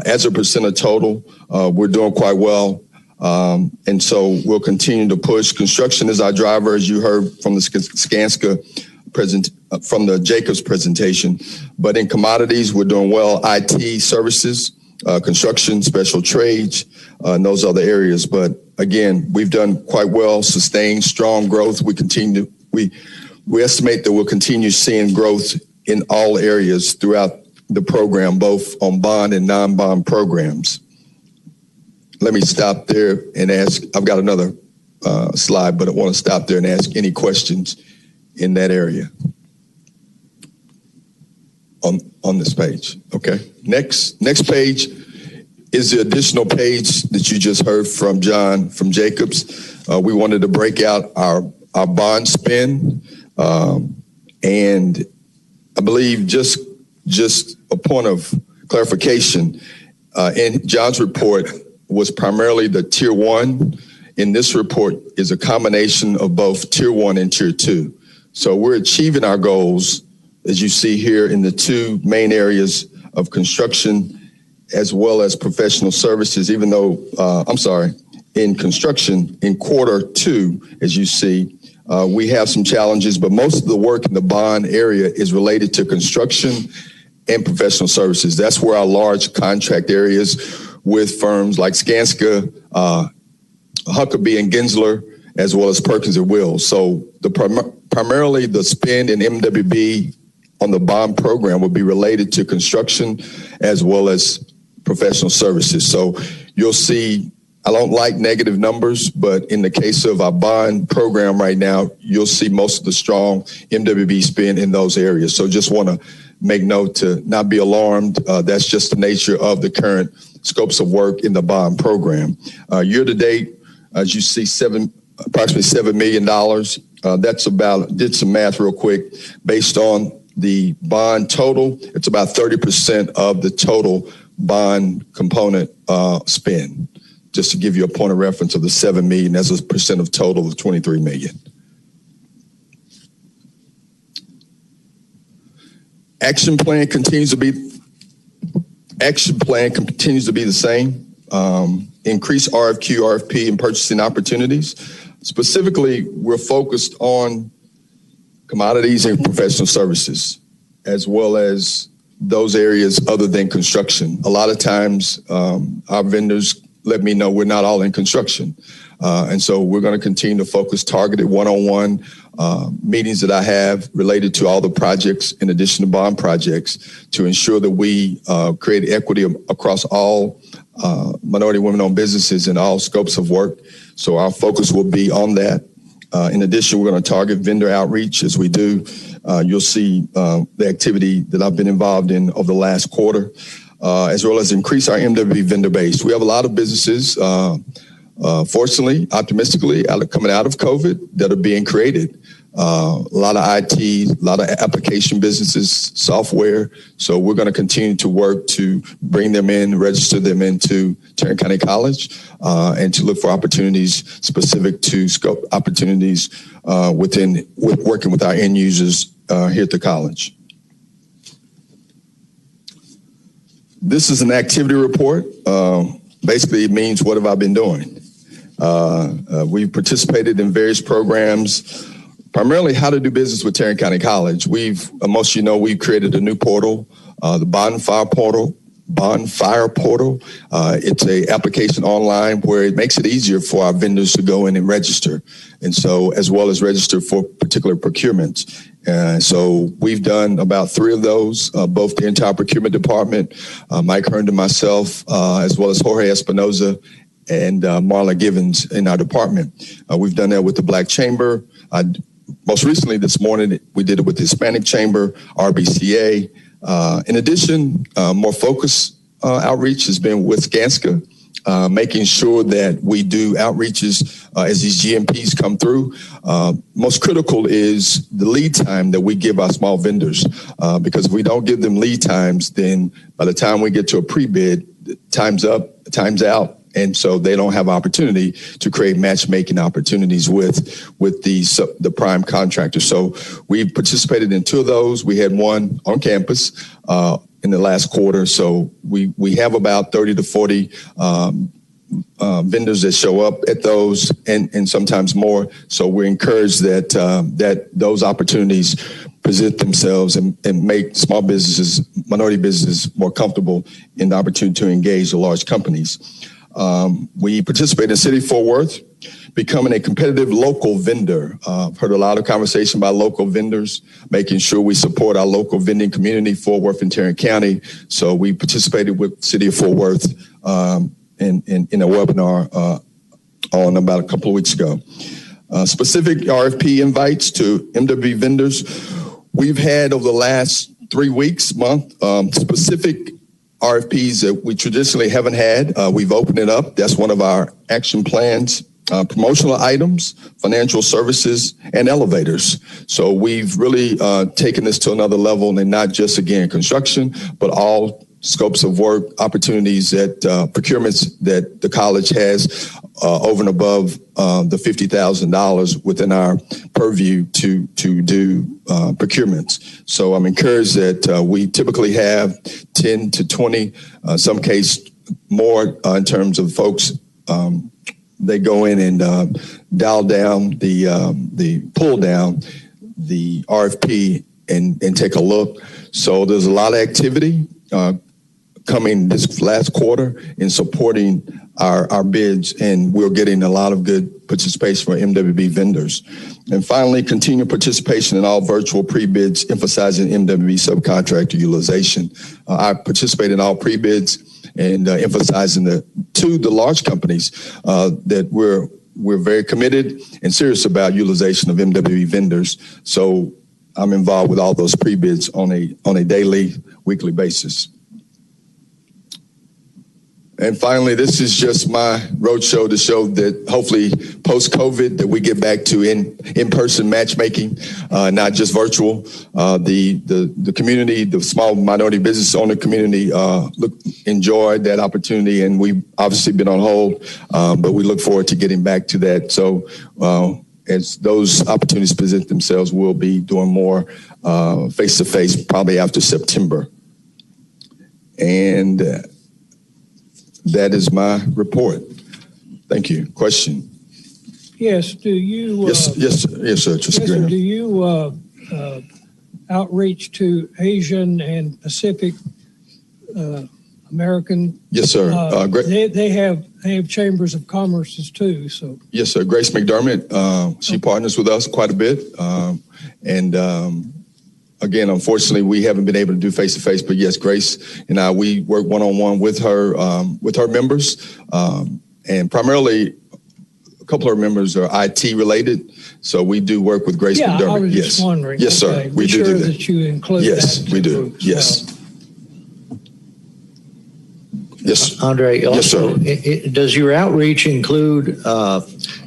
As a percent of total, we're doing quite well. And so we'll continue to push. Construction is our driver, as you heard from the Skanska from the Jacobs presentation. But in commodities, we're doing well. IT services, construction, special trades, and those other areas. But again, we've done quite well, sustained strong growth. We estimate that we'll continue seeing growth in all areas throughout the program, both on bond and non-bond programs. Let me stop there and ask. I've got another slide, but I want to stop there and ask any questions in that area on this page. Okay. Next page is the additional page that you just heard from John from Jacobs. We wanted to break out our bond spend. And I believe just a point of clarification, in John's report was primarily the tier 1. In this report is a combination of both tier 1 and tier 2. So we're achieving our goals, as you see here, in the two main areas of construction as well as professional services, even though, in construction in quarter 2, as you see, we have some challenges, but most of the work in the bond area is related to construction and professional services. That's where our large contract areas with firms like Skanska, Huckabee and Gensler, as well as Perkins and Wills. So primarily the spend in MWB on the bond program will be related to construction as well as professional services. So you'll see, I don't like negative numbers, but in the case of our bond program right now, you'll see most of the strong MWB spend in those areas. So just want to make note to not be alarmed. That's just the nature of the current scopes of work in the bond program. Year to date, as you see, approximately $7 million. That's did some math real quick. Based on the bond total, it's about 30% of the total bond component spend. Just to give you a point of reference of the 7 million as a percent of total of 23 million. Action plan continues to be the same. Increase RFQ, RFP, and purchasing opportunities. Specifically, we're focused on commodities and professional services, as well as those areas other than construction. A lot of times, our vendors let me know we're not all in construction. And so we're going to continue to focus targeted one-on-one meetings that I have related to all the projects in addition to bond projects to ensure that we create equity across all minority women-owned businesses in all scopes of work. So our focus will be on that. In addition, we're going to target vendor outreach as we do. You'll see the activity that I've been involved in over the last quarter. As well as increase our MWB vendor base. We have a lot of businesses, fortunately, optimistically, coming out of COVID that are being created. A lot of IT, a lot of application businesses, software. So we're going to continue to work to bring them in, register them into Tarrant County College, and to look for opportunities specific to scope opportunities with working with our end users here at the college. This is an activity report. Basically, it means what have I been doing? We've participated in various programs, primarily how to do business with Tarrant County College. Most of you know, we've created a new portal, the Bonfire Portal. It's a application online where it makes it easier for our vendors to go in and register. And so, as well as register for particular procurements. So we've done about 3 of those, both the entire procurement department, Mike Herndon, myself, as well as Jorge Espinoza and Marla Givens in our department. We've done that with the Black Chamber. Most recently this morning, we did it with the Hispanic Chamber, RBCA. In addition, more focused outreach has been with Skanska, making sure that we do outreaches as these GMPs come through. Most critical is the lead time that we give our small vendors, because if we don't give them lead times, then by the time we get to a pre-bid, time's up, time's out, And so they don't have opportunity to create matchmaking opportunities with the prime contractor. So we participated in 2 of those. We had one on campus in the last quarter. So we have about 30 to 40 vendors that show up at those, and sometimes more. So we're encouraged that those opportunities present themselves and make small businesses, minority businesses, more comfortable in the opportunity to engage the large companies. We participate in City of Fort Worth, becoming a competitive local vendor. I've heard a lot of conversation about local vendors, making sure we support our local vending community, Fort Worth and Tarrant County. So we participated with City of Fort Worth in a webinar on about a couple of weeks ago. Specific RFP invites to MWB vendors. We've had over the last 3 weeks, month, specific RFPs that we traditionally haven't had. We've opened it up. That's one of our action plans. Promotional items, financial services, and elevators. So we've really taken this to another level, and not just, again, construction, but all scopes of work, opportunities that procurements that the college has over and above the $50,000 within our purview to do procurements. So I'm encouraged that we typically have 10 to 20, some case more in terms of folks. They go in and dial down the pull down the RFP and take a look. So there's a lot of activity coming this last quarter in supporting our bids, and we're getting a lot of good participation from MWB vendors. And finally, continued participation in all virtual pre-bids, emphasizing MWB subcontractor utilization. I participate in all pre-bids and emphasizing to the large companies that we're very committed and serious about utilization of MWB vendors. So I'm involved with all those pre-bids on a daily, weekly basis. And finally, this is just my roadshow to show that hopefully post-COVID that we get back to in-person matchmaking, not just virtual. The community, the small minority business owner community enjoyed that opportunity, and we've obviously been on hold, but we look forward to getting back to that. So as those opportunities present themselves, we'll be doing more face-to-face probably after September. And that is my report. Thank you. Question? Yes. Do you? Yes, sir. Do you outreach to Asian and Pacific American? Yes, sir. They have chambers of commerce too. So yes, sir. Grace McDermott. She partners with us quite a bit, Again, unfortunately, we haven't been able to do face-to-face, but yes, Grace and I, we work one-on-one with her members, and primarily a couple of our members are IT related, so we do work with Grace McDermott. I was just wondering. Yes, sir. We do that. That you include yes, we do. Yes. Yes. Andre, also, yes, sir. Does your outreach include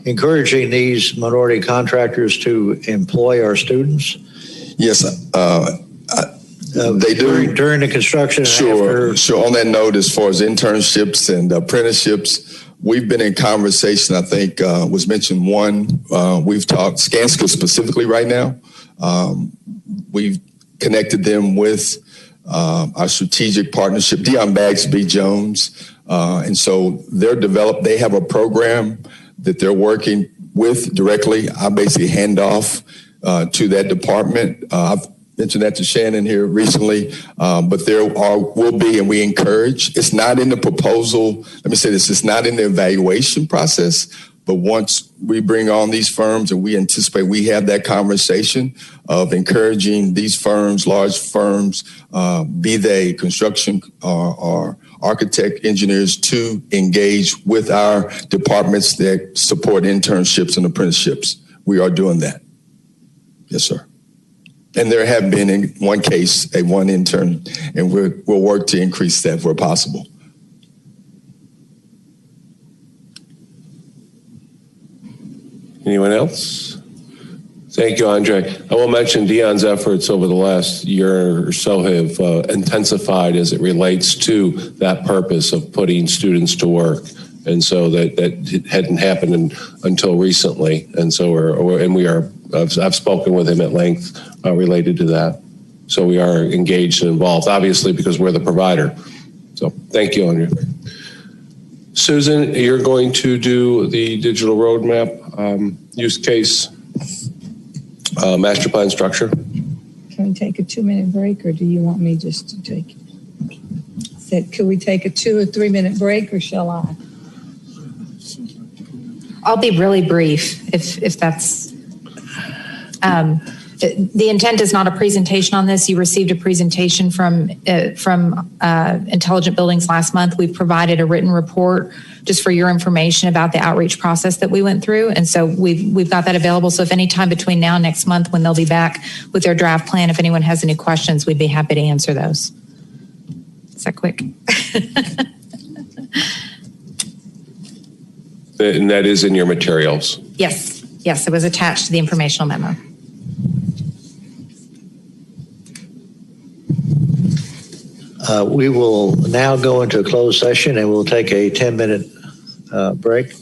encouraging these minority contractors to employ our students? Yes, they do. During the construction? Sure. On that note, as far as internships and apprenticeships, we've been in conversation, I think was mentioned one. We've talked Skanska specifically right now. We've connected them with our strategic partnership, Dion Bagsby Jones. And so they have a program that they're working with directly. I basically hand off to that department. I've mentioned that to Shannon here recently, but will be, and we encourage. It's not in the proposal. Let me say this, it's not in the evaluation process, but once we bring on these firms and we anticipate we have that conversation of encouraging these firms, large firms, be they construction or architect, engineers, to engage with our departments that support internships and apprenticeships. We are doing that. Yes, sir. And there have been, in one case, one intern, and we'll work to increase that where possible. Anyone else? Thank you, Andre. I will mention Dion's efforts over the last year or so have intensified as it relates to that purpose of putting students to work And so that hadn't happened until recently. And so I've spoken with him at length related to that. So we are engaged and involved, obviously, because we're the provider. So thank you, Andrea. Susan, you're going to do the digital roadmap use case master plan structure. Can we take a 2-minute break, or do you want me just to take it? Said, could we take a 2 or 3 minute break, or shall I? I'll be really brief if that's, the intent is not a presentation on this. You received a presentation from Intelligent Buildings last month. We've provided a written report just for your information about the outreach process that we went through. And so we've got that available. So if any time between now and next month, when they'll be back with their draft plan, if anyone has any questions, we'd be happy to answer those. Is that quick? And that is in your materials. Yes, it was attached to the informational memo. We will now go into a closed session and we'll take a 10-minute break.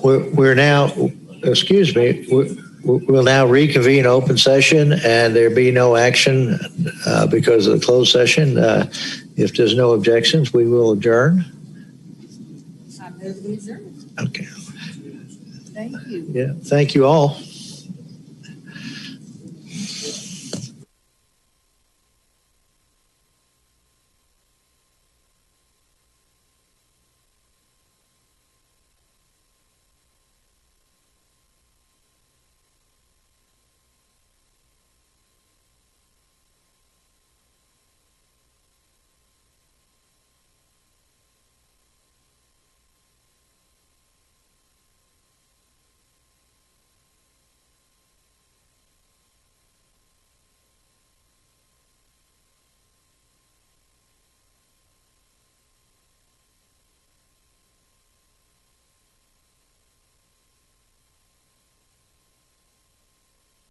We're now, excuse me, we'll now reconvene open session and there be no action because of the closed session. If there's no objections, we will adjourn. Okay. Thank you. Yeah, thank you all.